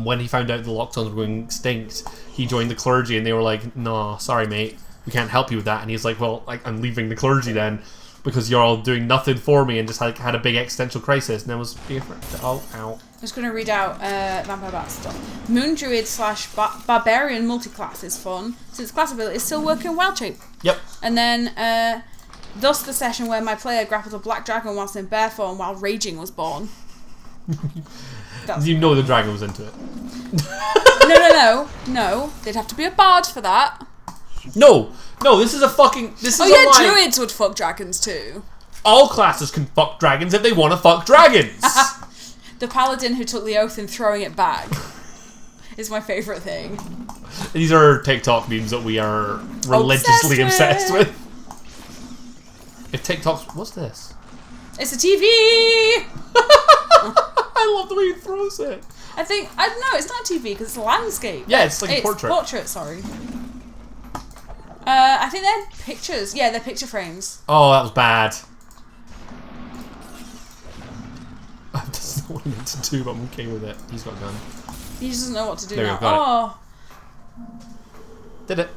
when he found out the Loxodons were going extinct, he joined the clergy, and they were like, "No, sorry, mate, we can't help you with that." And he's like, "Well, I'm leaving the clergy then, because you're all doing nothing for me," and just had a big existential crisis. And I was ow. I'm just going to read out Vampire Bat stuff. Moon Druid / Barbarian multiclass is fun, since class ability is still working well shape. Yep. And then, thus the session where my player grappled a black dragon whilst in bear form while raging was born. You know the dragon was into it. No. They'd have to be a bard for that. No, this is a fucking... This is Oh yeah, a lie. druids would fuck dragons too. All classes can fuck dragons if they want to fuck dragons. The paladin who took the oath and throwing it back is my favourite thing. These are TikTok memes that we are religiously obsessed with. If TikTok's... What's this? It's a TV! I love the way he throws it. I don't know, it's not a TV because it's a landscape. Yeah, it's like a portrait. Portrait, sorry. I think they're pictures. Yeah, they're picture frames. Oh, that was bad. That's not what I meant to do, but I'm okay with it. He's got a gun. He just doesn't know what to do There we now. go, got Did it.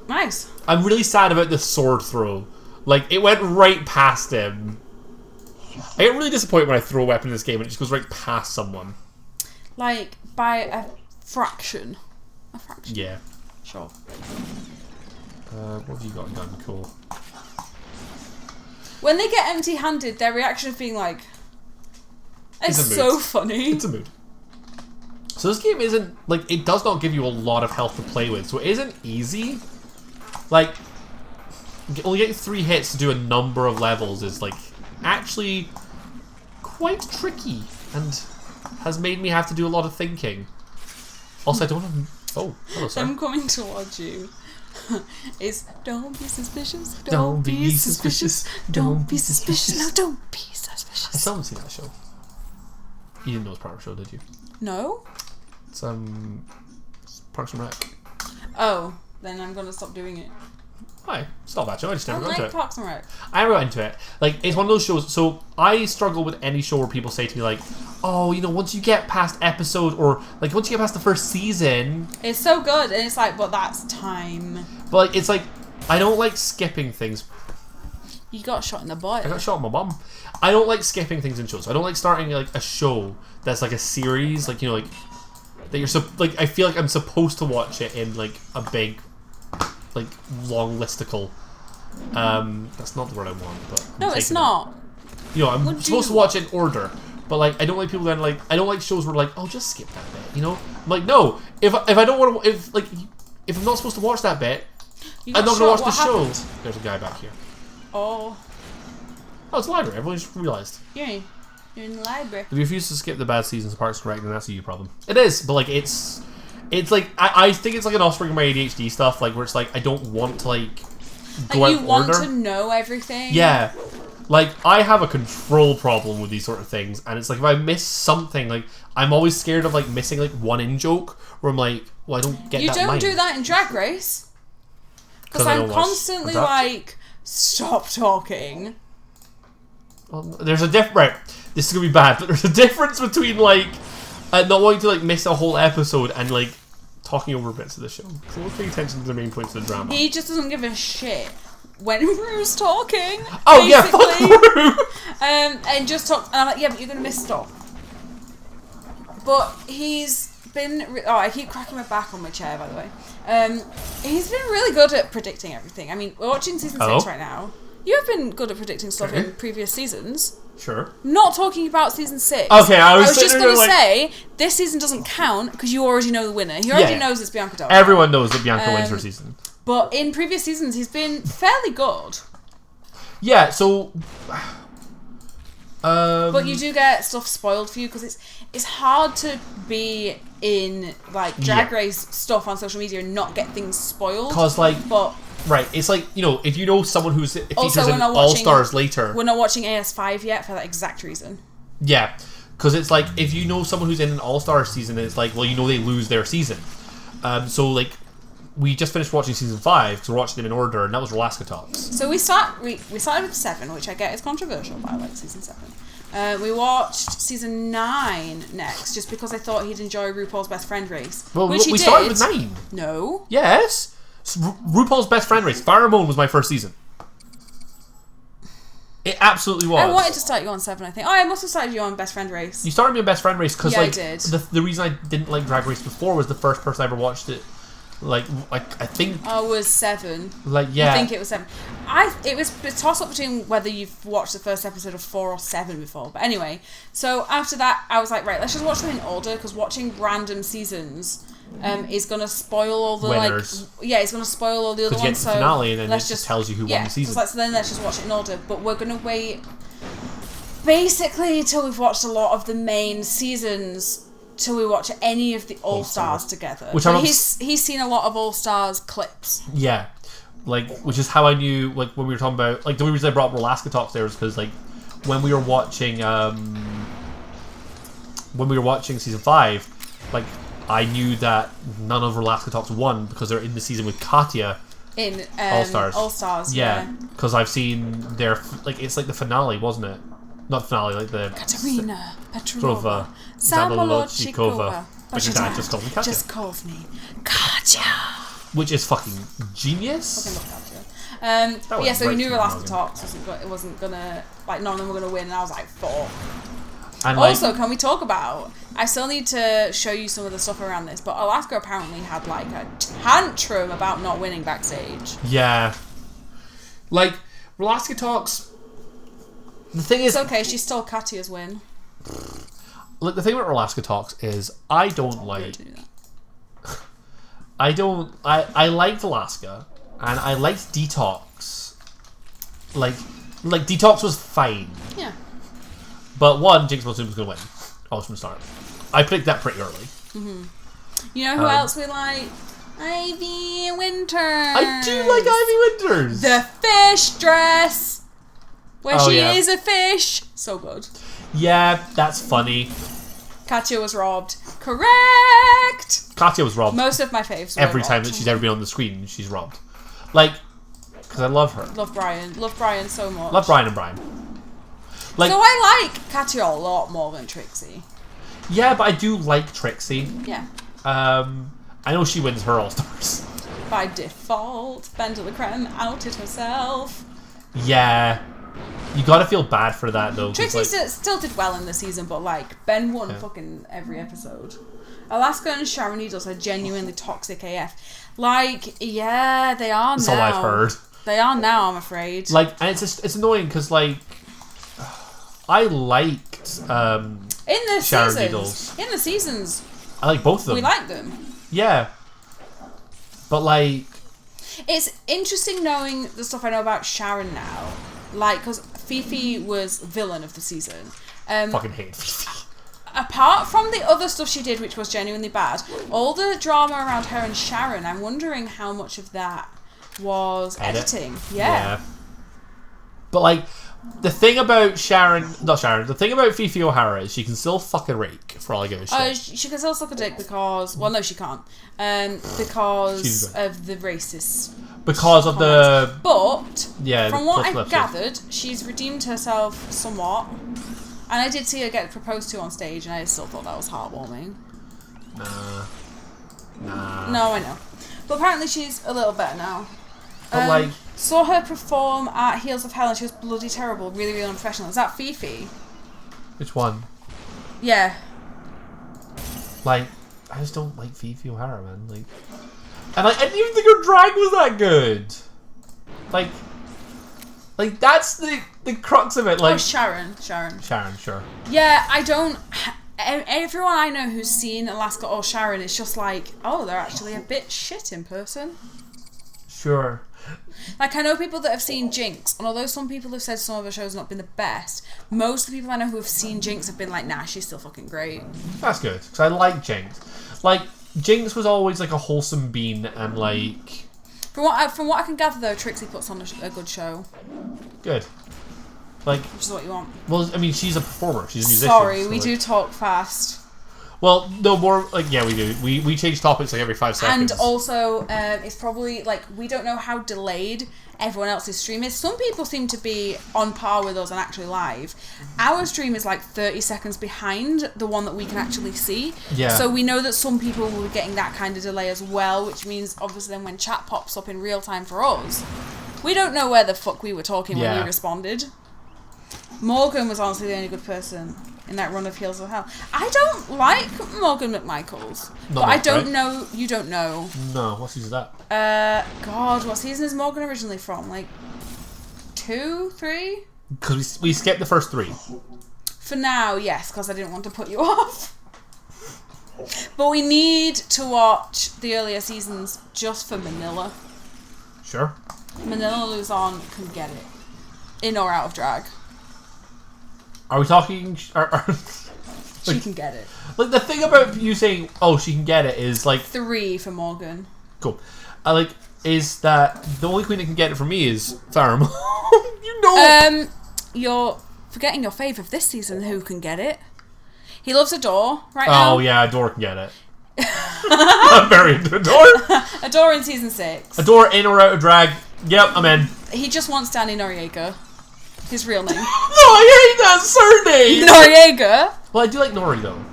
Nice. I'm really sad about the sword throw. Like, it went right past him. I get really disappointed when I throw a weapon in this game and it just goes right past someone. Like, by a fraction. A fraction. Yeah. Sure. What have you got done? Cool. When they get empty-handed, their reaction of being like... It's a mood. so funny. It's a mood. So this game isn't... Like, it does not give you a lot of health to play with, so it isn't easy. Like, only getting 3 hits to do a number of levels is, like, actually quite tricky and has made me have to do a lot of thinking. Also, I don't have... Oh, hello, sir. I'm coming towards you. It's don't be suspicious. Don't be suspicious. Don't be suspicious. No, don't be suspicious. I still haven't seen that show. You didn't know it was part of the show, did you? No? It's Parks and Rec. Oh, then I'm gonna stop doing it. Hi, it's not a bad show. I just I never got into like it. Parks and Rec. I never got into it. Like, it's one of those shows. So I struggle with any show where people say to me like, "Oh, you know, once you get past episode or like once you get past the first season, It's so good, and it's like, but that's time. But like, it's like I don't like skipping things. You got shot in the butt. I got shot in my bum. I don't like skipping things in shows. I don't like starting like a show that's like a series, like, you know, like that you're like I feel like I'm supposed to watch it in like a big, like, long listicle. That's not the word I want, but No, it's not. You know, I'm supposed to watch it in order, but like I don't like people that like I don't like shows where like, oh, just skip that bit. You know, I'm like, no, if I don't want to, if I'm not supposed to watch that bit, I'm not going to watch the show. There's a guy back here. Oh, it's a library. Everyone just realised. you're in the library. If you refuse to skip the bad seasons of Parks and Rec, then that's a you problem. It is, but like it's like I think it's like an offspring of my ADHD stuff, like where it's like I don't want to like go out you want order. to know everything. Yeah, like I have a control problem with these sort of things, and it's like if I miss something, like I'm always scared of like missing like one in joke where I'm like, well, I don't get You that don't line. do that in Drag Race. Because I I'm don't watch constantly Adapt. like, stop talking. Well, there's a right. This is gonna be bad, but there's a difference between like not wanting to like miss a whole episode and like talking over bits of the show. So we're paying attention to the main points of the drama. He just doesn't give a shit when Rue's talking. Oh yeah, fuck basically. Rue. And just talk. And I'm like, yeah, but you're gonna miss stuff. But he's been. I keep cracking my back on my chair, by the way. He's been really good at predicting everything. I mean, we're watching season 6 right now. You've been good at predicting stuff in previous seasons. Sure. Not talking about season 6. Okay, I was just going to like, say, this season doesn't count because you already know the winner. He already knows it's Bianca Del. Everyone knows that Bianca wins her season. But in previous seasons, he's been fairly good. Yeah, so... But you do get stuff spoiled for you because it's hard to be in like Drag Race stuff on social media and not get things spoiled. Because like... But... Right, it's like, you know, if you know someone who's features Also, in All-Stars later... We're not watching AS5 yet for that exact reason. Yeah, because it's like, if you know someone who's in an All-Stars season, it's like, well, you know they lose their season. So, like, we just finished watching season 5, because we're watching them in order, and that was Rolaska Talks. So we started with 7, which I get is controversial, but I like season 7. We watched season 9 next, just because I thought he'd enjoy RuPaul's Best Friend Race. Well, which he we did. started with 9. No. Yes. RuPaul's Best Friend Race. Pheromone was my first season. It absolutely was. I wanted to start you on 7, I think. Oh, I must have started you on Best Friend Race. You started me on Best Friend Race because, like, I did. The reason I didn't like Drag Race before was the first person I ever watched it. Like I think. Oh, it was 7. Like, yeah. I think it was 7. It was a toss up between whether you've watched the first episode of 4 or 7 before. But anyway, so after that, I was like, right, let's just watch them in order because watching random seasons is going to spoil all the winners. It's going to spoil all the other Because you ones. get the finale, and then let's it just tells you who won the season. So then let's just watch it in order. But we're going to wait basically until we've watched a lot of the main seasons, till we watch any of the All Stars together. Which he's seen a lot of All Stars clips. Yeah, which is how I knew. Like when we were talking about, the only reason I brought up Alaska Talks there was because when we were watching season 5, I knew that none of Alaska Talks won because they're in the season with Katya in All Stars. All Stars, yeah, because I've seen their it's the finale, wasn't it? Not finale, the Katerina Petrova, Zamolodchikova. But your dad just calls me Katya. Just calls me Katya. Which is fucking genius. Fucking love Katya. So we knew Alaska Talks wasn't gonna, none of them were gonna win, and I was like, 4. And also, can we talk about, I still need to show you some of the stuff around this, but Alaska apparently had a tantrum about not winning backstage. Yeah. Alaska Talks, the thing is... It's okay, she stole Katya's win. The thing about Alaska Talks is, I don't like... I liked Alaska, and I liked Detox. Detox was fine. Yeah. But one, Jinx Monsoon was going to win. Almost from the start. I predicted that pretty early. Mm-hmm. You know who else we like? Ivy Winters. I do like Ivy Winters. The fish dress. Where she is a fish. So good. Yeah, that's funny. Katya was robbed. Correct. Katya was robbed. Most of my faves were every robbed. time that she's ever been on the screen, she's robbed. Because I love her. Love Brian. Love Brian so much. Love Brian and Brian. So I like Katya a lot more than Trixie. Yeah, but I do like Trixie. Yeah. I know she wins her All-Stars. By default, Ben de la Creme outed herself. Yeah. You gotta feel bad for that, though. Trixie still did well in the season, but Ben won fucking every episode. Alaska and Sharon Needles are genuinely toxic AF. Yeah, they are now. That's all I've heard. They are now, I'm afraid. And it's annoying because I liked in the Sharon seasons. Needles. In the seasons, I like both of them. We like them. Yeah, but it's interesting knowing the stuff I know about Sharon now. Because Fifi was villain of the season. Fucking hate Fifi. Apart from the other stuff she did, which was genuinely bad, all the drama around her and Sharon, I'm wondering how much of that was editing. Yeah. But the thing about the thing about Fifi O'Hara is she can still fuck a rake for all I give a shit. She can still suck a dick because, well, no, she can't. Because of the racist. Because of the... But, yeah, from what I've gathered, she's redeemed herself somewhat. And I did see her get proposed to on stage, and I still thought that was heartwarming. Nah. No, I know. But apparently she's a little better now. But saw her perform at Heels of Hell, and she was bloody terrible, really, really unprofessional. Is that Fifi? Which one? Yeah. I just don't like Fifi O'Hara, man. And I didn't even think her drag was that good. That's the crux of it. Sharon, sure. Yeah, I don't... Everyone I know who's seen Alaska or Sharon is just they're actually a bit shit in person. Sure. I know people that have seen Jinx, and although some people have said some of her shows have not been the best, most of the people I know who have seen Jinx have been nah, she's still fucking great. That's good, because I like Jinx. Jinx was always a wholesome bean, and From what I can gather, though, Trixie puts on a good show. Good. Which is what you want. Well, I mean, she's a performer. She's a musician. Sorry, we do talk fast. Well, no more. Yeah, we do. We change topics every 5 seconds. And also, it's probably we don't know how delayed everyone else's stream is. Some people seem to be on par with us and actually live. Our stream is 30 seconds behind the one that we can actually see. Yeah. So we know that some people will be getting that kind of delay as well, which means obviously then when chat pops up in real time for us, we don't know where the fuck we were talking when we responded. Morgan was honestly the only good person in that run of Heels of Hell. I don't like Morgan McMichaels. But I don't know... You don't know. No, what season is that? God, what season is Morgan originally from? 2, 3? Because we skipped the first 3. For now, yes, because I didn't want to put you off. But we need to watch the earlier seasons just for Manila. Sure. Manila Luzon can get it. In or out of drag. Are we talking... She can get it. Like, the thing about you saying, oh, she can get it is, like... 3 for Morgan. Cool. Is that the only queen that can get it for me is Pharamond. You know. You're forgetting your fave of this season. Who can get it? He loves Adore right now. Oh yeah, Adore can get it. I'm very into Adore. Adore in season 6. Adore in or out of drag. Yep, I'm in. He just wants Danny Noriega. His real name. No, I hate that surname. Noriega. Well, I do like Nori though.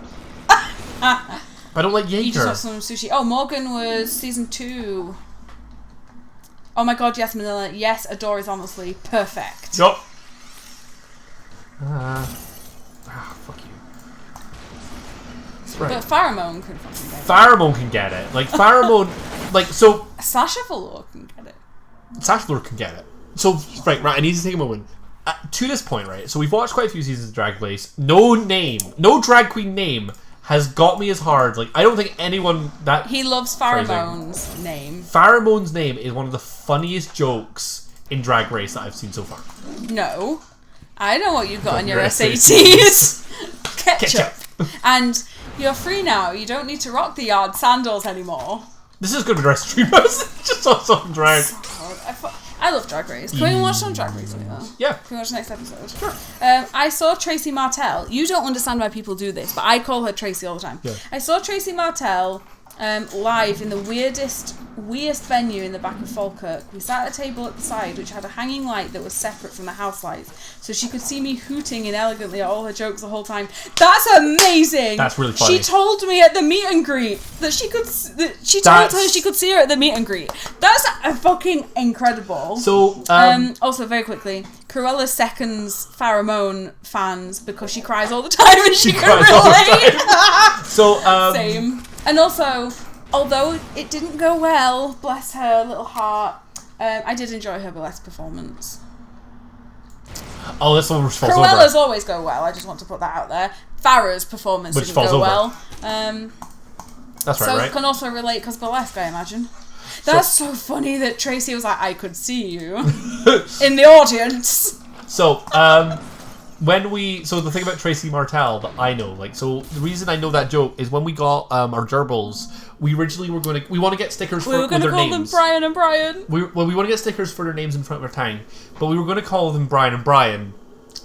I don't like Jaeger. You just want some sushi. Oh, Morgan was season 2. Oh my god, yes, Manila. Yes, Adore is honestly perfect. Yup. Fuck you. Right. But Pharamond can fucking get it. Pharamond can get it. Like, Pharamond... like, so... Sasha Velour can get it. Sasha Velour can get it. So, right, I need to take a moment. To this point, right, so we've watched quite a few seasons of Drag Race. No drag queen name has got me as hard. Like, I don't think anyone that... He loves Pharamond's name. Pharamond's name is one of the funniest jokes in Drag Race that I've seen so far. No. I know what you've got on your SATs. Ketchup. And you're free now. You don't need to rock the yard sandals anymore. This is going to be the rest of the stream. Just on some drag. I love Drag Race. Can we watch some Drag Race later? Yeah. Can we watch the next episode? Sure. I saw Tracy Martell. You don't understand why people do this, but I call her Tracy all the time. Yeah. I saw Tracy Martell live in the weirdest venue in the back of Falkirk. We sat at a table at the side which had a hanging light that was separate from the house lights, so she could see me hooting inelegantly at all her jokes the whole time. That's amazing. That's really funny. She told me at the meet and greet that she could see her at the meet and greet. That's fucking incredible. So also very quickly, Cruella seconds Pharamond fans because she cries all the time and she can relate. So Same. And also, although it didn't go well, bless her little heart, I did enjoy her burlesque performance. Oh, this one falls Cruella's over. always go well, I just want to put that out there. Farrah's performance Which didn't falls go over. well. That's right, so right? can also relate because burlesque, I imagine. That's so funny that Tracy was like, I could see you in the audience. So, the thing about Tracy Martell that I know, so the reason I know that joke is when we got our gerbils, we originally we want to get stickers for their names. We were going to call them Brian and Brian. We want to get stickers for their names in front of our tang, but we were going to call them Brian and Brian,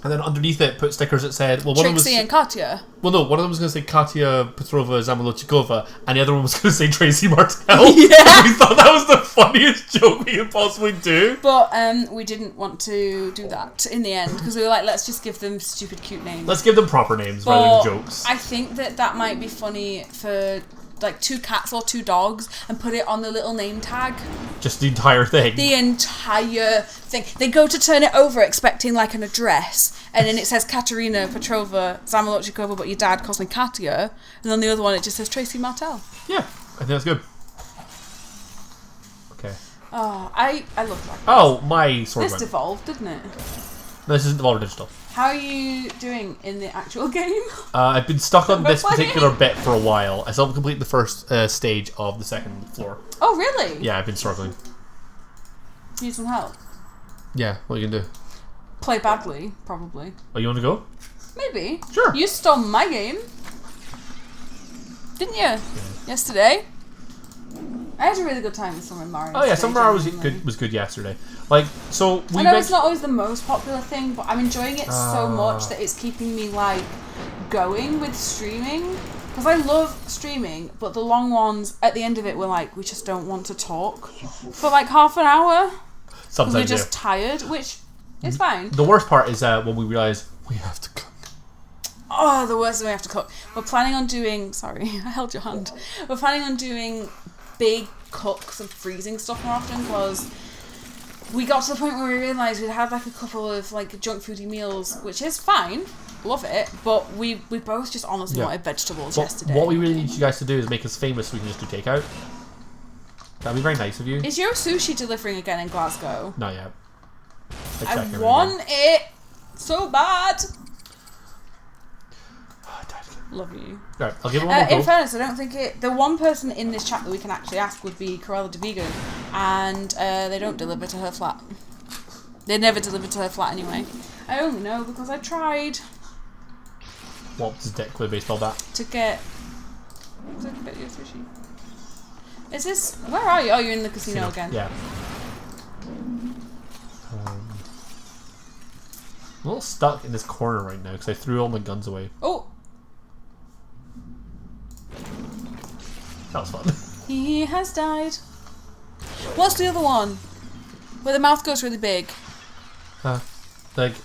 and then underneath it put stickers that said, well, one Trixie of them was, and Katya. Well, no, one of them was going to say Katya Petrova Zamolochikova, and the other one was going to say Tracy Martell. Yeah. We thought that was the funniest joke we could possibly do. But we didn't want to do that in the end because we were like, let's just give them stupid, cute names. Let's give them proper names rather than jokes. I think that might be funny for 2 cats or 2 dogs and put it on the little name tag. Just the entire thing. The entire thing. They go to turn it over expecting like an address, and then it says Katerina Petrova Zamolochikova, but your dad calls me Katya, and on the other one it just says Tracy Martell. Yeah, I think that's good. Okay. Oh, I love that. Oh, my sword This went. devolved, didn't it? No, this isn't Devolver Digital. How are you doing in the actual game? I've been stuck on this particular bit for a while. I still haven't completed the first stage of the second floor. Oh, really? Yeah, I've been struggling. Need some help? Yeah, what are you going to do? Play badly, probably. Oh, you want to go? Maybe. Sure. You stole my game. Didn't you? Yeah. Yesterday. I had a really good time with Summer Mario. Oh yeah, Summer Mario was good yesterday. I know it's not always the most popular thing, but I'm enjoying it so much that it's keeping me going with streaming. Because I love streaming, but the long ones at the end of it were like, we just don't want to talk for half an hour. Sometimes we're just tired, which is fine. The worst part is when we realise we have to cook. Oh, the worst is we have to cook. We're planning on doing... Sorry, I held your hand. We're planning on doing big cooks and freezing stuff more often because we got to the point where we realised we'd had a couple of junk foody meals, which is fine, love it, but we both just honestly wanted vegetables yesterday. What we really need you guys to do is make us famous so we can just do takeout. That'd be very nice of you. Is your sushi delivering again in Glasgow? Not yet. I want it so bad. Love you. Right, I'll give it one more go. In fairness, I don't think the one person in this chat that we can actually ask would be Cruella de Vegan, and they don't deliver to her flat. They never deliver to her flat anyway. I only know because I tried. What's his dick with a baseball bat? To get your sushi. Is this... Where are you? Oh, you're in the casino again. Yeah. I'm a little stuck in this corner right now because I threw all my guns away. Oh! That was fun. He has died. What's the other one? Where the mouth goes really big. Like,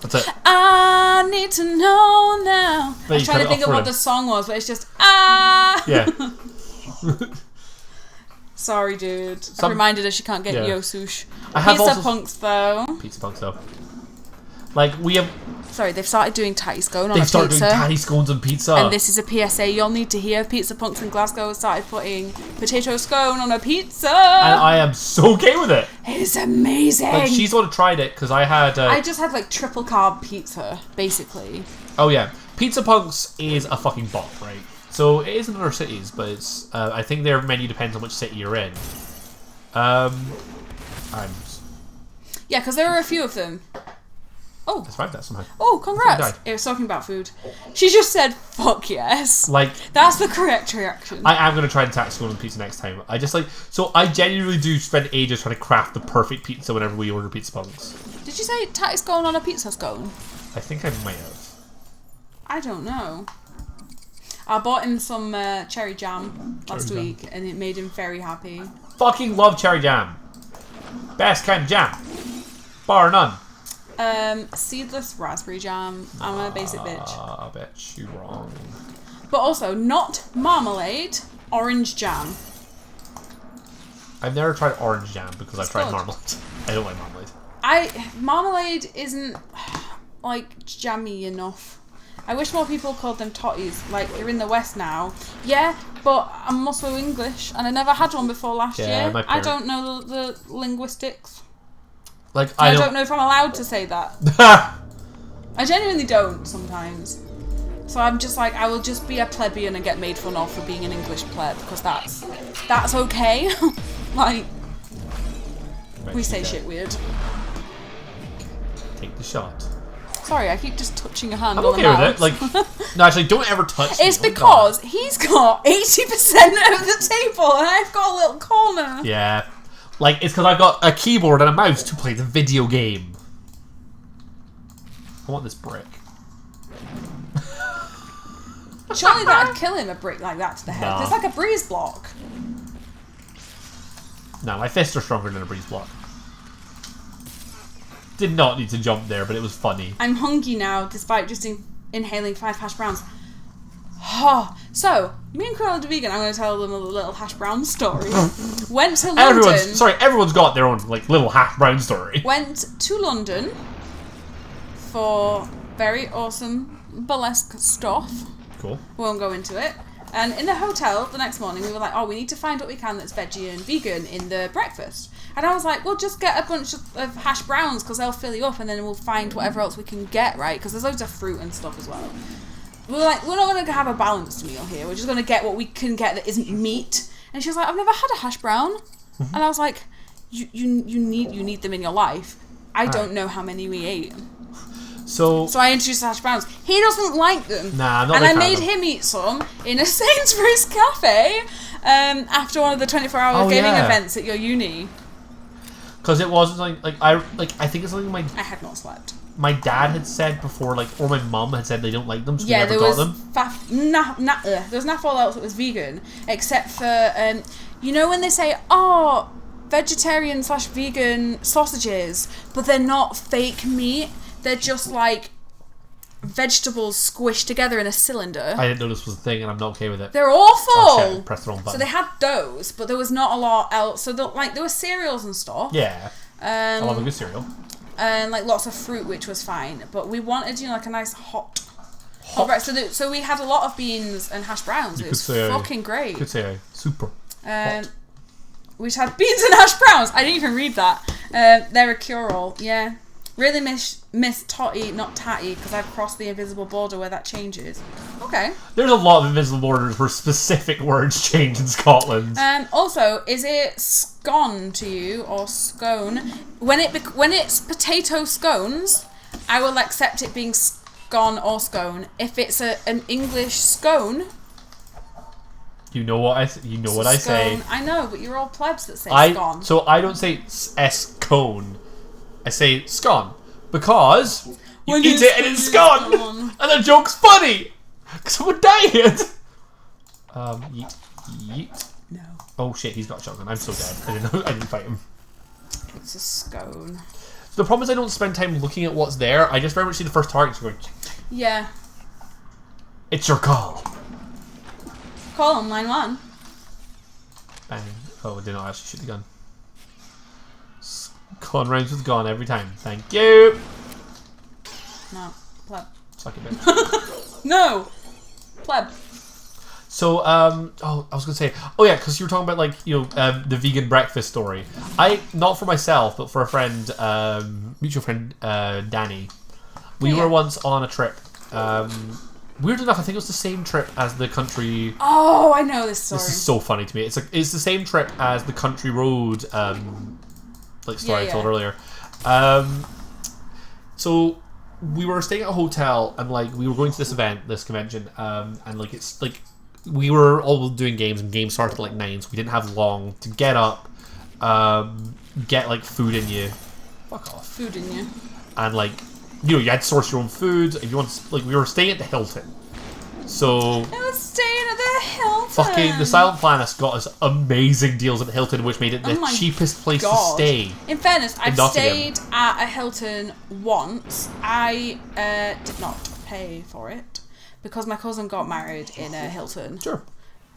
That's it. I need to know now. I was trying to think of what the song was, but it's just Yeah. Sorry, dude. I reminded her she can't get Yo Sush. Pizza Punks, though. Pizza Punks, though. Like, we have... Sorry, they've started doing tatty scone on a pizza. They've started doing tatty scones on pizza. And this is a PSA you'll need to hear. Pizza Punks in Glasgow have started putting potato scone on a pizza. And I am so okay with it. It's amazing. Like, she's the one who tried it, because I had... I just had, like, triple carb pizza, basically. Oh, yeah. Pizza Punks is a fucking bop, right? So, it is in other cities, but it's... I think their menu depends on which city you're in. Yeah, because there are a few of them. Oh. I survived that somehow. Oh, congrats. It was talking about food. She just said, fuck yes. Like... That's the correct reaction. I am going to try and tax scone on pizza next time. I just like... So, I genuinely do spend ages trying to craft the perfect pizza whenever we order Pizza Punks. Did you say tatty scone on a pizza scone? I think I might have. I don't know. I bought him some cherry jam last week, and it made him very happy. Fucking love cherry jam. Best kind of jam. Bar none. Seedless raspberry jam. I'm a basic bitch. I bet you wrong. But also, not marmalade, orange jam. I've never tried orange jam because I've tried marmalade. I don't like marmalade. Marmalade isn't, like, jammy enough. I wish more people called them totties. Like, you're in the West now. Yeah, but I'm also English, and I never had one before last year. I don't know the linguistics. Like, I don't know if I'm allowed to say that. I genuinely don't sometimes. So I'm just like, I will just be a plebeian and get made fun of for being an English pleb, because that's okay. Like, we say shit weird. Take the shot. Sorry, I keep just touching your hand I'm on okay the mouse. with it. Like, no, actually, don't ever touch It's me. because he's got 80% of the table and I've got a little corner. Yeah. Like, it's because I've got a keyboard and a mouse to play the video game. I want this brick. Surely that'd kill him, a brick like that to the head. No. It's like a breeze block. No, my fists are stronger than a breeze block. Did not need to jump there, but it was funny. I'm hungry now, despite just inhaling 5 hash browns. Oh, so, me and Cruella de Vegan, I'm going to tell them a little hash brown story. Went to London. Everyone's got their own, like, little hash brown story. Went to London for very awesome burlesque stuff. Cool. Won't go into it. And in the hotel the next morning, we were like, oh, we need to find what we can that's veggie and vegan in the breakfast. And I was like, well, just get a bunch of hash browns because they'll fill you up, and then we'll find whatever else we can get, right? Because there's loads of fruit and stuff as well. We were like, we're not going to have a balanced meal here. We're just going to get what we can get that isn't meat. And she was like, I've never had a hash brown. And I was like, you need them in your life. I don't know how many we ate. So I introduced the hash browns. He doesn't like them. Nah, I'm not. And I made him eat some in a Sainsbury's cafe after one of the 24-hour gaming events at your uni. Because it wasn't I think it's something I had not slept. My dad had said before, like, or my mum had said they don't like them, so we never got them. There was naff all else that was vegan, except for you know when they say, oh, vegetarian/vegan sausages, but they're not fake meat. They're just like vegetables squished together in a cylinder. I didn't know this was a thing, and I'm not okay with it. They're awful. Oh, shit, press the wrong button. So they had those, but there was not a lot else. So there were cereals and stuff. Yeah. I love a good cereal. And like lots of fruit, which was fine. But we wanted, like a nice hot breakfast. So we had a lot of beans and hash browns. It was fucking great. You could say super hot. We had beans and hash browns. I didn't even read that. They're a cure-all. Yeah. Really miss Totty, not Tatty, because I've crossed the invisible border where that changes. Okay. There's a lot of invisible borders where specific words change in Scotland. Also, is it scone to you or scone? When it's potato scones, I will accept it being scone or scone. If it's an English scone, you know what I say. I know, but you're all plebs that say scone. So I don't say scone. I say scone because you eat it and it's scone, and the joke's funny because I'm a diet. Yeet. No. Oh shit, he's got a shotgun. I'm so dead. I didn't fight him. It's a scone. The problem is I don't spend time looking at what's there. I just very much see the first target going. Yeah. It's your call. Call him, line 1. Bang. Oh, I did not actually shoot the gun. Con rounds with gun every time. Thank you. No. Pleb. Suck it, bitch. No! Pleb. So, I was gonna say, because you were talking about the vegan breakfast story. Not for myself, but for a friend, mutual friend, Danny. We were once on a trip. Weird enough, I think it was the same trip as the country. Oh, I know this story. This is so funny to me. It's the same trip as the country road, story I told earlier. So we were staying at a hotel and we were going to this convention, and it's we were all doing games and games started at 9, so we didn't have long to get up, get food in you. Fuck off. Food in you. And you had to source your own food. If you want, we were staying at the Hilton. So I was staying at the Hilton. Fucking the Silent Planet got us amazing deals at the Hilton, which made it the cheapest place to stay. In fairness, I've stayed at a Hilton once. I did not pay for it because my cousin got married in a Hilton. Sure.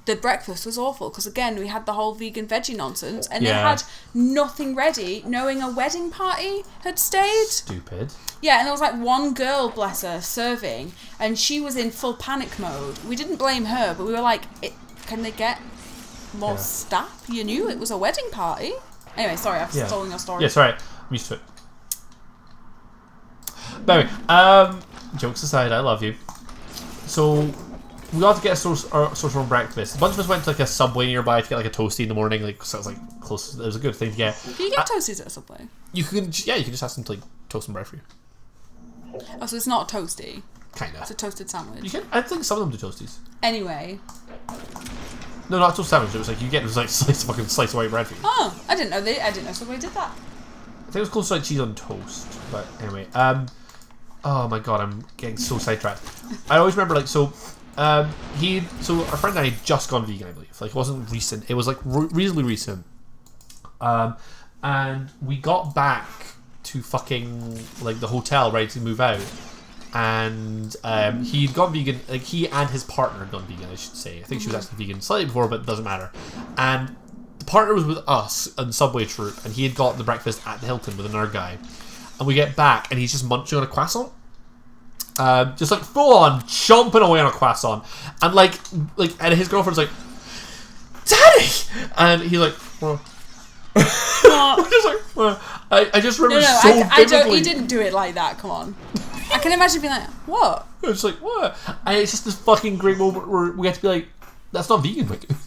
The breakfast was awful because again we had the whole vegan veggie nonsense and they had nothing ready, knowing a wedding party had stayed. Stupid. Yeah, and there was one girl, bless her, serving, and she was in full panic mode. We didn't blame her, but we were like, can they get more staff? You knew it was a wedding party. Anyway, sorry, I've stolen your story. Yeah, sorry. I'm used to it. But anyway, jokes aside, I love you. So we got to get a source from breakfast. A bunch of us went to a Subway nearby to get a toasty in the morning. So it was close. It was a good thing to get. Can you get toasties at a Subway? You can just ask them to toast some bread for you. Oh, so it's not a toasty. Kinda. It's a toasted sandwich. You can. I think some of them do toasties. Anyway. No, not a toast sandwich. It was you get slice of white bread for you. Oh, I didn't know Subway did that. I think it was close to cheese on toast. But anyway, oh my god, I'm getting so sidetracked. I always remember our friend and I had just gone vegan, I believe. It wasn't recent. It was reasonably recent. And we got back to fucking the hotel ready to move out, and he'd gone vegan. He and his partner had gone vegan, I should say. I think she was actually vegan slightly before, but it doesn't matter. And the partner was with us on Subway troop, and he had got the breakfast at the Hilton with another guy. And we get back, and he's just munching on a croissant. Just full on chomping away on a croissant, and and his girlfriend's like, "Daddy," and he's like, "Well." just I just remember vividly. He didn't do it like that. Come on, I can imagine being like, "What?" It's what? And it's just this fucking great moment where we have to be like, "That's not vegan, my dude."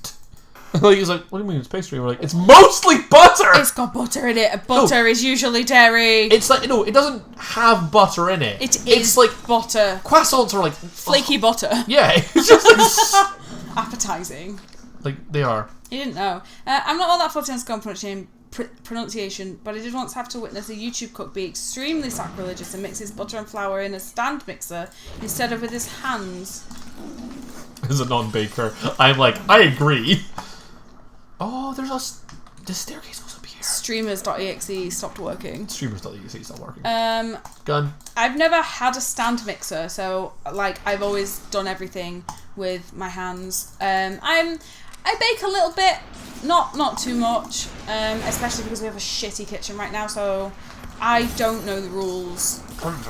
He's like, "What do you mean it's pastry?" And we're like, "It's mostly butter." It's got butter in it. Butter is usually dairy. It's no, it doesn't have butter in it. It's butter. Croissants are flaky butter. Yeah, it's just appetizing. They are. You didn't know. I'm not all that fussy on scone pronunciation, but I did once have to witness a YouTube cook be extremely sacrilegious and mix his butter and flour in a stand mixer instead of with his hands. As a non-baker, I'm I agree. Oh, the staircase goes up here. Streamers.exe stopped working. Streamers.exe stopped working. Gun. I've never had a stand mixer, so I've always done everything with my hands. I bake a little bit, not too much, especially because we have a shitty kitchen right now, so I don't know the rules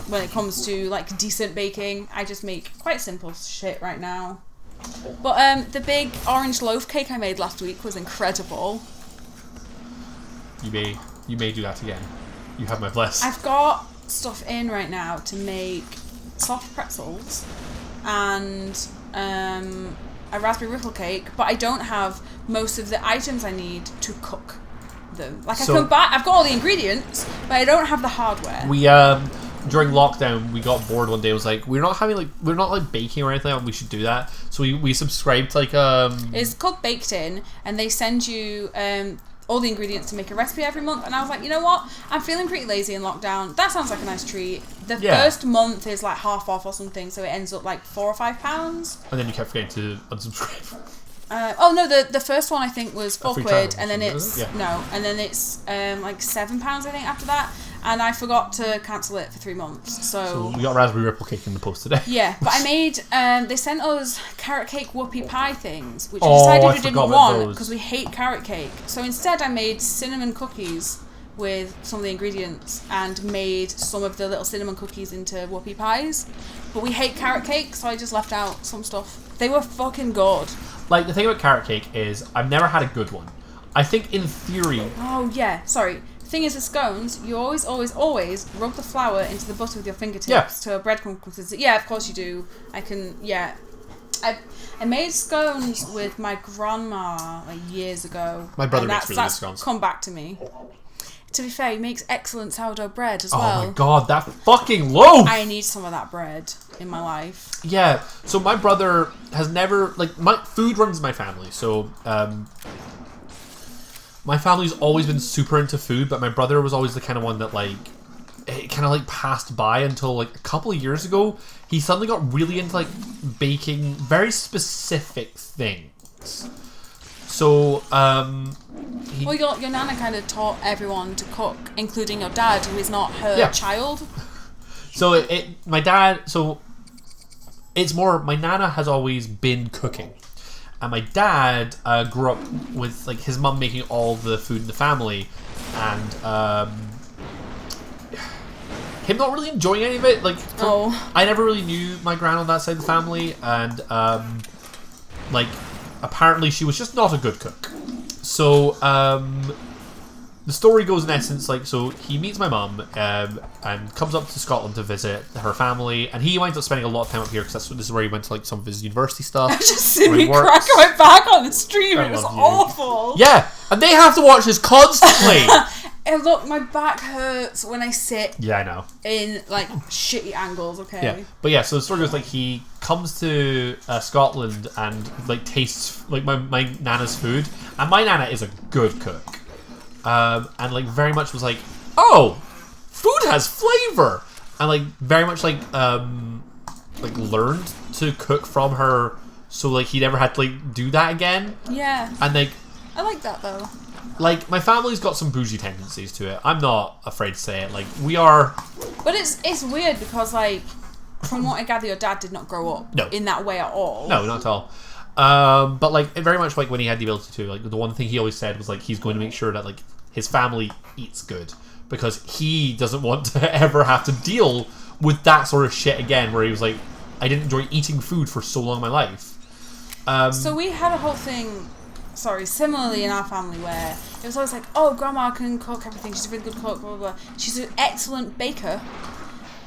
when it comes to decent baking. I just make quite simple shit right now. But the big orange loaf cake I made last week was incredible. You may do that again. You have my bless. I've got stuff in right now to make soft pretzels and a raspberry ripple cake, but I don't have most of the items I need to cook them. Like I've got all the ingredients, but I don't have the hardware. We during lockdown we got bored one day. It was like we're not baking or anything, and we should do that. So we subscribed to It's called Baked In, and they send you all the ingredients to make a recipe every month. And I was like, you know what? I'm feeling pretty lazy in lockdown. That sounds like a nice treat. The first month is like half off or something, so it ends up like £4 or £5. And then you kept forgetting to unsubscribe. The first one I think was £4, and then it's like £7 I think after that, and I forgot to cancel it for 3 months. So we got raspberry ripple cake in the post today. Yeah, but I made. They sent us carrot cake whoopie pie things, which we decided we didn't want because we hate carrot cake. So instead, I made cinnamon cookies with some of the ingredients and made some of the little cinnamon cookies into whoopie pies. But we hate carrot cake, so I just left out some stuff. They were fucking good. Like, the thing about carrot cake is I've never had a good one. I think in theory... Oh, yeah. Sorry. The thing is, with scones, you always rub the flour into the butter with your fingertips to a breadcrumb consistency. Yeah, of course you do. I can... Yeah. I made scones with my grandma like years ago. My brother makes really good scones. Come back to me. To be fair, he makes excellent sourdough bread as well. Oh my god, that fucking loaf! I need some of that bread in my life. Yeah, so my brother has never... Like, food runs in my family, so... my family's always been super into food, but my brother was always the kind of one that, like... It kind of, like, passed by until, like, a couple of years ago. He suddenly got really into, like, baking very specific things. So, Well, your nana kind of taught everyone to cook, including your dad, who is not her child. So my dad. So it's more. My nana has always been cooking, and my dad grew up with like his mum making all the food in the family, and him not really enjoying any of it. Like, I never really knew my gran on that side of the family, and like apparently she was just not a good cook. So, the story goes in essence, like, so he meets my mum and comes up to Scotland to visit her family, and he winds up spending a lot of time up here because this is where he went to, like, some of his university stuff. I just see me crack my back on the stream. It was awful. Yeah, and they have to watch this constantly. And look, my back hurts when I sit. Yeah, I know. In, like, shitty angles, okay? Yeah, but yeah, so the story goes, like, he comes to Scotland and, like, tastes, like, my nana's food, and my nana is a good cook. And, like, very much was like, oh, food has flavor! And, like, very much, like, learned to cook from her, so, like, he never had to, like, do that again. Yeah. And, like... I like that, though. Like, my family's got some bougie tendencies to it. I'm not afraid to say it. Like, we are... But it's weird because, like, from what I gather, your dad did not grow up in that way at all. No, not at all. But, like, very much, like, when he had the ability to, like, the one thing he always said was, like, he's going to make sure that, like, his family eats good. Because he doesn't want to ever have to deal with that sort of shit again, where he was like, I didn't enjoy eating food for so long in my life. So we had a whole thing... similarly in our family where it was always like, oh, grandma can cook everything, she's a really good cook, blah, blah, blah. She's an excellent baker,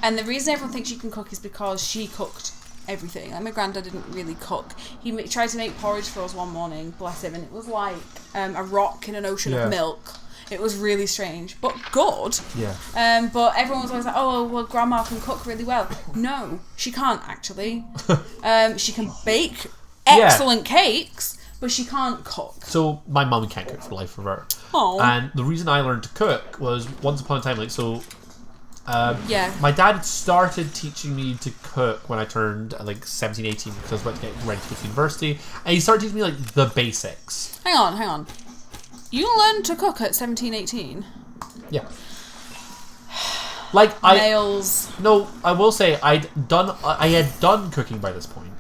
and the reason everyone thinks she can cook is because she cooked everything. Like, my granddad didn't really cook. He tried to make porridge for us one morning, bless him, and it was like a rock in an ocean of milk. It was really strange, but good. Yeah. But everyone was always like, oh, well, grandma can cook really well. No, she can't, actually. She can bake excellent cakes, but she can't cook. So my mum can't cook for the life of her. Oh. And the reason I learned to cook was once upon a time, like, so... my dad started teaching me to cook when I turned, like, 17, 18, because I was about to get ready to go to university. And he started teaching me, like, the basics. Hang on. You learned to cook at 17, 18? Yeah. Like, Nails. No, I will say, I had done cooking by this point.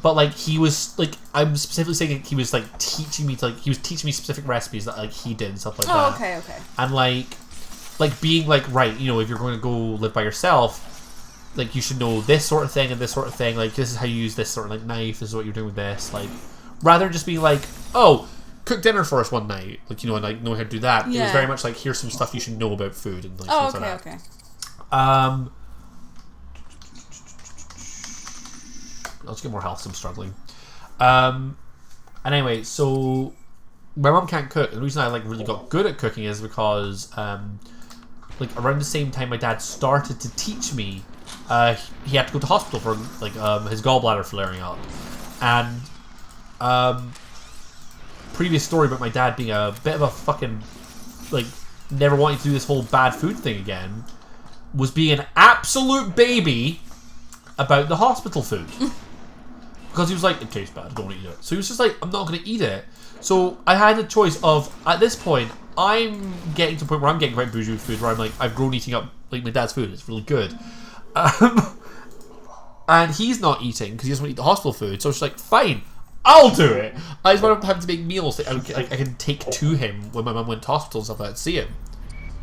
But, like, he was, like, I'm specifically saying, like, he was, like, teaching me to, like, he was teaching me specific recipes that, like, he did and stuff like that. Oh, okay. And, like, being, like, right, you know, if you're going to go live by yourself, like, you should know this sort of thing and this sort of thing. Like, this is how you use this sort of, like, knife. This is what you're doing with this. Like, rather than just being like, oh, cook dinner for us one night. Like, you know, and, like, know how to do that. Yeah. It was very much like, here's some stuff you should know about food and, like, things like that. Okay. I'll just get more health, so I'm struggling. And anyway, so my mum can't cook. And the reason I like really got good at cooking is because like around the same time my dad started to teach me, he had to go to hospital for like his gallbladder flaring up, and previous story about my dad being a bit of a fucking like never wanting to do this whole bad food thing again was being an absolute baby about the hospital food. Because he was like, it tastes bad, don't eat it. So he was just like, I'm not going to eat it. So I had a choice of, at this point, I'm getting to the point where I'm getting quite bougie with food, where I'm like, I've grown eating up like my dad's food. It's really good. And he's not eating because he doesn't want to eat the hospital food. So it's like, fine, I'll do it. I just want to have to make meals that I can take to him when my mum went to hospital and stuff like that to see him.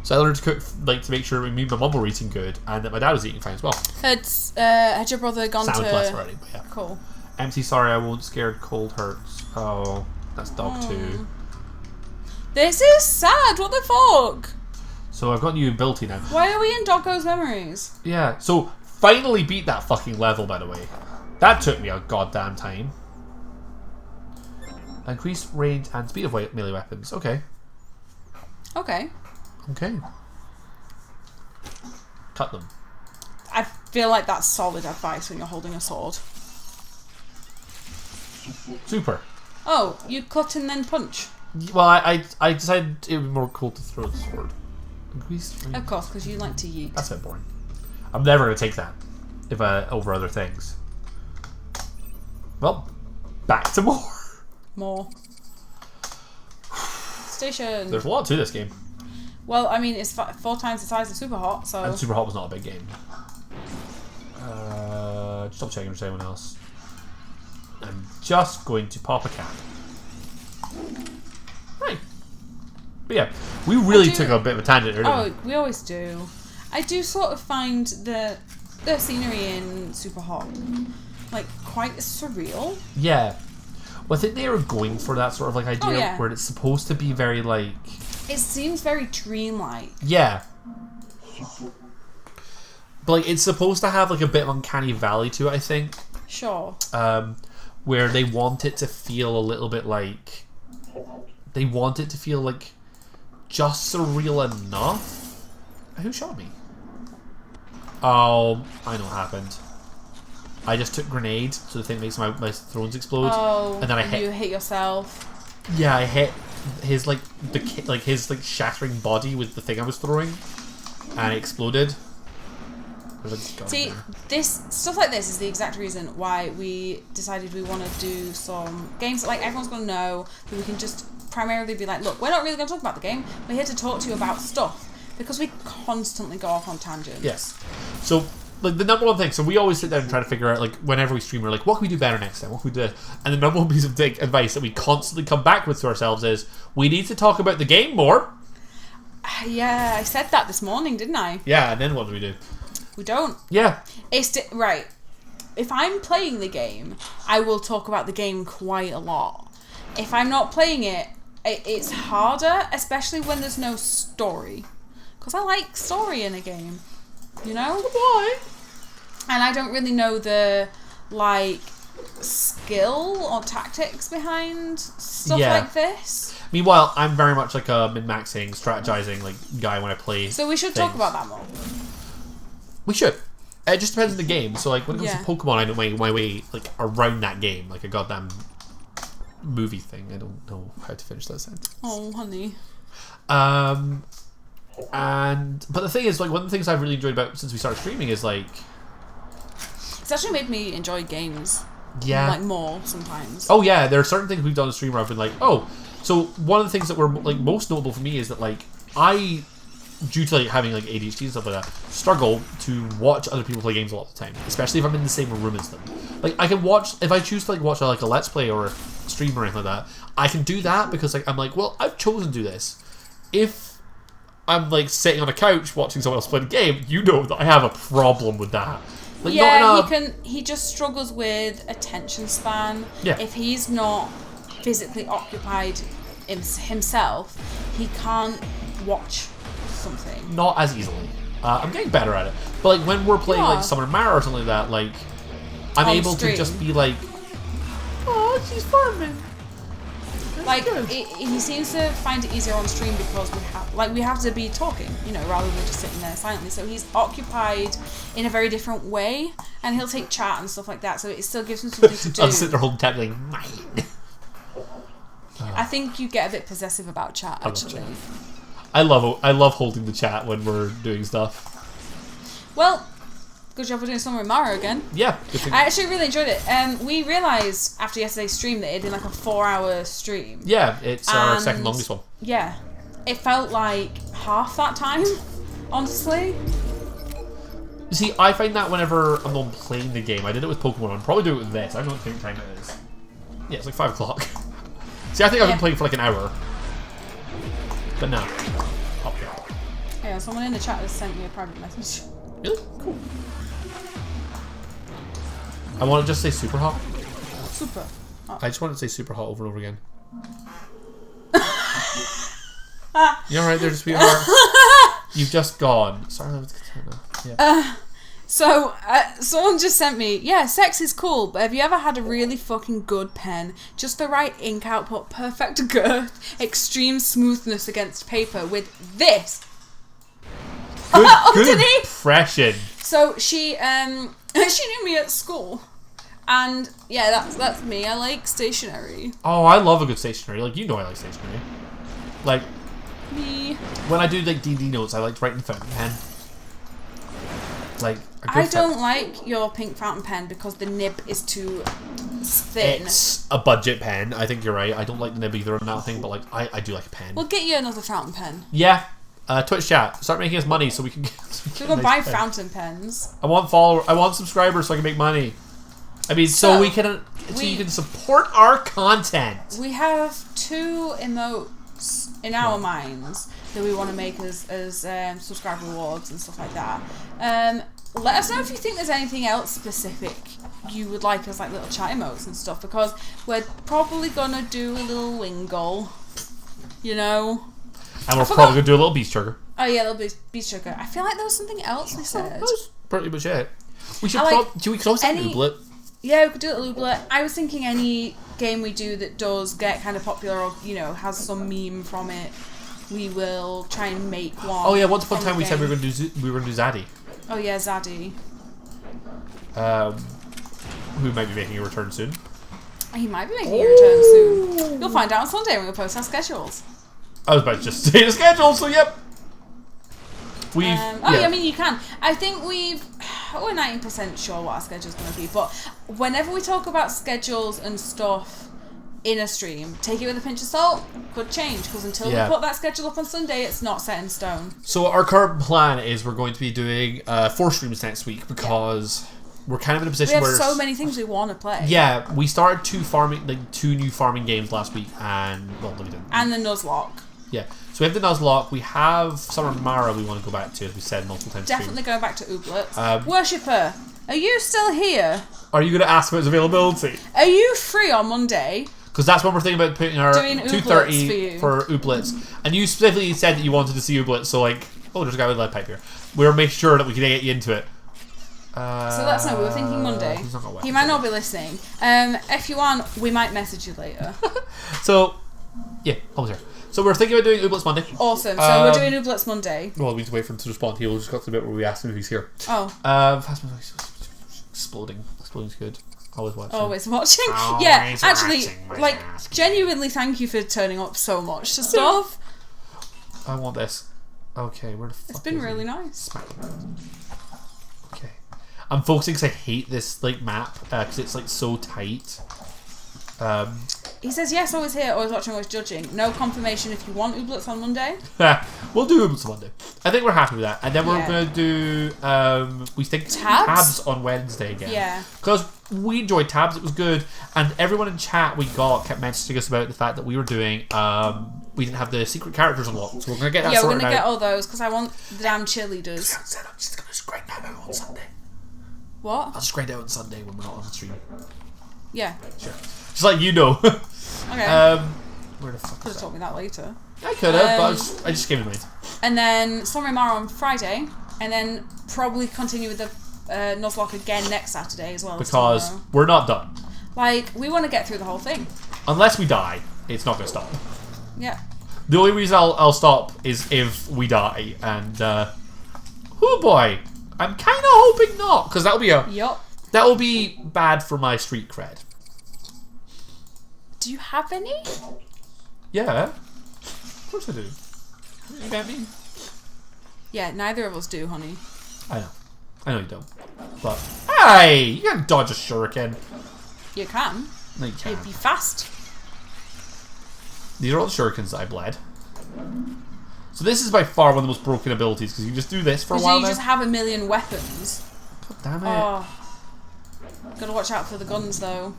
So I learned to cook, like, to make sure me and my mum were eating good and that my dad was eating fine as well. Had your brother gone Sound to... less already, but yeah. Cool. Empty, sorry, I won't. Scared, cold hurts. Oh, that's dog too. This is sad. What the fuck? So I've got new ability now. Why are we in Doggo's memories? Yeah, so finally beat that fucking level, by the way. That took me a goddamn time. Increase range and speed of melee weapons. Okay. Okay. Okay. Cut them. I feel like that's solid advice when you're holding a sword. Super. Oh, you cut and then punch? Well, I decided it would be more cool to throw the sword. Increase range. Of course, because you like to yeet. That's a bit boring. I'm never going to take that if over other things. Well, back to more. More. Station. There's a lot to this game. Well, I mean, it's 4 times the size of Superhot, so... And Superhot was not a big game. Just double checking if there's anyone else. I'm just going to pop a cap. Right. But yeah, we really took a bit of a tangent earlier. Oh, we always do. I do sort of find the scenery in Superhot, like, quite surreal. Yeah. Well, I think they were going for that sort of like idea where it's supposed to be very like... It seems very dreamlike. Yeah. But like it's supposed to have like a bit of uncanny valley to it, I think. Sure. Where they want it to feel a little bit like... They want it to feel like just surreal enough. Who shot me? Oh, I know what happened. I just took grenade, so the thing makes my thrones explode. Oh, and then I you hit yourself. Yeah, I hit his his shattering body with the thing I was throwing, and it exploded. See, this stuff like this is the exact reason why we decided we want to do some games that like everyone's going to know, that we can just primarily be like, look, we're not really going to talk about the game. We're here to talk to you about stuff because we constantly go off on tangents. Yes. So. Like the number one thing, so we always sit down and try to figure out, like, whenever we stream, we're like, what can we do better next time? What can we do? And the number one piece of advice that we constantly come back with to ourselves is, we need to talk about the game more. Yeah, I said that this morning, didn't I? Yeah, and then what do we do? We don't. Yeah. Right. If I'm playing the game, I will talk about the game quite a lot. If I'm not playing it, it's harder, especially when there's no story. Because I like story in a game. You know? Why? And I don't really know the, like, skill or tactics behind stuff like this. Meanwhile, I'm very much like a min-maxing, strategizing like guy when I play. So we should talk about that more. We should. It just depends on the game. So like when it comes to Pokemon, I know my way like around that game, like a goddamn movie thing. I don't know how to finish that sentence. Oh, honey. But the thing is, like, one of the things I've really enjoyed about since we started streaming is like, it's actually made me enjoy games. Yeah. Like more sometimes. Oh yeah, there are certain things we've done on stream where I've been like, oh, so one of the things that were like most notable for me is that like I, due to like having like ADHD and stuff like that, struggle to watch other people play games a lot of the time, especially if I'm in the same room as them. Like I can watch if I choose to like watch like a let's play or a stream or anything like that, I can do that because like I'm like, well, I've chosen to do this. If I'm like sitting on a couch watching someone else play the game, you know that I have a problem with that. Like, yeah, he just struggles with attention span. Yeah. If he's not physically occupied himself, he can't watch something. Not as easily. I'm getting better at it. But like when we're playing like Summer Mara or something like that, like I'm able to just be like, oh, she's farming. Like he seems to find it easier on stream because we have to be talking, you know, rather than just sitting there silently. So he's occupied in a very different way, and he'll take chat and stuff like that. So it still gives him something to do. I'll sit there holding tab like mine. I think you get a bit possessive about chat, actually. I love holding the chat when we're doing stuff. Well, good job for doing Summer Mara again. Yeah. I actually really enjoyed it. We realised after yesterday's stream that it had been like a 4-hour stream. Yeah, it's our second longest one. Yeah. It felt like half that time, honestly. You see, I find that whenever I'm not playing the game, I did it with Pokemon, I'll probably do it with this. I don't think time it is. Yeah, it's like 5 o'clock. See, I think I've been playing for like an hour. But now. Oh, yeah. Yeah, someone in the chat has sent me a private message. Really? Cool. I want to just say Superhot. Super. Oh. I just want to say Superhot over and over again. You alright there, sweetheart? You've just gone. Sorry, that was yeah. So, someone just sent me, yeah, sex is cool, but have you ever had a really fucking good pen? Just the right ink output, perfect girth, extreme smoothness against paper with this. Good impression. So, she knew me at school. And, yeah, that's me. I like stationery. Oh, I love a good stationery. Like, you know I like stationery. Like, me. When I do, like, D&D notes, I like to write in fountain pen. Like, I don't like your pink fountain pen because the nib is too thin. It's a budget pen. I think you're right. I don't like the nib either on that thing, but like I do like a pen. We'll get you another fountain pen. Yeah. Twitch chat. Start making us money so we can get. We're gonna buy fountain pens. I want subscribers so I can make money. I mean, so you can support our content. We have 2 emotes in our minds that we want to make as subscriber rewards and stuff like that. Let us know if you think there's anything else specific you would like as like little chat emotes and stuff, because we're probably gonna do a little Wingle, you know. And we're probably gonna do a little beast sugar. Oh yeah, a little beast sugar. I feel like there was something else we said. That's pretty much it. We should we could also do Ooblet. Yeah, we could do a Ooblet. I was thinking any game we do that does get kind of popular or, you know, has some meme from it, we will try and make one. Oh yeah, once upon a time we said we were gonna do Zaddy. Oh yeah, Zaddy. Who might be making a return soon. He might be making a return soon. You'll find out on Sunday when we post our schedules. I was about to just say the schedule, so yep. Yeah, I mean, you can. I think we're 90% sure what our schedule's going to be, but whenever we talk about schedules and stuff in a stream, take it with a pinch of salt. Could change, because until we put that schedule up on Sunday, it's not set in stone. So our current plan is we're going to be doing 4 streams next week, because we're kind of in a position where we have so many things we want to play. Yeah, we started 2 new farming games last week, and well, no, we didn't. And the Nuzlocke. Yeah, so we have the Nuzlocke, we have Summer Mara we want to go back to, as we said multiple times. Definitely going back to Ooblets. Worshipper, are you still here? Are you going to ask about his availability? Are you free on Monday? Because that's when we're thinking about putting our 2:30 for Ooblets. And you specifically said that you wanted to see Ooblets, so like, oh, there's a guy with a lead pipe here. We're making sure that we can get you into it. So that's no, we were thinking Monday. He might not be listening. If you want, we might message you later. So, yeah, almost here. So we're thinking about doing Ooblets Monday. Awesome. So we're doing Ooblets Monday. Well, we need to wait for him to respond. He'll just got to the bit where we asked him if he's here. Oh. Exploding. Exploding's good. Always watching. Always watching. Yeah, actually, like, genuinely thank you for turning up so much to stuff. I want this. Okay, where the fuck It's been really nice. Okay. I'm focusing because I hate this like map because it's like so tight. He says yes, always here, always watching, always judging. No confirmation if you want Ooblets on Monday. We'll do Ooblets on Monday. I think we're happy with that. And then we're going to do, we think tabs on Wednesday again. Yeah. Because we enjoyed tabs, it was good. And everyone in chat we got kept messaging us about the fact that we were doing, we didn't have the secret characters unlocked. So we're going to get that sorted out. Yeah, we're going to get all those because I want the damn cheerleaders. I'm just going to grind that out on Sunday. What? I'll just grind it out on Sunday when we're not on the stream. Yeah. Sure. Just like you know. Okay. Where the fuck could have told me that later. I could have, but I just gave it away. And then Summer Mara on Friday. and then probably continue with the Nuzlocke again next Saturday as well. Because we're not done. Like, we want to get through the whole thing. Unless we die, it's not going to stop. Yeah. The only reason I'll stop is if we die, and oh boy, I'm kind of hoping not, because that'll be that will be bad for my street cred. Do you have any? Yeah, of course I do. You get me? Yeah, neither of us do, honey. I know you don't. But hey, you can't dodge a shuriken. You can. No, you can't. You'd be fast. These are all the shurikens that I bled. So this is by far one of the most broken abilities, because you can just do this for a while you now. just have a million weapons. God damn it. Oh. Gotta watch out for the guns, though.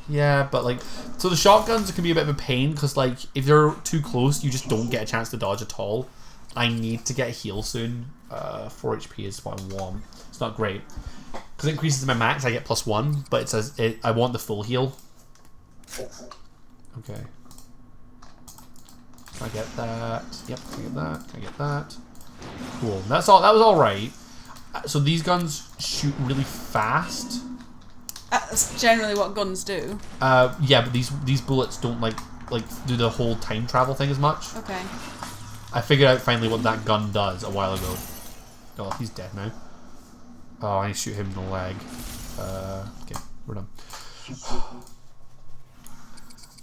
Yeah, but like, so the shotguns can be a bit of a pain, because like, if they're too close, you just don't get a chance to dodge at all. I need to get a heal soon. 4 HP is what I want. It's not great. Because it increases my max, I get +1, but it says I want the full heal. Okay. Can I get that? Yep, can I get that? Can I get that? Cool. That's all. That was all right. So these guns shoot really fast. That's generally what guns do. Yeah, but these bullets don't like do the whole time travel thing as much. Okay. I figured out finally what that gun does a while ago. Oh, he's dead now. Oh, I need to shoot him in the leg. Okay, we're done.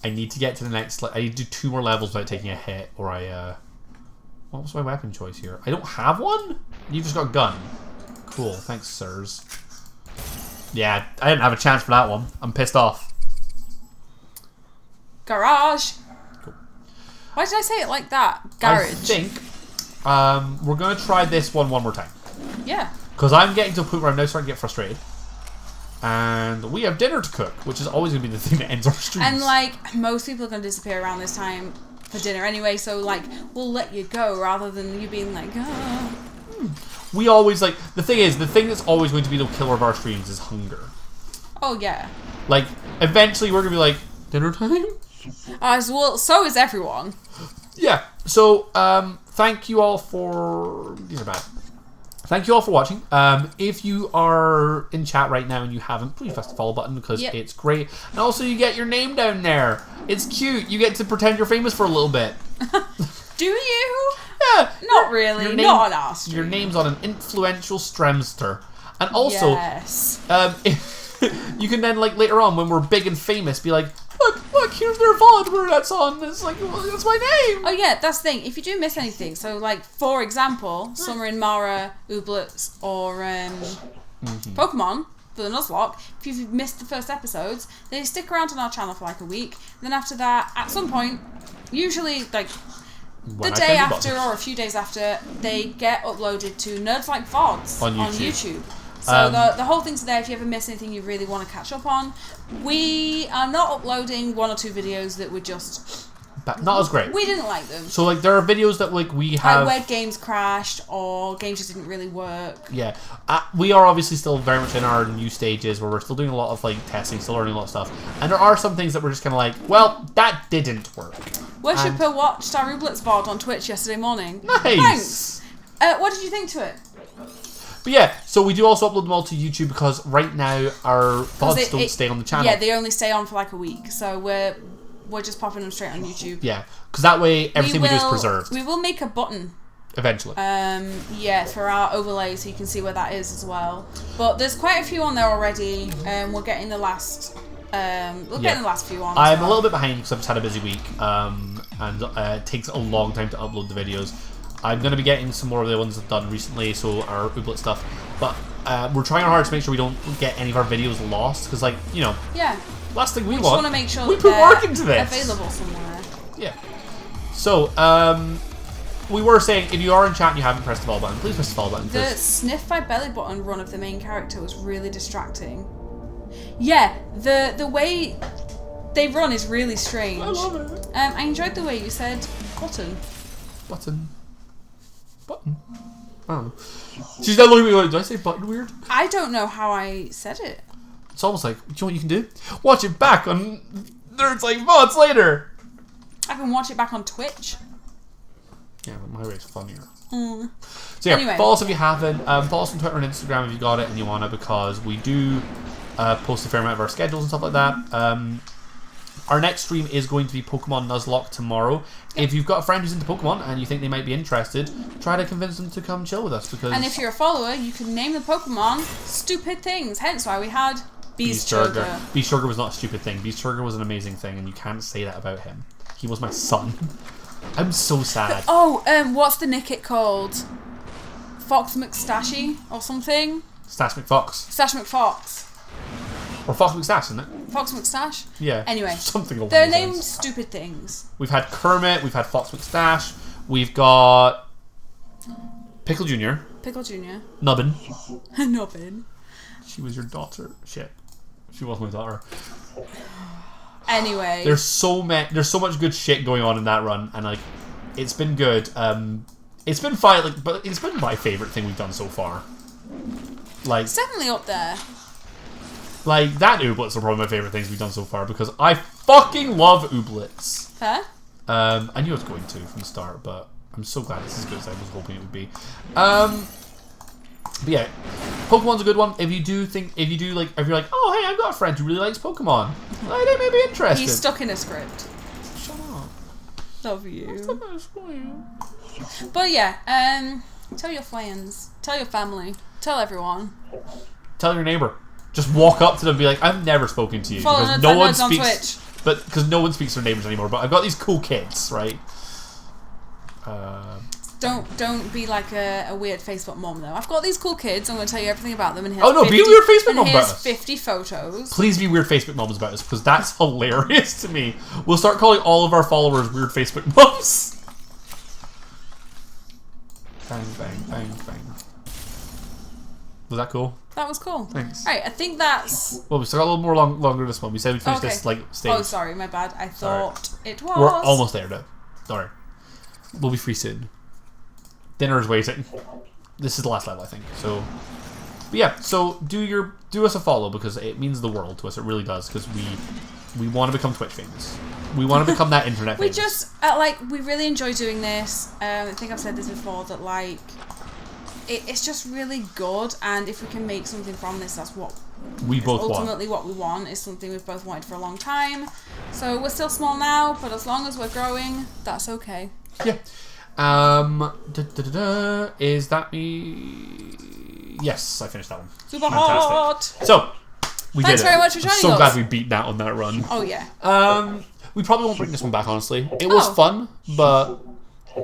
I need to get to the next. I need to do 2 more levels without taking a hit, or I. What was my weapon choice here? I don't have one. You just got a gun. Cool. Thanks, sirs. Yeah, I didn't have a chance for that one. I'm pissed off. Garage. Cool. Why did I say it like that? Garage. I think we're gonna try this one more time. Yeah. Because I'm getting to a point where I'm now starting to get frustrated. And we have dinner to cook, which is always going to be the thing that ends our streams. And, like, most people are going to disappear around this time for dinner anyway, so, like, we'll let you go rather than you being like, ah. We always, like, the thing that's always going to be the killer of our streams is hunger. Oh, yeah. Like, eventually we're going to be like, dinner time? Well, so is everyone. Yeah. So, thank you all for... These are bad. Thank you all for watching. If you are in chat right now and you haven't, please press the follow button because it's great. And also you get your name down there. It's cute. You get to pretend you're famous for a little bit. Do you? Yeah. Not really. Not on our stream. Your name's on an influential Stremster. And also, yes. you can then, like, later on when we're big and famous, be like, look, here's their VOD where that's on. It's like, well, that's my name. Oh yeah, that's the thing. If you do miss anything, so like for example, Summer and Mara, Ooblets, or Pokemon for the Nuzlocke, if you've missed the first episodes, they stick around on our channel for like a week. And then after that, at some point, usually like the day after or a few days after, they get uploaded to Nerds Like VODs on YouTube. So the whole thing's there if you ever miss anything you really want to catch up on. We are not uploading 1 or 2 videos that were just... not as great. We didn't like them. So, like, there are videos that, like, we have... Like, where games crashed or games just didn't really work. Yeah. We are obviously still very much in our new stages where we're still doing a lot of, like, testing, still learning a lot of stuff. And there are some things that we're just kind of like, well, that didn't work. Worshipper watched our Ooblets VOD on Twitch yesterday morning. Nice! Thanks! What did you think to it? But yeah, so we do also upload them all to YouTube because right now our VODs don't stay on the channel. Yeah, they only stay on for like a week, so we're just popping them straight on YouTube. Yeah, because that way everything we do is preserved. We will make a button. Eventually. Yeah, for our overlay, so you can see where that is as well. But there's quite a few on there already, and we're getting the last... getting the last few on. I'm a little bit behind because I've just had a busy week, and it takes a long time to upload the videos. I'm going to be getting some more of the ones I've done recently, so our Ooblet stuff. But we're trying our hardest to make sure we don't get any of our videos lost, because, like, you know, last thing we just want. want to make sure we put work into this. Available somewhere. Yeah. So, we were saying, if you are in chat and you haven't pressed the follow button, please press the follow button. The sniff my belly button run of the main character was really distracting. Yeah, the way they run is really strange. I love it. I enjoyed the way you said button. Button. I don't know. She's not looking at me like, did I say button weird? I don't know how I said it. It's almost like, do you know what you can do? Watch it back on Nerds Like VODs later. I can watch it back on Twitch. Yeah, but my way's funnier. So yeah, Anyway. follow us if you haven't. Follow us on Twitter and Instagram if you got it and you want to, because we do post a fair amount of our schedules and stuff like that. Our next stream is going to be Pokemon Nuzlocke tomorrow. Yep. If you've got a friend who's into Pokemon and you think they might be interested, try to convince them to come chill with us. Because and if you're a follower, you can name the Pokemon stupid things. Hence why we had Beastburger. Beastburger was not a stupid thing. Beastburger was an amazing thing, and you can't say that about him. He was my son. I'm so sad. Oh, what's the Nickit called? Fox McStashy or something? Stash McFox. Stash McFox. Or Fox McStash, isn't it? Fox McStash? Yeah. Anyway. Something along they're those named lines. stupid things. We've had Kermit, we've had Fox McStash, we've got Pickle Jr. Pickle Jr. Nubbin. Nubbin. She was your daughter. Shit. She was my daughter. Anyway. There's so much good shit going on in that run, and like, it's been good. It's been fine, but it's been my favorite thing we've done so far. Like, it's definitely up there. Like, that Ooblets are probably my favorite things we've done so far, because I fucking love Ooblets. Fair? I knew I was going to from the start, but I'm so glad it's as good as I was hoping it would be. But yeah, Pokemon's a good one. If you're like, oh hey, I've got a friend who really likes Pokemon, they may be interested. He's stuck in a script. Shut up. Love you. Stuck in a script. But yeah, tell your friends, tell your family, tell everyone. Tell your neighbor. Just walk up to them and be like, I've never spoken to you. Follow because Nerds no one on speaks. Twitch. But because no one speaks to their neighbors anymore. But I've got these cool kids, right? Don't be like a weird Facebook mom though. I've got these cool kids. I'm going to tell you everything about them. And here's Oh no, 50, be a weird Facebook mom about us. 50 photos. Please be weird Facebook moms about us, because that's hilarious to me. We'll start calling all of our followers weird Facebook moms. Bang, bang, bang, bang. Was that cool? That was cool. Thanks. Alright, I think that's... Well, we still got a little more longer this one. We said we'd finish this like stage. Oh, sorry, my bad. I thought it was... We're almost there now. Sorry. We'll be free soon. Dinner is waiting. This is the last level, I think. So, but yeah. So do us a follow, because it means the world to us. It really does, because we want to become Twitch famous. We want to become that internet famous. We just we really enjoy doing this. I think I've said this before, that like it's just really good, and if we can make something from this, that's what we both ultimately what we want. Is something we've both wanted for a long time. So we're still small now, but as long as we're growing, that's okay. Yeah. Is that me? Yes, I finished that one. Superhot. So we Thanks did it. very much for joining I'm so us. glad we beat that on that run. Oh yeah. We probably won't bring this one back, honestly. It was fun, but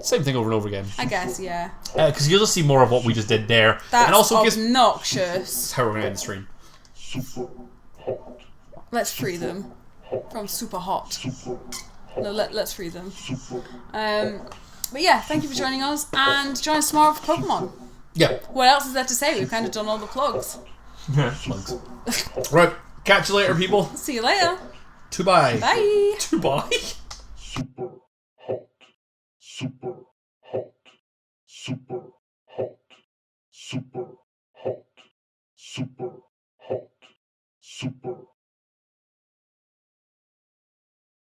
same thing over and over again. I guess, yeah. Because you'll just see more of what we just did there. That's and also obnoxious. That's how we're going to end the stream. Superhot. Let's free them from Superhot. No, let's free them. But yeah, thank you for joining us, and join us tomorrow for Pokemon. Yeah. What else is there to say? We've kind of done all the plugs. Plugs. Right. Catch you later, people. See you later. Goodbye. Bye. Goodbye. Superhot. Superhot. Superhot. Superhot. Superhot. Superhot.